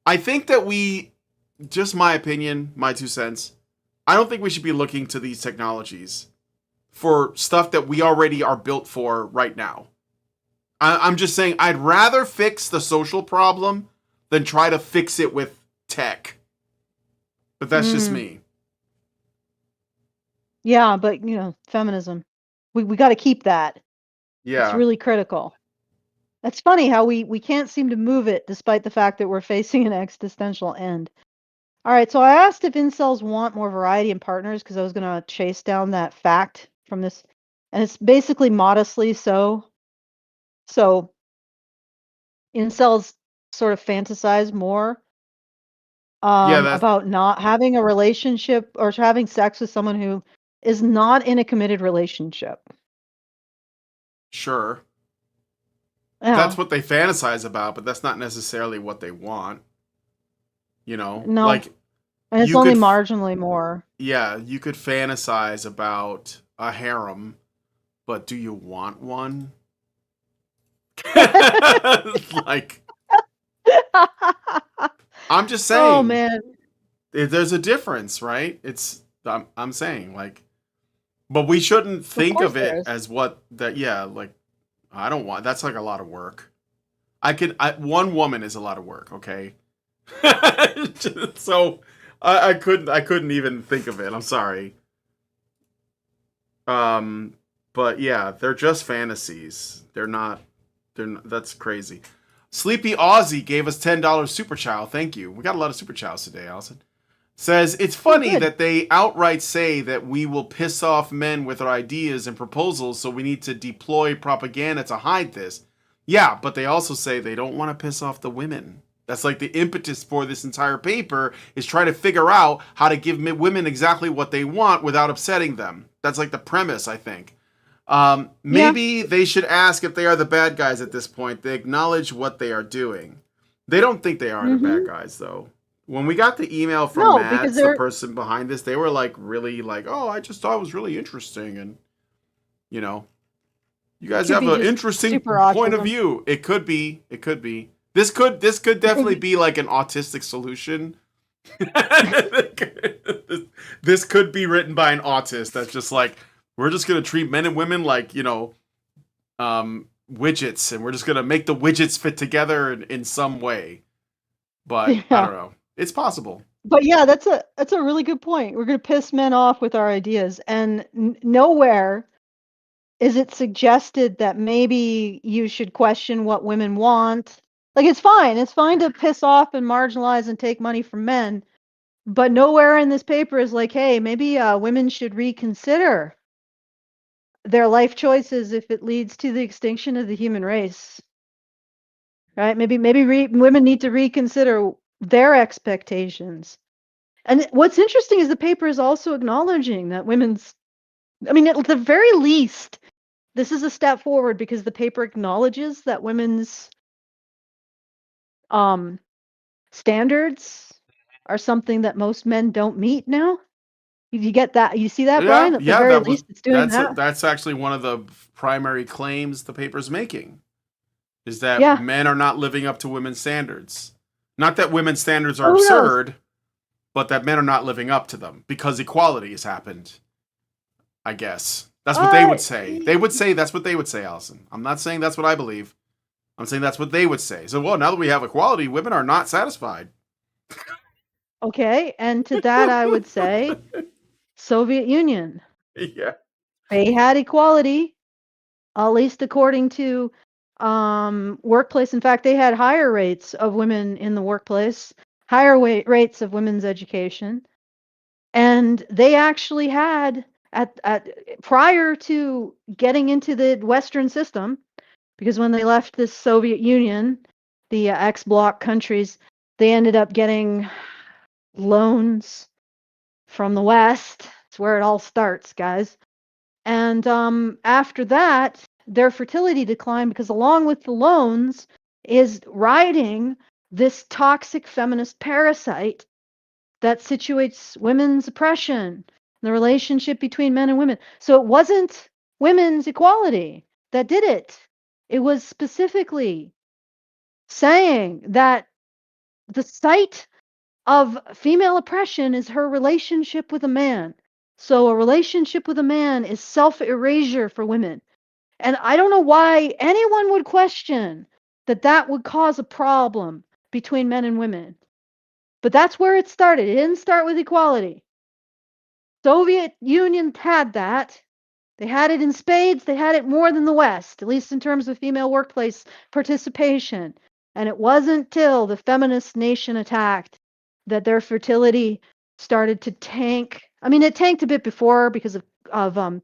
I think that just my opinion, my 2 cents, I don't think we should be looking to these technologies for stuff that we already are built for right now. I'm just saying I'd rather fix the social problem than try to fix it with tech. But that's just me. Yeah, but feminism. We got to keep that. Yeah. It's really critical. It's funny how we can't seem to move it despite the fact that we're facing an existential end. All right, so I asked if incels want more variety in partners because I was going to chase down that fact from this, and it's basically modestly so. So incels sort of fantasize more Yeah, that's about not having a relationship or having sex with someone who is not in a committed relationship. sure. Yeah, That's what they fantasize about, but that's not necessarily what they want. no, Like and it's you only could, marginally more. yeah, you could fantasize about a harem, but do you want one? Like, I'm just Oh saying, man, there's a difference, right? I'm saying, like, but we shouldn't of think course of there it is. as what that, yeah, like, I don't want, that's like a lot of work. One woman is a lot of work, okay? So I couldn't even think of it. I'm sorry. But yeah, they're just fantasies. They're not, that's crazy. Sleepy Aussie gave us $10 super chow. Thank you. We got a lot of super chows today, Allison. Says it's Oh, funny good. that they outright say that we will piss off men with our ideas and proposals, so we need to deploy propaganda to hide this. Yeah, but they also say they don't want to piss off the women. That's like the impetus for this entire paper is trying to figure out how to give women exactly what they want without upsetting them. That's like the premise, I think. Yeah. Maybe they should ask if they are the bad guys at this point. They acknowledge what they are doing. They don't think they are the bad Mm-hmm. guys, though. When we got the email from No, because Mads, the they're person behind this, they were like really like, "Oh, I just thought it was really interesting," and you know, you guys could have be an just super interesting point of autism. view. It could be. It could be. This could definitely be like an autistic solution. This could be written by an autist that's just like, we're just gonna treat men and women like, widgets, and we're just gonna make the widgets fit together in some way. But I Yeah. don't know. It's possible. But yeah, that's a really good point. We're going to piss men off with our ideas, and nowhere is it suggested that maybe you should question what women want. Like it's fine. It's fine to piss off and marginalize and take money from men, but nowhere in this paper is like, hey, maybe women should reconsider their life choices if it leads to the extinction of the human race. Right? Maybe women need to reconsider their expectations. And what's interesting is the paper is also acknowledging that women's, I mean, at the very least, this is a step forward because the paper acknowledges that women's um, standards are something that most men don't meet now. You get that? You see that, Yeah, Brian? At the yeah, very least, it's doing that. that's actually one of the primary claims the paper's making, is that Yeah. men are not living up to women's standards. Not that women's standards are Well, who knows? absurd, but that men are not living up to them because equality has happened. I guess that's what they Uh, would say. They would say that's what they would say, Allison. I'm not saying that's what I believe. I'm saying that's what they would say. So, well, now that we have equality, women are not satisfied. okay. And to that, I would say Soviet Union. Yeah. They had equality, at least according to workplace. In fact, they had higher rates of women in the workplace, higher rates of women's education, and they actually had at prior to getting into the Western system, because when they left the Soviet Union, the ex-bloc countries, they ended up getting loans from the West. It's where it all starts, guys. And after that, their fertility declined because along with the loans is riding this toxic feminist parasite that situates women's oppression, the relationship between men and women. So it wasn't women's equality that did it. It was specifically saying that the site of female oppression is her relationship with a man. So a relationship with a man is self-erasure for women. And I don't know why anyone would question that that would cause a problem between men and women. But that's where it started. It didn't start with equality. Soviet Union had that. They had it in spades. They had it more than the West, at least in terms of female workplace participation. And it wasn't till the feminist nation attacked that their fertility started to tank. I mean, it tanked a bit before because of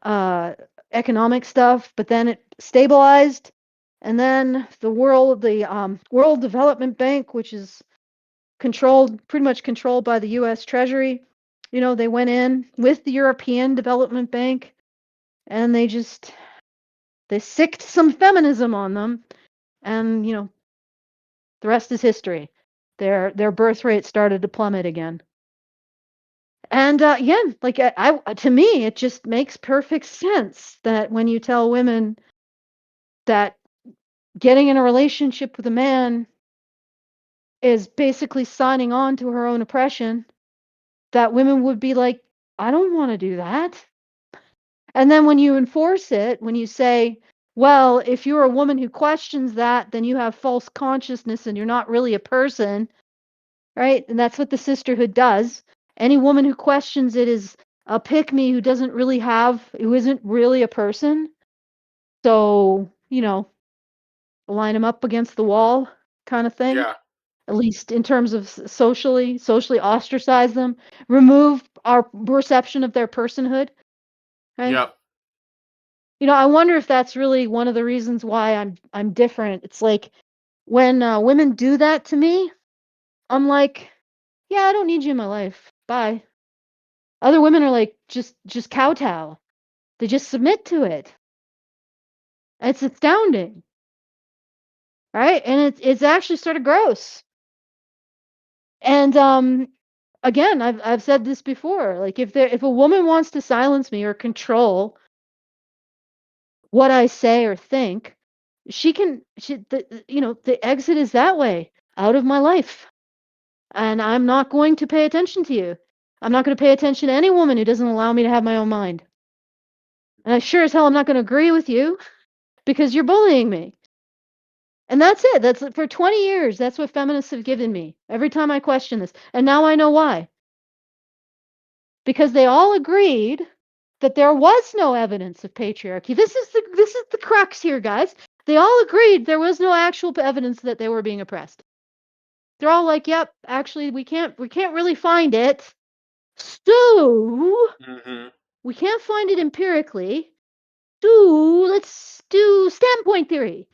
uh, economic stuff, but then it stabilized. And then the World Development Bank, which is pretty much controlled by the U.S. Treasury, they went in with the European Development Bank, and they sicked some feminism on them, and the rest is history. Their birth rate started to plummet again. And again, like to me, it just makes perfect sense that when you tell women that getting in a relationship with a man is basically signing on to her own oppression, that women would be like, I don't want to do that. And then when you enforce it, when you say, well, if you're a woman who questions that, then you have false consciousness and you're not really a person, right? And that's what the sisterhood does. Any woman who questions it is a pick me who isn't really a person. So, line them up against the wall kind of thing. Yeah. At least in terms of socially ostracize them, remove our perception of their personhood, right? Yep. I wonder if that's really one of the reasons why I'm different. It's like when women do that to me, I'm like, yeah, I don't need you in my life. Bye. Other women are like, just kowtow. They just submit to it. It's astounding, right? And it's actually sort of gross. And again, I've said this before. Like if a woman wants to silence me or control what I say or think, the exit is that way, out of my life. And I'm not going to pay attention to you. I'm not going to pay attention to any woman who doesn't allow me to have my own mind. And I sure as hell I'm not going to agree with you because you're bullying me. And that's it. That's for 20 years. That's what feminists have given me every time I question this. And now I know why. Because they all agreed that there was no evidence of patriarchy. This is the crux here, guys. They all agreed there was no actual evidence that they were being oppressed. They're all like, "Yep, actually we can't really find it. So, Hmm. we can't find it empirically. So, let's do standpoint theory.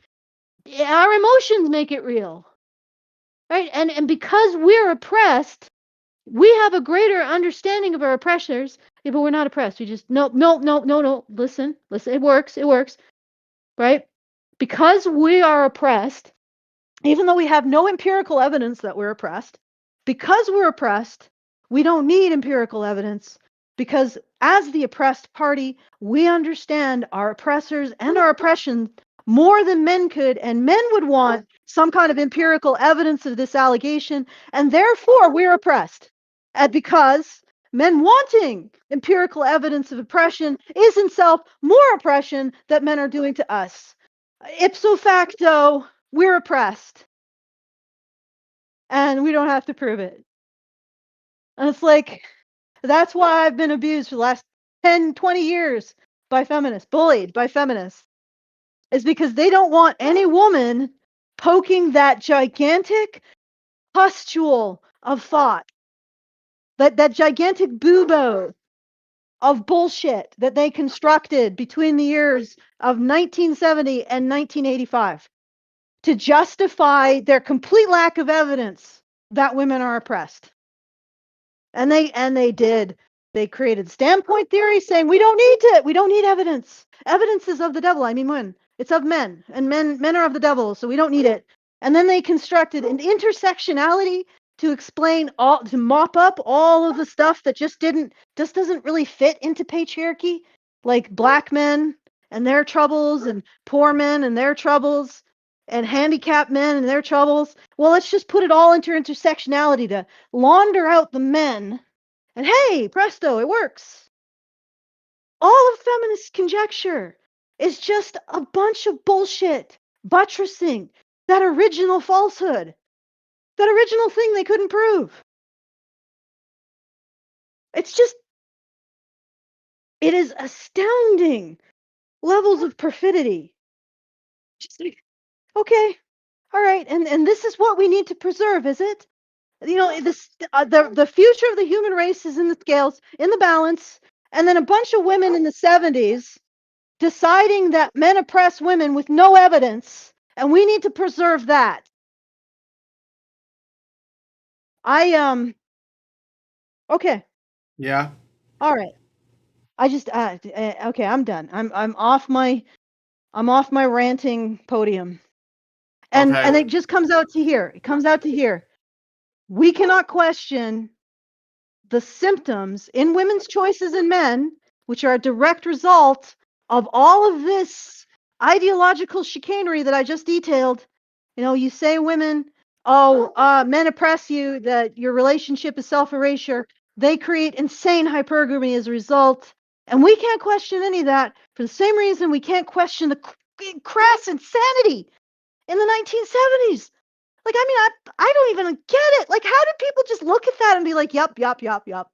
Our emotions make it real." Right? And because we're oppressed, we have a greater understanding of our oppressors. Yeah, but we're not oppressed. We just no, no, no, no, no. Listen. It works. It works. Right? Because we are oppressed, even though we have no empirical evidence that we're oppressed, because we're oppressed, we don't need empirical evidence because as the oppressed party, we understand our oppressors and our oppression more than men could, and men would want some kind of empirical evidence of this allegation, and therefore we're oppressed. And because men wanting empirical evidence of oppression is in self more oppression that men are doing to us. Ipso facto, we're oppressed and we don't have to prove it. And it's like, that's why I've been abused for the last 10, 20 years by feminists, bullied by feminists, is because they don't want any woman poking that gigantic pustule of thought, that gigantic bubo of bullshit that they constructed between the years of 1970 and 1985 to justify their complete lack of evidence that women are oppressed. And they did. They created standpoint theory saying we don't need evidence. Evidence is of the devil. I mean, when it's of men, and men are of the devil, so we don't need it. And then they constructed an intersectionality to explain to mop up all of the stuff that just doesn't really fit into patriarchy, like black men and their troubles, and poor men and their troubles, and handicapped men and their troubles. Well, let's just put it all into intersectionality to launder out the men, and hey, presto, it works. All of feminist conjecture is just a bunch of bullshit buttressing that original falsehood, that original thing they couldn't prove. It's just, it is astounding levels of perfidy. Just like, okay, all right, and this is what we need to preserve, is it? This the future of the human race is in the scales, in the balance, and then a bunch of women in the 70s deciding that men oppress women with no evidence, and we need to preserve that. Okay, Yeah. all right. I just okay, I'm done. I'm off my ranting podium. And Okay. it just comes out to here. It comes out to here. We cannot question the symptoms in women's choices in men, which are a direct result of all of this ideological chicanery that I just detailed. You say women, men oppress you, that your relationship is self-erasure. They create insane hypergamy as a result. And we can't question any of that for the same reason we can't question the crass insanity in the 1970s. Like, I mean, I don't even get it. Like, how did people just look at that and be like, yup, yup, yup, yup.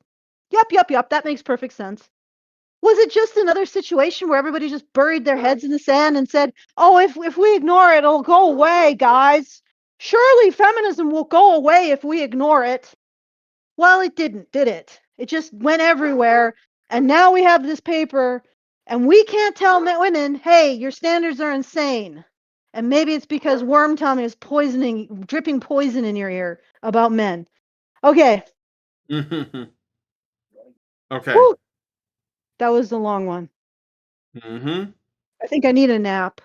Yup, yup, yup. That makes perfect sense. Was it just another situation where everybody just buried their heads in the sand and said, oh, if we ignore it, it'll go away, guys. Surely feminism will go away if we ignore it. Well, it didn't, did it? It just went everywhere. And now we have this paper, and we can't tell women, hey, your standards are insane. And maybe it's because worm tongue is dripping poison in your ear about men. Okay. Okay. Whew. That was the long one. Mm-hmm. I think I need a nap.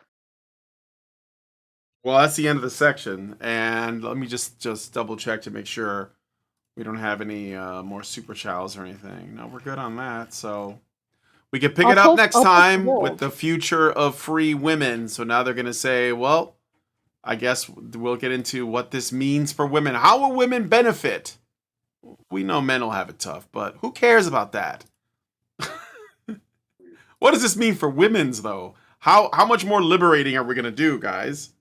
Well, that's the end of the section, and let me just double check to make sure we don't have any more super chows or anything. No, we're good on that. So we can pick it up next time with the future of free women. So now they're gonna say, well, I guess we'll get into what this means for women. How will women benefit? We know men will have it tough, but who cares about that? What does this mean for women's though? How much more liberating are we gonna do, guys?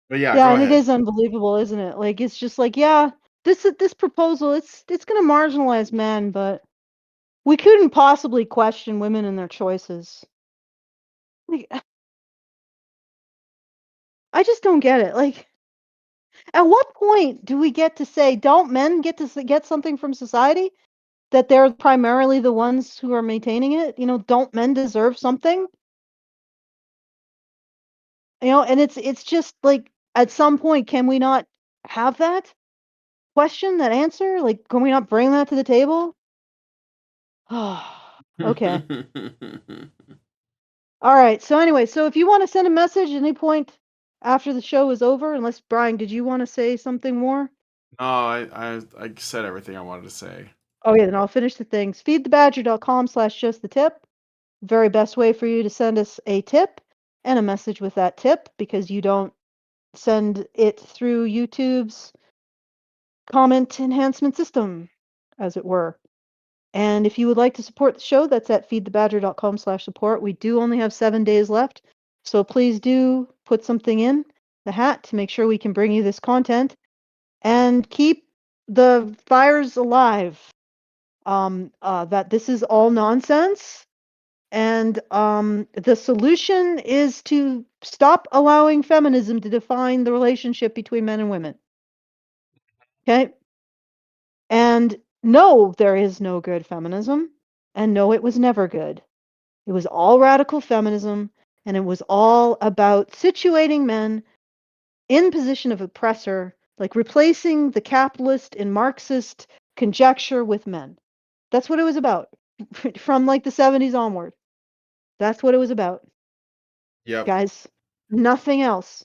But yeah, go and ahead. it is unbelievable, isn't it? Like it's just like, yeah, this proposal, it's gonna marginalize men, but we couldn't possibly question women and their choices. Like, I just don't get it. Like, at what point do we get to say, don't men get to get something from society? That they're primarily the ones who are maintaining it? You know, don't men deserve something? You know, and it's just like, at some point, can we not have that question, that answer? Like, can we not bring that to the table? Okay. All right. So anyway, so if you want to send a message at any point after the show is over, unless Brian, did you want to say something more? No, I said everything I wanted to say. Oh yeah, then I'll finish the things. Feedthebadger.com/justthetip. Very best way for you to send us a tip and a message with that tip, because you don't send it through YouTube's comment enhancement system, as it were. And if you would like to support the show, that's at feedthebadger.com/support. We do only have 7 days left, so please do put something in the hat to make sure we can bring you this content and keep the fires alive. That this is all nonsense, and the solution is to stop allowing feminism to define the relationship between men and women. Okay? And no, there is no good feminism, and no, it was never good. It was all radical feminism, and it was all about situating men in position of oppressor, like replacing the capitalist and Marxist conjecture with men. That's what it was about from like the 70s onward. That's what it was about, Yep. guys. Nothing else.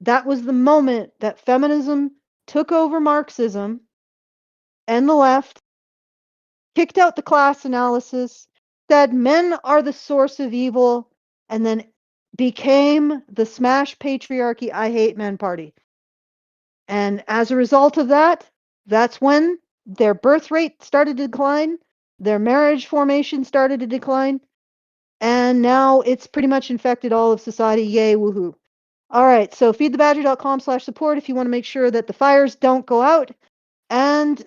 That was the moment that feminism took over Marxism and the left, kicked out the class analysis, said men are the source of evil, and then became the smash patriarchy, I hate men party. And as a result of that, that's when their birth rate started to decline, their marriage formation started to decline, and now it's pretty much infected all of society. Yay, woohoo. All right, so feedthebadger.com/support if you want to make sure that the fires don't go out, and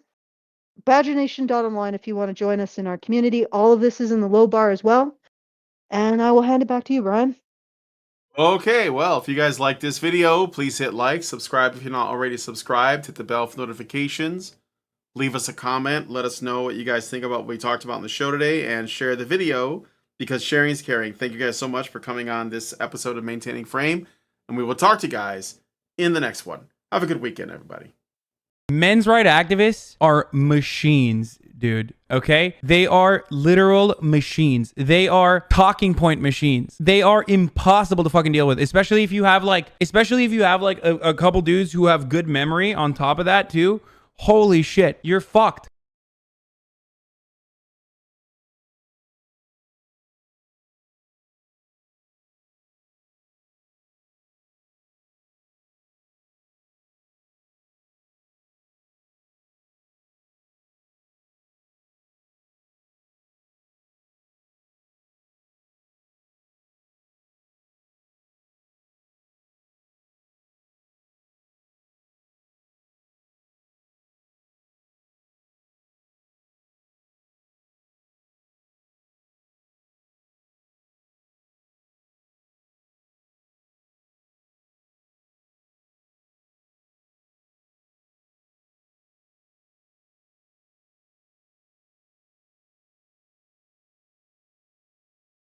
badgernation.online if you want to join us in our community. All of this is in the low bar as well. And I will hand it back to you, Brian. Okay, well, if you guys like this video, please hit like, subscribe if you're not already subscribed, hit the bell for notifications, leave us a comment, let us know what you guys think about what we talked about in the show today, and share the video, because sharing is caring. Thank you guys so much for coming on this episode of Maintaining Frame, and we will talk to you guys in the next one. Have a good weekend, everybody. Men's right activists are machines, dude. Okay? They are literal machines. They are talking point machines. They are impossible to fucking deal with, especially if you have like a couple dudes who have good memory on top of that too. Holy shit, you're fucked.